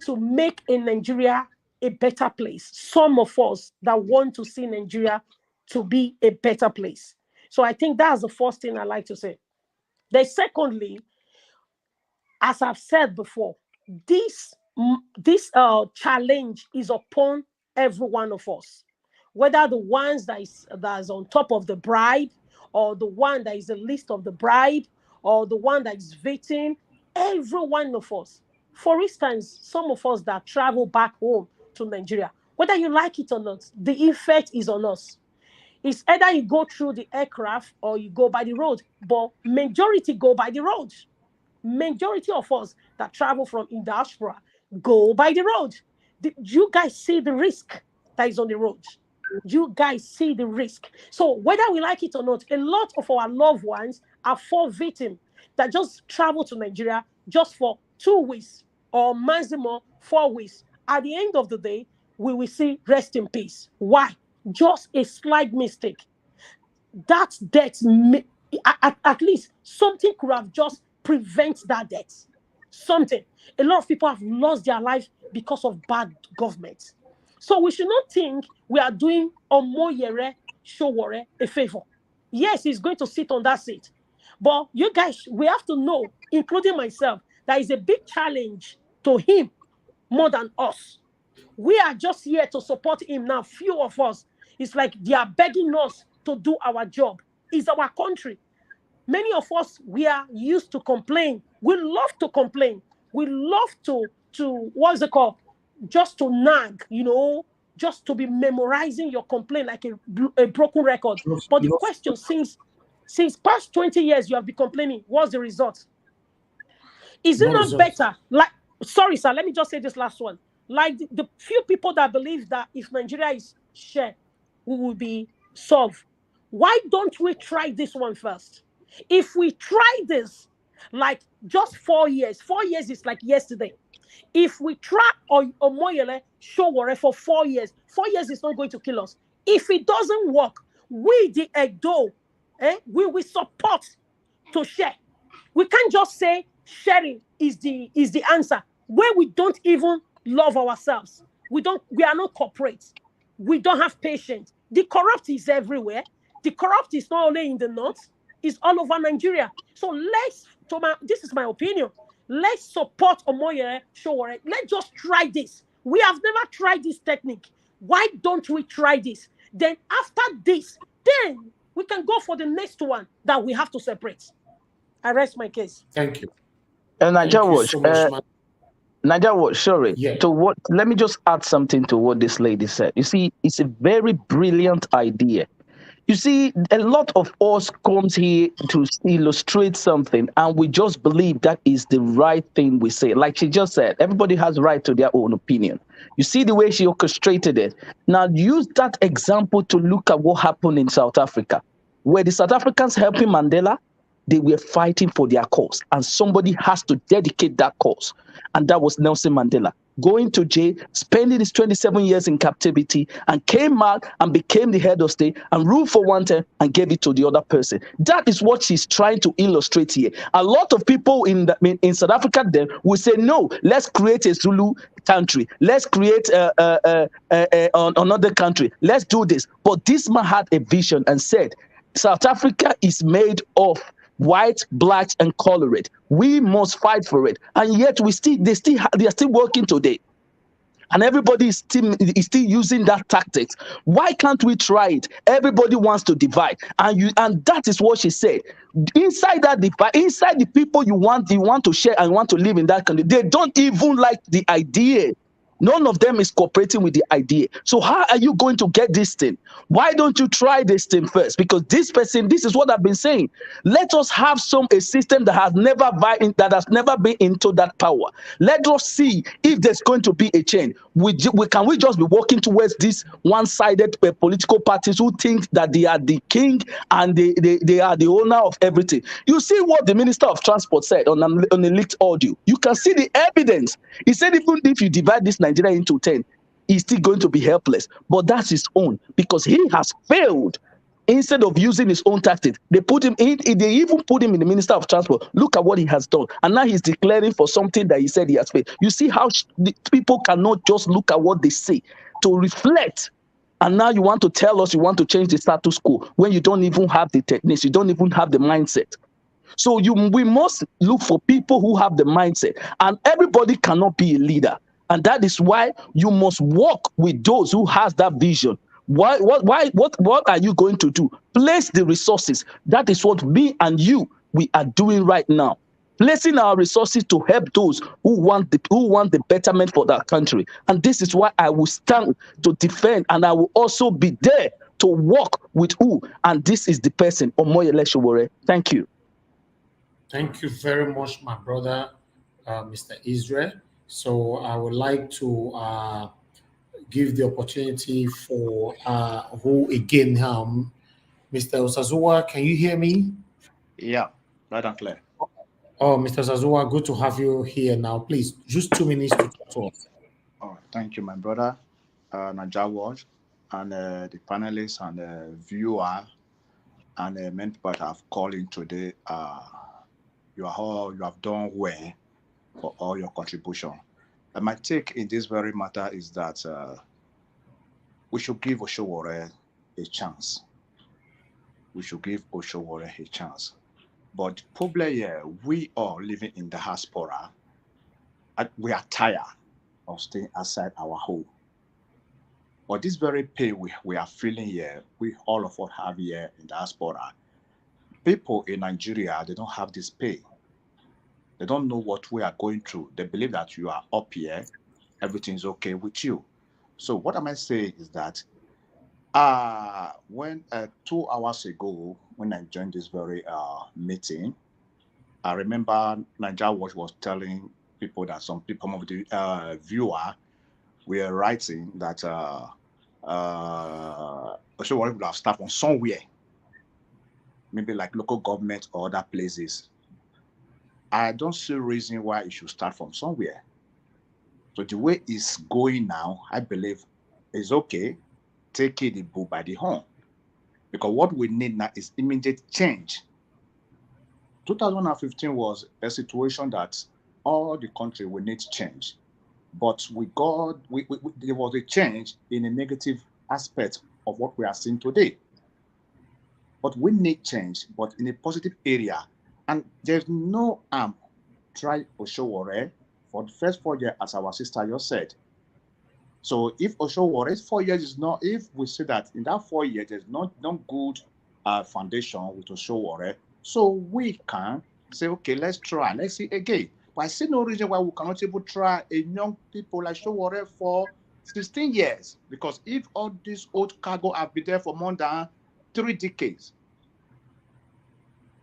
[SPEAKER 20] to make in Nigeria a better place. Some of us that want to see Nigeria to be a better place. So I think that's the first thing I like to say. Then secondly, as I've said before, this challenge is upon every one of us, whether the ones that is on top of the bribe, or the one that is the least of the bribe, or the one that is victim. Every one of us. For instance, some of us that travel back home to Nigeria, whether you like it or not, the effect is on us. It's either you go through the aircraft or you go by the road, but majority go by the road. Majority of us that travel from in diaspora go by the road. You guys see the risk that is on the road. You guys see the risk. So whether we like it or not, a lot of our loved ones are fall victims that just travel to Nigeria just for 2 weeks or maximum 4 weeks. At the end of the day, we will see rest in peace. Why? Just a slight mistake. That death, at least something could have just prevent that death. Something. A lot of people have lost their life because of bad government. So we should not think we are doing Omoyele Sowore a favor. Yes, he's going to sit on that seat. But you guys, we have to know, including myself, that is a big challenge to him more than us. We are just here to support him now. Few of us, it's like they are begging us to do our job. It's our country. Many of us, we are used to complain. We love to complain. We love to what's it called? Just to nag, just to be memorizing your complaint like a broken record. But the question, since past 20 years, you have been complaining. What's the result? Is it not better? Like, sorry, sir, let me just say this last one. Like the few people that believe that if Nigeria is shared, we will be solved. Why don't we try this one first? If we try this, like just 4 years, 4 years is like yesterday. If we try Omoyele Sowore for 4 years, 4 years is not going to kill us. If it doesn't work, we the Edo, we will support to share. We can't just say sharing is the answer where we don't even love ourselves. We are not corporate. We don't have patience. The corrupt is everywhere. The corrupt is not only in the north, it's all over Nigeria. So this is my opinion. Let's support Omoyele Sowore. Let's just try this. We have never tried this technique. Why don't we try this? Then after this, then we can go for the next one that we have to separate. I rest my case.
[SPEAKER 1] Thank you.
[SPEAKER 4] Niger
[SPEAKER 1] Thank you
[SPEAKER 4] Watch,
[SPEAKER 1] so much, man.
[SPEAKER 4] Niger Watch, sorry.
[SPEAKER 1] Yeah.
[SPEAKER 4] To what? Let me just add something to what this lady said. You see, it's a very brilliant idea. You see, a lot of us comes here to illustrate something, and we just believe that is the right thing we say. Like she just said, everybody has right to their own opinion. You see the way she orchestrated it. Now use that example to look at what happened in South Africa, where the South Africans helping Mandela, they were fighting for their cause, and somebody has to dedicate that cause, and that was Nelson Mandela. Going to jail, spending his 27 years in captivity, and came out and became the head of state and ruled for one term and gave it to the other person. That is what she's trying to illustrate here. A lot of people in South Africa then will say, no, let's create a Zulu country. Let's create another country. Let's do this. But this man had a vision and said, South Africa is made of white, blacks, and colored. We must fight for it, and yet they are still working today, and everybody is still using that tactics. Why can't we try it? Everybody wants to divide, and that is what she said. Inside that divide, inside the people you want to share and want to live in that country, they don't even like the idea. None of them is cooperating with the idea. So how are you going to get this thing? Why don't you try this thing first? Because this is what I've been saying. Let us have a system that has never been into that power. Let us see if there's going to be a change. Can we just be working towards these one-sided political parties who think that they are the king and they are the owner of everything? You see what the Minister of Transport said on a leaked audio. You can see the evidence. He said even if you divide this Nigeria into 10, he's still going to be helpless. But that's his own, because he has failed. Instead of using his own tactics, they even put him in the Minister of Transport. Look at what he has done. And now he's declaring for something that he said he has failed. You see how the people cannot just look at what they say to reflect. And now you want to tell us you want to change the status quo when you don't even have the techniques, you don't even have the mindset. So we must look for people who have the mindset, and everybody cannot be a leader. And that is why you must work with those who has that vision. What are you going to do? Place the resources. That is what me and you, we are doing right now. Placing our resources to help those who want the betterment for that country. And this is why I will stand to defend, and I will also be there to work with who. And this is the person, Omoyele Sowore. Thank you.
[SPEAKER 1] Thank you very much, my brother, Mr. Israel. So I would like to give the opportunity for who again, Mr. Osazuwa, can you hear me?
[SPEAKER 8] Yeah, loud and clear.
[SPEAKER 1] Oh, Mr. Osazuwa, good to have you here now. Please, just 2 minutes to talk to us.
[SPEAKER 8] Oh, thank you, my brother, Naija Watch, and the panelists and the viewer, and the many people that have called in today. You have done well for all your contribution. And my take in this very matter is that we should give Sowore a chance. We should give Sowore a chance. But the problem here, we are living in the diaspora, and we are tired of staying outside our home. But this very pain we are feeling here, we all of us have here in the diaspora. People in Nigeria, they don't have this pain. They don't know what we are going through. They believe that you are up here, everything's okay with you. So what am I saying is that when 2 hours ago, when I joined this very meeting, I remember Naija Watch was telling people that some of the viewer were writing that Sowore would have started from somewhere maybe like local government or other places, I don't see a reason why it should start from somewhere. So the way it's going now, I believe is okay. Taking the bull by the horn. Because what we need now is immediate change. 2015 was a situation that all the country will need change. But there was a change in a negative aspect of what we are seeing today. But we need change, but in a positive area. And there's no try Oshowore for the first 4 years, as our sister just said. So if Oshowore's 4 years is not, if we say that in that 4 years there's not good foundation with Oshowore, so we can say, okay, let's try, let's see again. But I see no reason why we cannot even try a young people like Oshowore for 16 years. Because if all these old cargo have been there for more than 3 decades,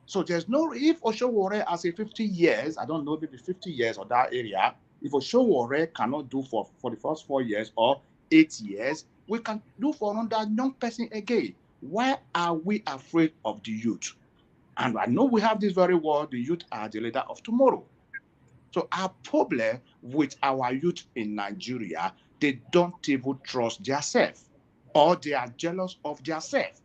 [SPEAKER 8] so there's no, if Oshowore has a 50 years, I don't know, maybe 50 years or that area, if Oshowore cannot do for the first 4 years or 8 years, we can do for another young person again. Why are we afraid of the youth? And I know we have this very word, the youth are the leader of tomorrow. So our problem with our youth in Nigeria, they don't even trust themselves, or they are jealous of themselves.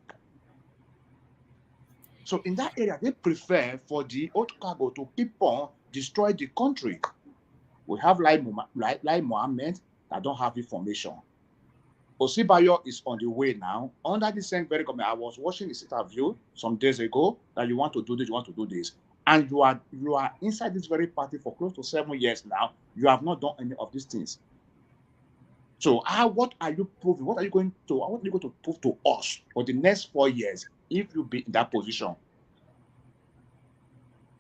[SPEAKER 8] So in that area, they prefer for the old cargo to keep on destroy the country. We have like Mohammed that don't have information. Osibayo is on the way now. Under the same very government, I was watching this interview some days ago that you want to do this, you want to do this. And you are inside this very party for close to 7 years now. You have not done any of these things. So what are you proving? What are you going to prove to us for the next 4 years if you be in that position?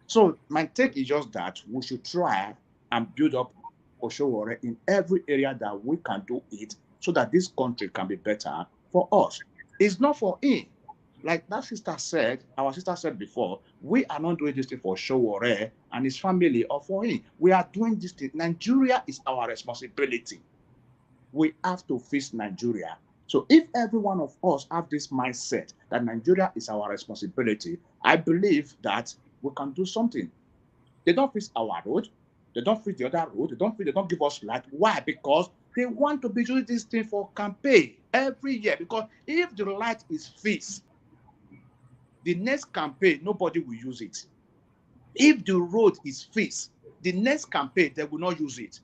[SPEAKER 8] So my take is just that we should try and build up Oshowore in every area that we can do it, so that this country can be better for us. It's not for him. Like that sister said, our sister said before, we are not doing this thing for Oshowore and his family or for him. We are doing this thing. Nigeria is our responsibility. We have to face Nigeria. So if every one of us have this mindset that Nigeria is our responsibility, I believe that we can do something. They don't fix our road. They don't fix the other road. They don't give us light. Why? Because they want to be doing this thing for campaign every year. Because if the light is fixed, the next campaign, nobody will use it. If the road is fixed, the next campaign, they will not use it.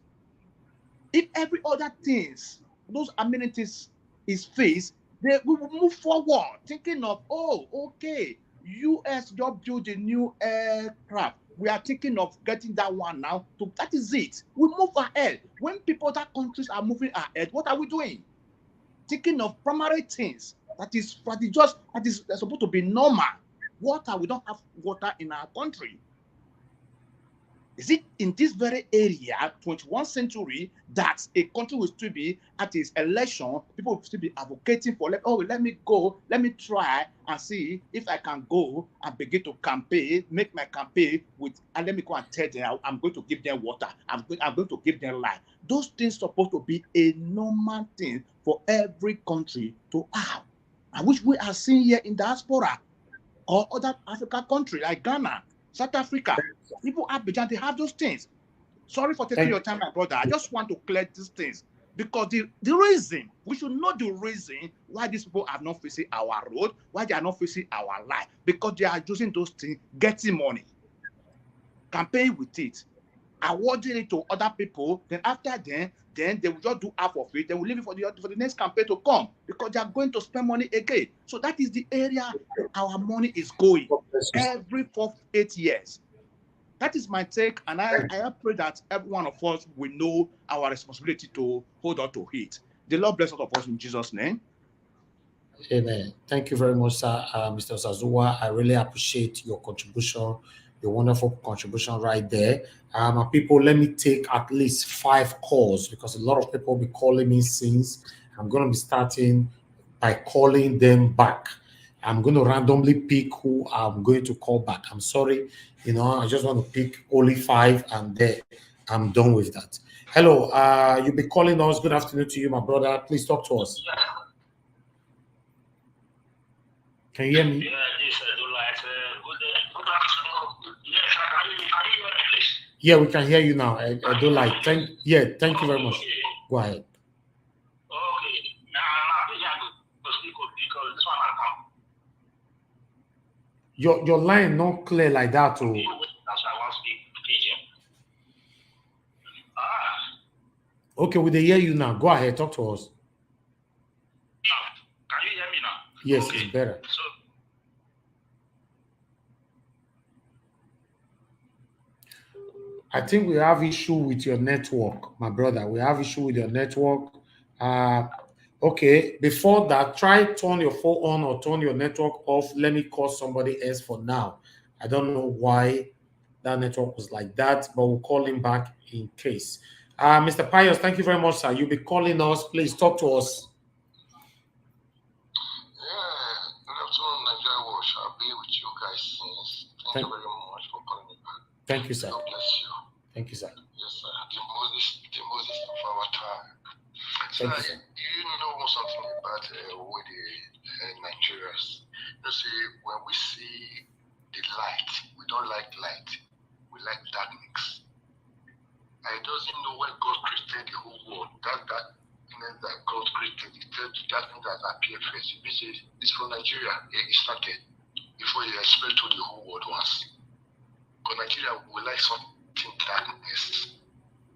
[SPEAKER 8] If every other things, those amenities is fixed, we will move forward, thinking of, oh, okay, US just built a new aircraft. We are thinking of getting that one now. So that is it. We move ahead. When people, other countries are moving ahead, what are we doing? Thinking of primary things that is supposed to be normal. Water, we don't have water in our country. Is it in this very area, 21st century, that a country will still be at its election, people will still be advocating for, let me go, let me try and see if I can go and begin to campaign, make my campaign with, and let me go and tell them, I'm going to give them water, I'm going to give them life. Those things are supposed to be a normal thing for every country to have, and which we are seeing here in diaspora or other African countries like Ghana, South Africa. People at Abuja, they have those things. Sorry for taking your time, my brother. I just want to clear these things. Because the reason, we should know the reason why these people are not facing our road, why they are not facing our life. Because they are using those things, getting money, campaign with it, awarding it to other people. Then after then they will just do half of it. They will leave it for the next campaign to come, because they are going to spend money again. So that is the area our money is going every 4-8 years. That is my take, and I pray that every one of us will know our responsibility to hold on to it. The Lord bless all of us in Jesus' name.
[SPEAKER 1] Amen. Thank you very much, sir, Mr. Osazuwa. I really appreciate your contribution, your wonderful contribution right there. People, let me take at least 5 calls, because a lot of people will be calling me since. I'm going to be starting by calling them back. I'm going to randomly pick who I'm going to call back. I'm sorry, I just want to pick only 5, and then I'm done with that. Hello, you'll be calling us. Good afternoon to you, my brother. Please talk to us. Can you hear me?
[SPEAKER 6] Yeah, this is
[SPEAKER 1] Yeah, we can hear you now. I do like. Thank you very much. Go ahead.
[SPEAKER 9] Okay. Now, because this one I come.
[SPEAKER 1] Your line not clear like that, too.
[SPEAKER 9] That's why I want to speak Fijian.
[SPEAKER 1] Okay, we hear you now. Go ahead, talk to us.
[SPEAKER 9] Now, can you hear me now?
[SPEAKER 1] Yes,
[SPEAKER 9] okay.
[SPEAKER 1] It's better.
[SPEAKER 9] So,
[SPEAKER 1] I think we have issue with your network, my brother. We have issue with your network. Okay, before that, try turn your phone on or turn your network off. Let me call somebody else for now. I don't know why that network was like that, but we'll call him back in case. Mr. Pius, thank you very much, sir. You'll be calling us. Please talk to us.
[SPEAKER 15] Good afternoon, Nigeria Watch. I've been with you guys since. Thank you very much for calling me back.
[SPEAKER 1] Thank you, sir.
[SPEAKER 15] God bless you.
[SPEAKER 1] Thank you, sir.
[SPEAKER 15] Yes, sir. The Moses of our time.
[SPEAKER 1] Thank you, sir.
[SPEAKER 15] You know something about with the Nigerians. You see, when we see the light, we don't like light. We like darkness. I doesn't know when God created the whole world. That means that God created it. That means that appeared first. This is it's from Nigeria. It started before it spread to the whole world once. But Nigeria we like something darkness.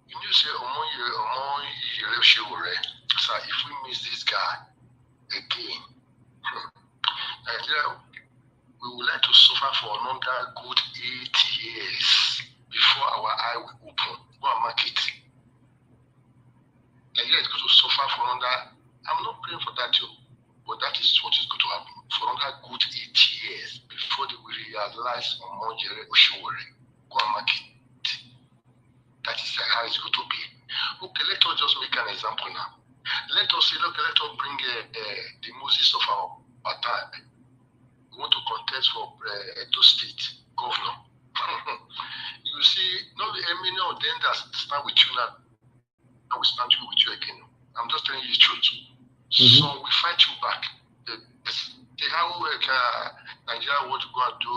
[SPEAKER 15] You say Omoyele Sowore. So if we miss this guy again, Nigeria, we would like to suffer for another good 8 years before our eye will open. Go and mark it. Nigeria is going to suffer for another. I'm not praying for that too, but that is what is going to happen for another good 8 years before they will realize Omoyele Sowore. Go and mark it. That is how it's going to be. Okay, let us just make an example now. Let us say, let us bring the Moses of our time. We want to contest for Edo State governor. You see, not many of them that stand with you now, I will stand with you again. I'm just telling you the truth. So we fight you back. They have Nigeria want to go and do a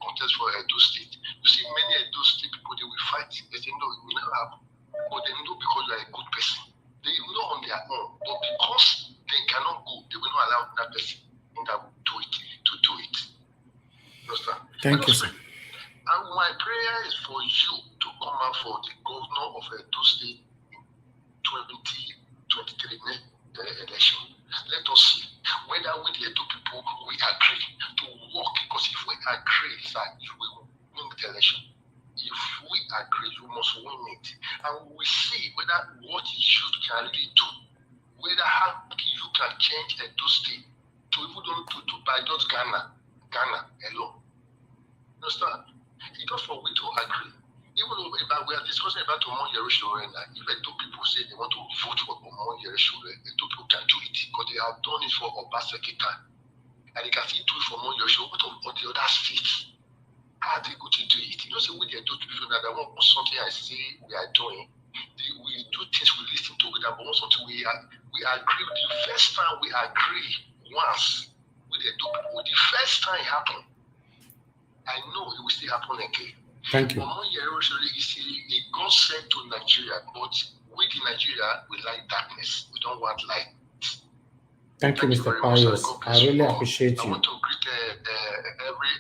[SPEAKER 15] contest for Edo State. You see, many Edo State people, they will fight. They say, no, it will never happen. But they know because you are a good person. They know on their own. But because they cannot go, they will not allow that person that will do it to do it. Understand?
[SPEAKER 1] Thank you, sir.
[SPEAKER 15] And my prayer is for you to come out for the governor of Edo State in 2023 election. Let us see whether we the Edo people we agree to work. Because if we agree that you will win the election, if we agree, you must win it. And we see whether what you can really do, whether how you can change Edo State to even to by just Ghana alone. Understand? It's just for we to agree. Even though we are discussing about Omoyele Sowore, if Edo people say they want to vote for Omoyele Sowore, Edo people can do it because they have done it for Obaseki time. And they can still do it for Omoyele Sowore. What of the other states? How are they going to do it? You know, say we the Edo people that want something I say we are doing. We do things we listen together, but want something we agree. The first time we agree once with the Edo people, the first time it happened, I know it will still happen again.
[SPEAKER 1] Thank you.
[SPEAKER 15] Omoyele Sowore is a God sent to Nigeria, but we in Nigeria, we like darkness. We don't want light.
[SPEAKER 1] Thank you, Mr. Pius. I really appreciate
[SPEAKER 15] I
[SPEAKER 1] you.
[SPEAKER 15] want to greet every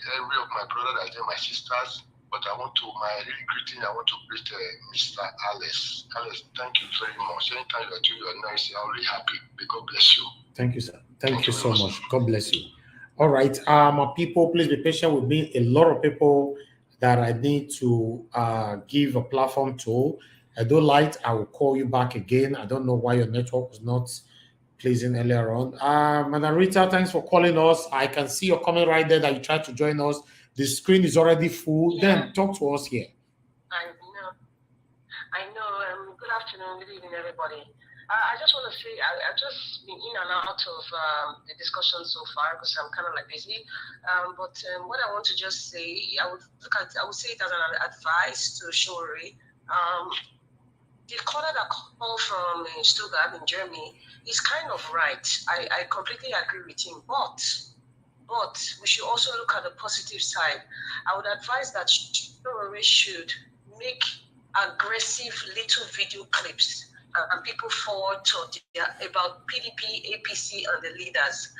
[SPEAKER 15] of my brothers and my sisters, but I want to, my really greeting, I want to greet Mr. Alex. Alex, thank you very much. Anytime you are doing your nice, I'm really happy. May God bless you.
[SPEAKER 1] Thank you, sir. Thank you so much. God bless you. All right, my people, please be patient with me. A lot of people that I need to give a platform to. I don't like. I will call you back again. I don't know why your network was not pleasing earlier on. Madam Rita, thanks for calling us. I can see your comment right there that you tried to join us. The screen is already full. Yeah. Then talk to us here.
[SPEAKER 6] I know. Good afternoon, good evening, everybody. I just want to say I've just been in and out of the discussion so far because I'm kind of like busy. But what I want to just say, I would say it as an advice to Sowore. The caller that called from Stuttgart in Germany is kind of right. I completely agree with him. But we should also look at the positive side. I would advise that Sowore should make aggressive little video clips and people forward to their about PDP, APC, and the leaders,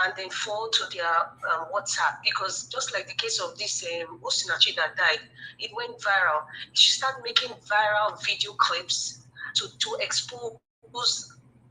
[SPEAKER 6] and then forward to their WhatsApp, because just like the case of this Osinachi that died, it went viral. You should start making viral video clips to expose,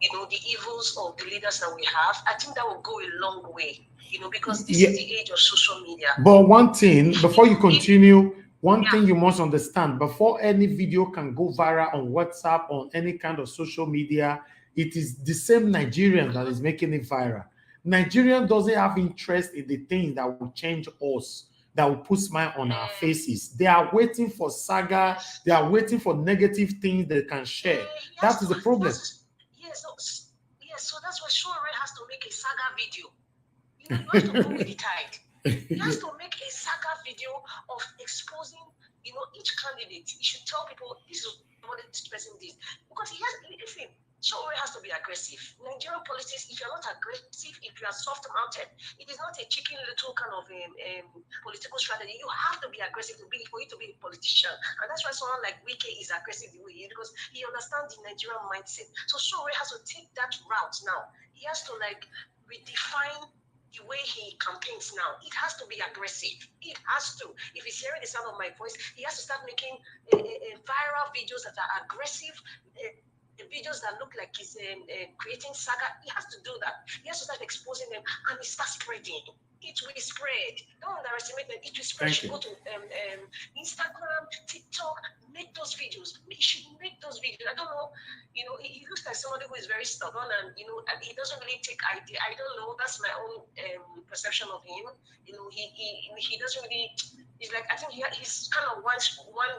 [SPEAKER 6] the evils of the leaders that we have. I think that will go a long way, because this is the age of social media.
[SPEAKER 1] But one thing, before you continue, one thing you must understand, before any video can go viral on WhatsApp, on any kind of social media, it is the same Nigerian that is making it viral. Nigerian doesn't have interest in the things that will change us, that will put smile on our faces. They are waiting for saga. They are waiting for negative things they can share. That is the problem.
[SPEAKER 6] So that's why Sowore has to make a saga video. You have to go with the tide. He has to make a saga video of exposing, each candidate. He should tell people this is what this person did. Because listen, Sowore has to be aggressive. Nigerian politics, if you're not aggressive, if you are soft-mounted, it is not a chicken little kind of political strategy. You have to be aggressive for you to be a politician. And that's why someone like Wike is aggressive the way he is, because he understands the Nigerian mindset. So Sowore has to take that route now. He has to redefine the way he campaigns now. It has to be aggressive. It has to. If he's hearing the sound of my voice, he has to start making viral videos that are aggressive, videos that look like he's creating saga. He has to do that. He has to start exposing them, and it starts spreading. It will spread. Don't underestimate them. It will spread. You should go to Instagram, TikTok, make those videos. You should make those videos. I don't know. He looks like somebody who is very stubborn, and he doesn't really take idea. I don't know. That's my own perception of him. He doesn't really. It's like, I think he's kind of one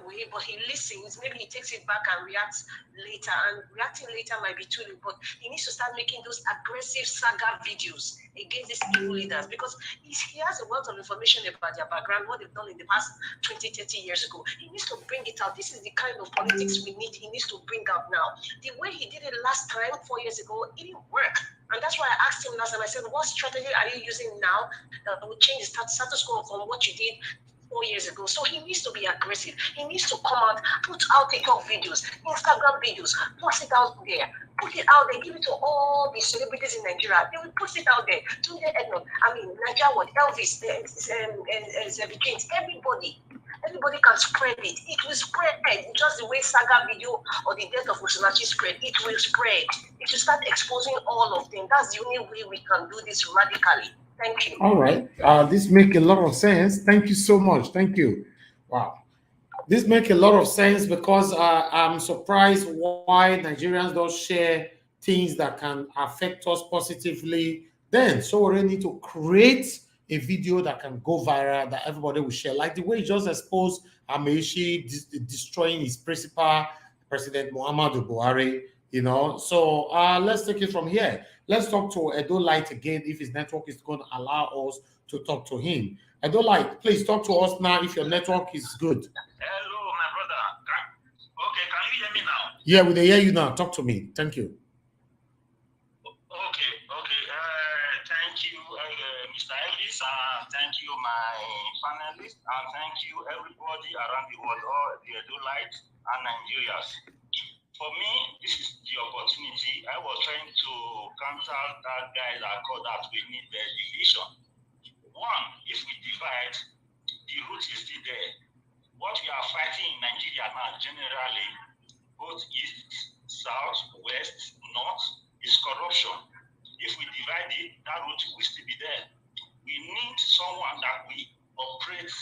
[SPEAKER 6] way, but he listens. Maybe he takes it back and reacts later. And reacting later might be too late, but he needs to start making those aggressive saga videos against these evil leaders, because he has a wealth of information about their background, what they've done in the past 20, 30 years ago. He needs to bring it out. This is the kind of politics we need. He needs to bring out now. The way he did it last time, 4 years ago, it didn't work. And that's why I asked him last time, I said, what strategy are you using now that will change the status quo from what you did 4 years ago? So he needs to be aggressive. He needs to come out, put out TikTok videos, Instagram videos, post it out there, put it out there, give it to all the celebrities in Nigeria. They will put it out there. Tunde Ednon, Nigeria, Elvis, Zebikins, everybody can spread it. It will spread. Just the way saga video or the death of Osinachi spread, it will spread. It will start exposing all of them. That's the only way we can do this radically. Thank you.
[SPEAKER 1] All right. This makes a lot of sense. Thank you so much. Thank you. Wow. This makes a lot of sense, because I'm surprised why Nigerians don't share things that can affect us positively. Then Sowore need to create a video that can go viral, that everybody will share. Like the way he just exposed Amechi destroying his principal, President Muhammadu Buhari. So let's take it from here. Let's talk to Edo Light again, if his network is going to allow us to talk to him. Edo Light, please talk to us now if your network is good.
[SPEAKER 9] Hello, my brother. Okay, can you hear me now?
[SPEAKER 1] Yeah, we can hear you now. Talk to me. Thank you.
[SPEAKER 9] Okay. Thank you, Mr. Ellis. Thank you, my panelists. And thank you, everybody around the world, all the Edo Light and Nigerians. For me, this is the opportunity. I was trying to counter that guy that called that we need the division. One, if we divide, the root is still there. What we are fighting in Nigeria now, generally, both east, south, west, north, is corruption. If we divide it, that root will still be there. We need someone that will operate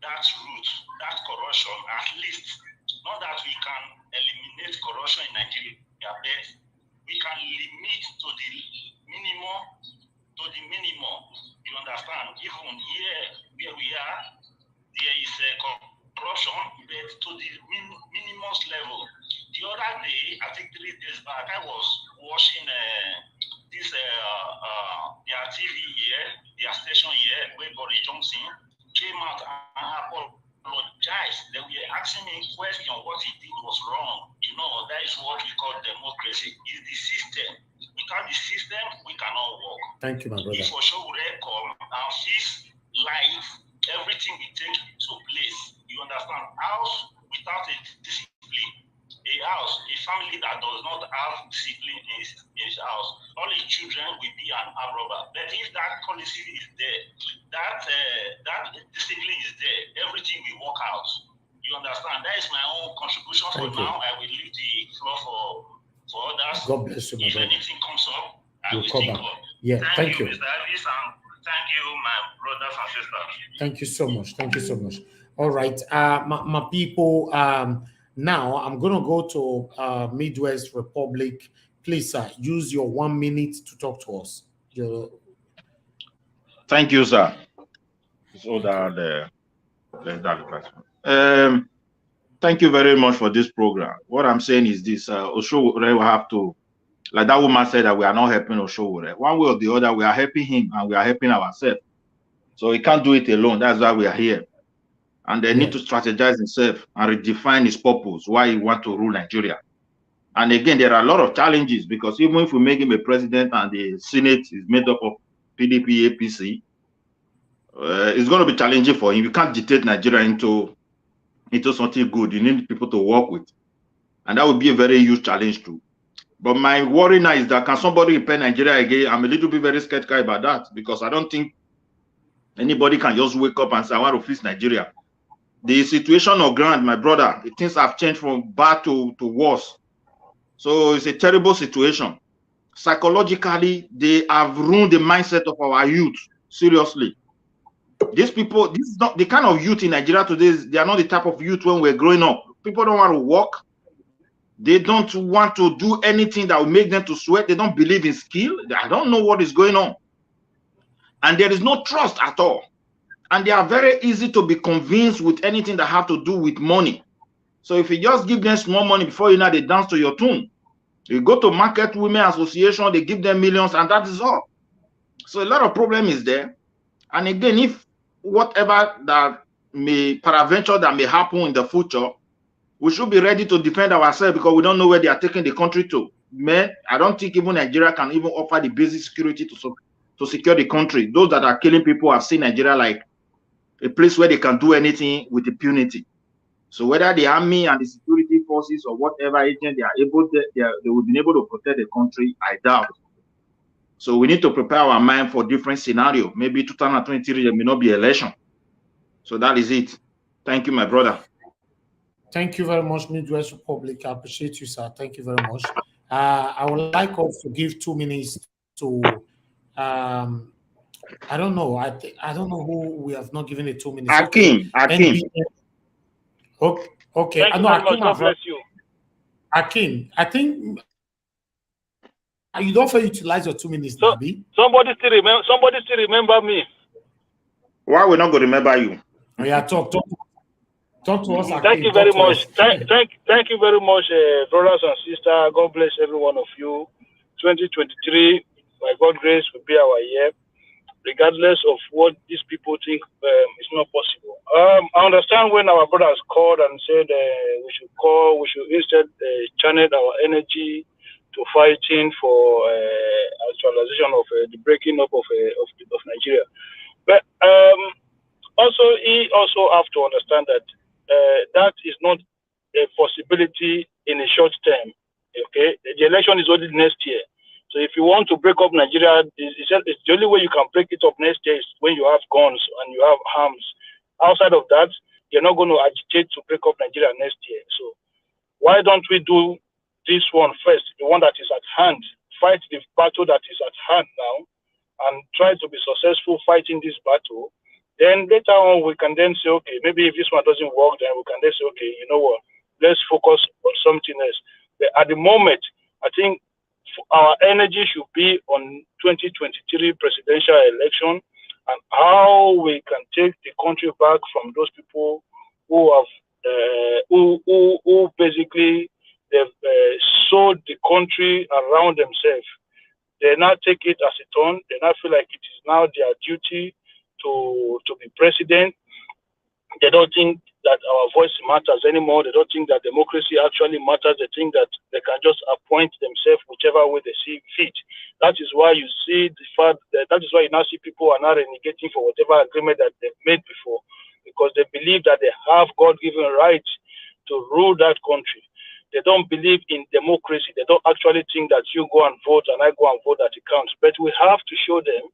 [SPEAKER 9] that root, that corruption, at least. Not that we can eliminate corruption in Nigeria, but we can limit to the minimum. You understand? Even here where we are, there is a corruption, but to the minimum level. The other day, I think 3 days back, I was watching their TV here, their station here, where Boris Johnson came out and apologized. They were asking me question what he did was wrong. That is what we call democracy. It's the system. Without the system, we cannot work.
[SPEAKER 1] Thank you, my brother.
[SPEAKER 9] If Sowore come and fix life, everything will take to place. You understand? How without a discipline. A house, a family that does not have discipline in his house, all his children will be an armed robber. But if that policy is there, that discipline is there, everything will work out. You understand? That is my own contribution for now. I will leave the floor for others.
[SPEAKER 1] God bless you, my
[SPEAKER 9] if
[SPEAKER 1] brother.
[SPEAKER 9] anything comes up, I will
[SPEAKER 1] come
[SPEAKER 9] speak
[SPEAKER 1] back.
[SPEAKER 9] up.
[SPEAKER 1] Yeah, thank you.
[SPEAKER 9] Mr. Elvis, and thank you, my brothers and sisters.
[SPEAKER 1] Thank you so much. Thank you so much. All right, my people. Now I'm gonna go to Midwest Republic. Please, sir, use your 1 minute to talk to us.
[SPEAKER 7] Thank you, sir. So that thank you very much for this program. What I'm saying is this: Sowore will have to, like that woman said, that we are not helping Sowore. One way or the other, we are helping him and we are helping ourselves. So he can't do it alone. That's why we are here. And they need to strategize himself and redefine his purpose, why he wants to rule Nigeria. And again, there are a lot of challenges because even if we make him a president and the Senate is made up of PDP, APC, it's going to be challenging for him. You can't dictate Nigeria into something good. You need people to work with. And that would be a very huge challenge too. But my worry now is that can somebody repair Nigeria again? I'm a little bit very skeptical about that because I don't think anybody can just wake up and say, I want to fix Nigeria. The situation on ground, my brother, things have changed from bad to worse. So it's a terrible situation. Psychologically, they have ruined the mindset of our youth. Seriously. These people, this is not the kind of youth in Nigeria today. They are not the type of youth when we're growing up. People don't want to work. They don't want to do anything that will make them to sweat. They don't believe in skill. I don't know what is going on. And there is no trust at all. And they are very easy to be convinced with anything that have to do with money. So if you just give them small money before you know they dance to your tune. You go to Market Women Association, they give them millions, and that is all. So a lot of problem is there. And again, if whatever that may peradventure that may happen in the future, we should be ready to defend ourselves because we don't know where they are taking the country to. Man, I don't think even Nigeria can even offer the basic security to secure the country. Those that are killing people have seen Nigeria like a place where they can do anything with impunity. So whether the army and the security forces or whatever agent they are able to, they will be able to protect the country, I doubt. So we need to prepare our mind for different scenario. Maybe 2023 there may not be election. So that is it. Thank you, my brother.
[SPEAKER 1] Thank you very much, Midwest Republic. I appreciate you, sir. Thank you very much. I would like us to give 2 minutes to I don't know. I don't know who we have not given it 2 minutes.
[SPEAKER 7] Akim.
[SPEAKER 1] Okay.
[SPEAKER 17] Thank you very much. God bless you.
[SPEAKER 1] Akim, I think you don't feel utilize your 2 minutes,
[SPEAKER 17] so,
[SPEAKER 1] Nabi.
[SPEAKER 17] Somebody still remember me.
[SPEAKER 7] Why we not going to remember you?
[SPEAKER 1] Oh, yeah, talk to us. Akim.
[SPEAKER 17] Thank you very much. Thank you very much, brothers and sisters. God bless every one of you. 2023, by God's grace, will be our year, regardless of what these people think is not possible. I understand when our brothers called and said we should instead channel our energy to fighting for actualization of the breaking up of Nigeria. But he also have to understand that that is not a possibility in a short term. Okay, the election is only next year. So if you want to break up Nigeria, it's the only way you can break it up next year is when you have guns and you have arms. Outside of that, you're not going to agitate to break up Nigeria next year. So why don't we do this one first, the one that is at hand, fight the battle that is at hand now, and try to be successful fighting this battle. Then later on, we can then say, okay, maybe if this one doesn't work, then we can then say, okay, you know what, let's focus on something else. But at the moment, I think our energy should be on 2023 presidential election and how we can take the country back from those people who have who basically they've sold the country around themselves. They now take it as a turn. They now feel like it is now their duty to be president. They don't think that our voice matters anymore. They don't think that democracy actually matters. They think that they can just appoint themselves whichever way they see fit. That is why you see the fact that is why you now see people are now renegating for whatever agreement that they've made before, because they believe that they have God-given rights to rule that country. They don't believe in democracy. They don't actually think that you go and vote and I go and vote that it counts. But we have to show them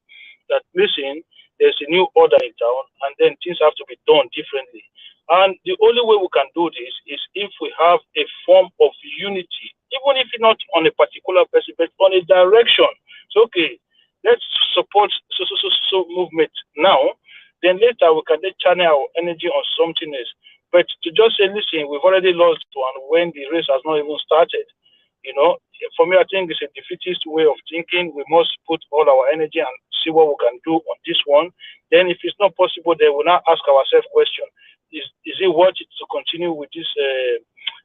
[SPEAKER 17] that, listen, there's a new order in town, and then things have to be done differently. And the only way we can do this is if we have a form of unity, even if not on a particular person, but on a direction. So, okay, let's support so movement now. Then later we can then channel our energy on something else. But to just say, listen, we've already lost one when the race has not even started, you know, for me, I think it's a defeatist way of thinking. We must put all our energy and see what we can do on this one. Then if it's not possible, then we'll now ask ourselves question. Is it worth it to continue with this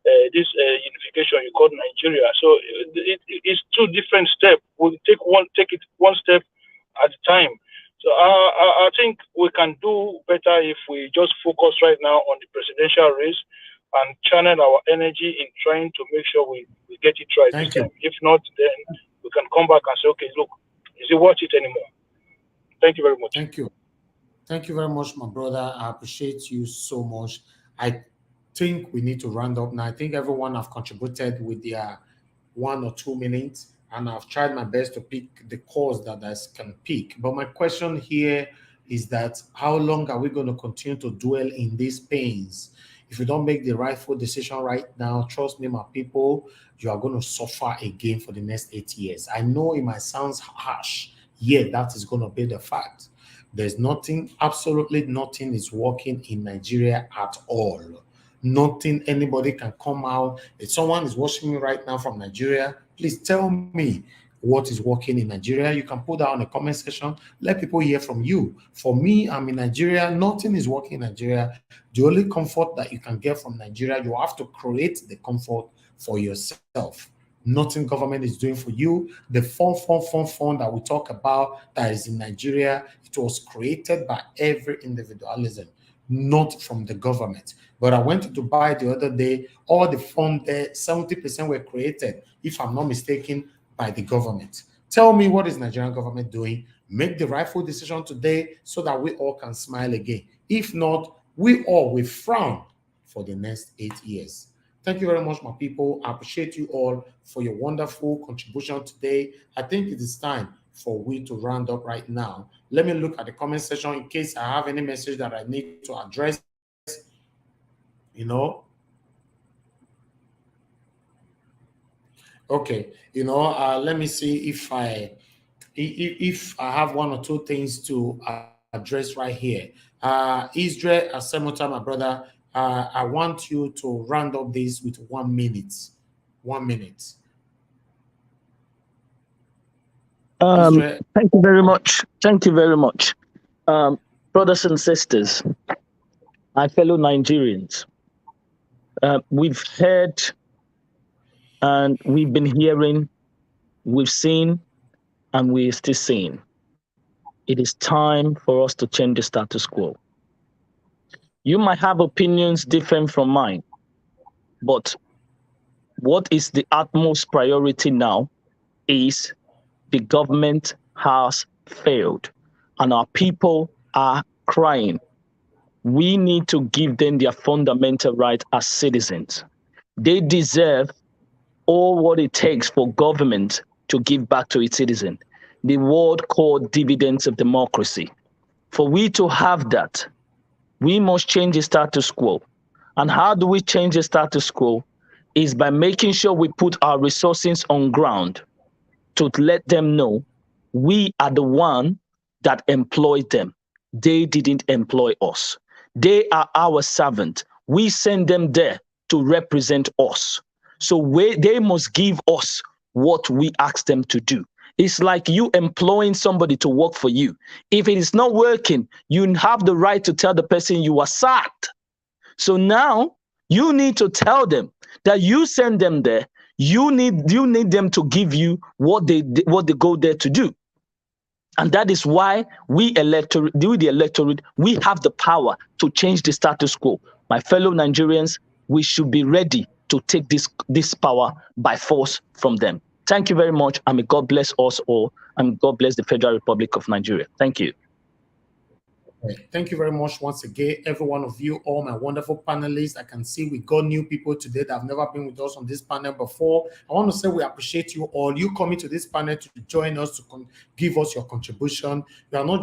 [SPEAKER 17] unification you call Nigeria? So it's two different steps. We'll take it one step at a time. So I think we can do better if we just focus right now on the presidential race and channel our energy in trying to make sure we get it right this time. If not, then we can come back and say, okay, look, is it worth it anymore? Thank you very much.
[SPEAKER 1] Thank you. Thank you very much, my brother. I appreciate you so much. I think we need to round up now. I think everyone have contributed with their 1 or 2 minutes, and I've tried my best to pick the cause that I can pick. But my question here is that how long are we going to continue to dwell in these pains? If you don't make the rightful decision right now, trust me, my people, you are going to suffer again for the next 8 years. I know it might sound harsh, yet that is going to be the fact. There's nothing, absolutely nothing is working in Nigeria at all. Nothing, anybody can come out. If someone is watching me right now from Nigeria, please tell me what is working in Nigeria. You can put that on the comment section. Let people hear from you. For me, I'm in Nigeria. Nothing is working in Nigeria. The only comfort that you can get from Nigeria, you have to create the comfort for yourself. Nothing government is doing for you. The fund that we talk about that is in Nigeria, it was created by every individualism, not from the government. But I went to Dubai the other day. All the funds there, 70% were created, if I'm not mistaken, by the government. Tell me, what is Nigerian government doing? Make the rightful decision today so that we all can smile again. If not, we all will frown for the next 8 years. Thank you very much, my people. I appreciate you all for your wonderful contribution today. I think it is time for we to round up right now. Let me look at the comment section in case I have any message that I need to address. You know, okay. You know, let me see if I have 1 or 2 things to address right here. Israel Asemota, my brother, I want you to round up this with 1 minute. 1 minute.
[SPEAKER 4] Thank you very much. Thank you very much. Brothers and sisters, my fellow Nigerians, we've heard and we've been hearing, we've seen, and we're still seeing. It is time for us to change the status quo. You might have opinions different from mine, but what is the utmost priority now is the government has failed and our people are crying. We need to give them their fundamental right as citizens. They deserve all what it takes for government to give back to its citizen. The word called dividends of democracy. For we to have that, we must change the status quo. And how do we change the status quo? Is by making sure we put our resources on ground to let them know we are the one that employed them. They didn't employ us. They are our servant. We send them there to represent us. So they must give us what we ask them to do. It's like you employing somebody to work for you. If it is not working, you have the right to tell the person you are sacked. So now you need to tell them that you send them there. You need them to give you what they go there to do. And that is why we the electorate, we have the power to change the status quo. My fellow Nigerians, we should be ready to take this power by force from them. Thank you very much, and may God bless us all, and God bless the Federal Republic of Nigeria. Thank you.
[SPEAKER 1] Thank you very much once again, every one of you, all my wonderful panelists. I can see we got new people today that have never been with us on this panel before. I want to say we appreciate you all. You coming to this panel to join us, to give us your contribution. You are not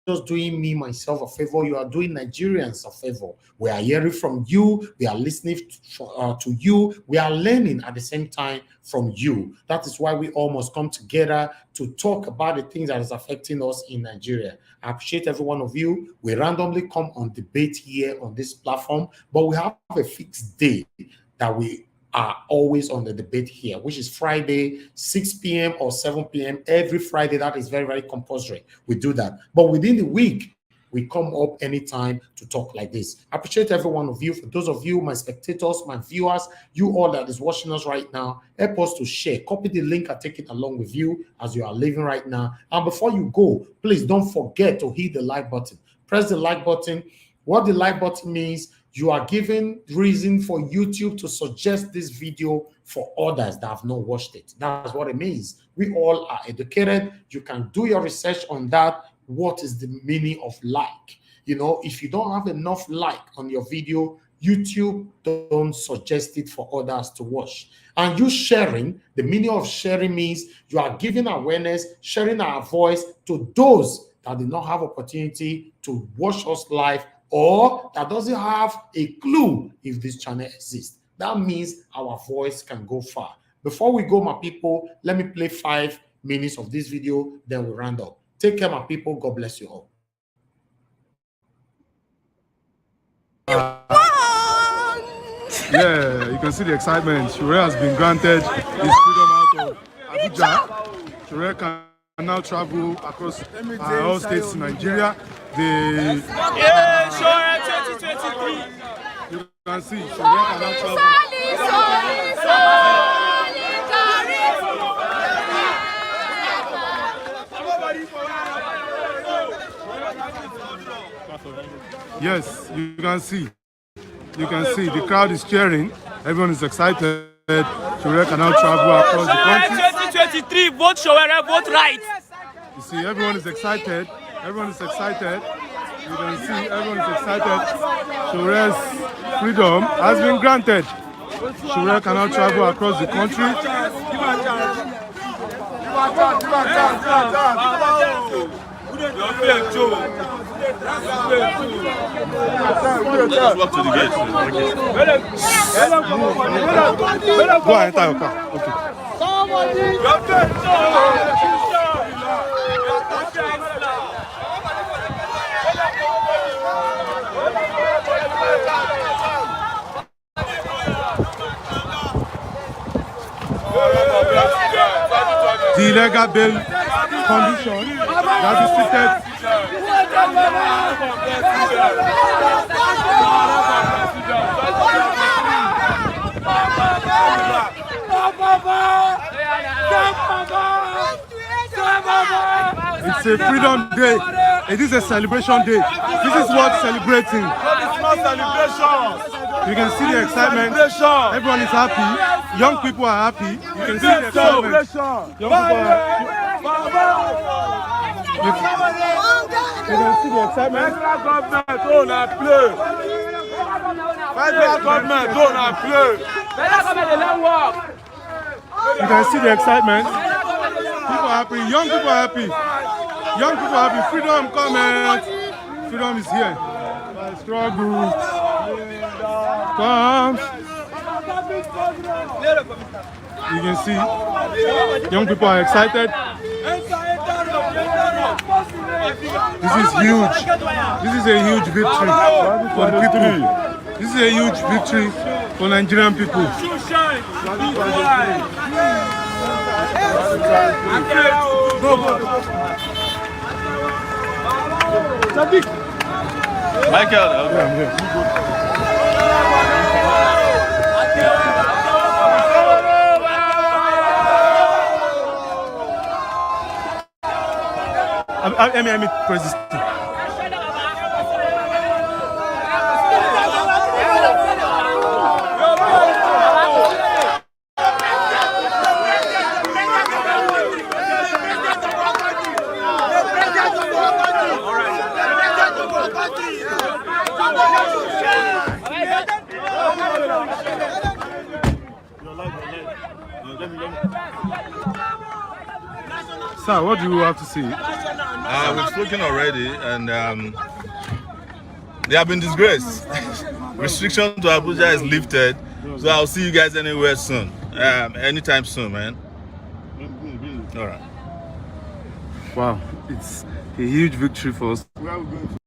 [SPEAKER 1] just doing me, myself a favor, you are doing Nigerians a favor. We are hearing from you, we are listening to you, we are learning at the same time from you. That is why we all must come together to talk about the things that is affecting us in Nigeria. I appreciate every one of you. We randomly come on debate here on this platform, but we have a fixed day that we are always on the debate here, which is Friday, 6 p.m. or 7 p.m. every Friday. That is very, very compulsory. We do that. But within the week, we come up anytime to talk like this. I appreciate every one of you. For those of you, my spectators, my viewers, you all that is watching us right now, help us to share. Copy the link and take it along with you as you are living right now. And before you go, please don't forget to hit the like button. Press the like button. What the like button means, you are giving reason for YouTube to suggest this video for others that have not watched it. That's what it means. We all are educated. You can do your research on that. What is the meaning of like? You know, if you don't have enough like on your video, YouTube don't suggest it for others to watch. And you sharing, the meaning of sharing means you are giving awareness, sharing our voice to those that did not have opportunity to watch us live, or that doesn't have a clue if this channel exists. That means our voice can go far. Before we go, my people, let me play 5 minutes of this video, then we'll round up. Take care, my people. God bless you all.
[SPEAKER 10] Yeah, you can see the excitement. Sowore has been granted his freedom out of Abuja. Sowore can now travel across all states in Nigeria.
[SPEAKER 12] Sowore 2023.
[SPEAKER 10] You can see Sowore can now travel. Yes, you can see. You can see the crowd is cheering. Everyone is excited. Sowore can now travel across the country.
[SPEAKER 12] 2023, vote Sowore, vote right.
[SPEAKER 10] You see, everyone is excited. Everyone is excited. You can see everyone is excited. Sowore's freedom has been granted. Sowore can now travel across the country.
[SPEAKER 11] Let's walk to the gate.
[SPEAKER 10] Go and enter your car. Okay. The illegal bail condition that is treated. It's a freedom day. It is a celebration day. This is what celebrating.
[SPEAKER 12] It's not celebration.
[SPEAKER 10] You can see the excitement. Everyone is happy. Young people are happy. You can see the excitement. Young people are. You can see the excitement.
[SPEAKER 12] Federal government don't play. Federal government don't play. Federal government don't work.
[SPEAKER 10] You can see the excitement. People are happy. Young people are happy. Young people are happy. Freedom coming. Freedom is here. Struggle comes. You can see young people are excited. This is huge. This is a huge victory for the people. This is a huge victory for Nigerian people.
[SPEAKER 11] Michael,
[SPEAKER 10] Let me press this thing. Sir, what do you have to say?
[SPEAKER 3] We've spoken already, and they have been disgraced. Restriction to Abuja is lifted, so I'll see you guys anywhere soon. Anytime soon, man. All right.
[SPEAKER 10] Wow, it's a huge victory for us. Where are we going to?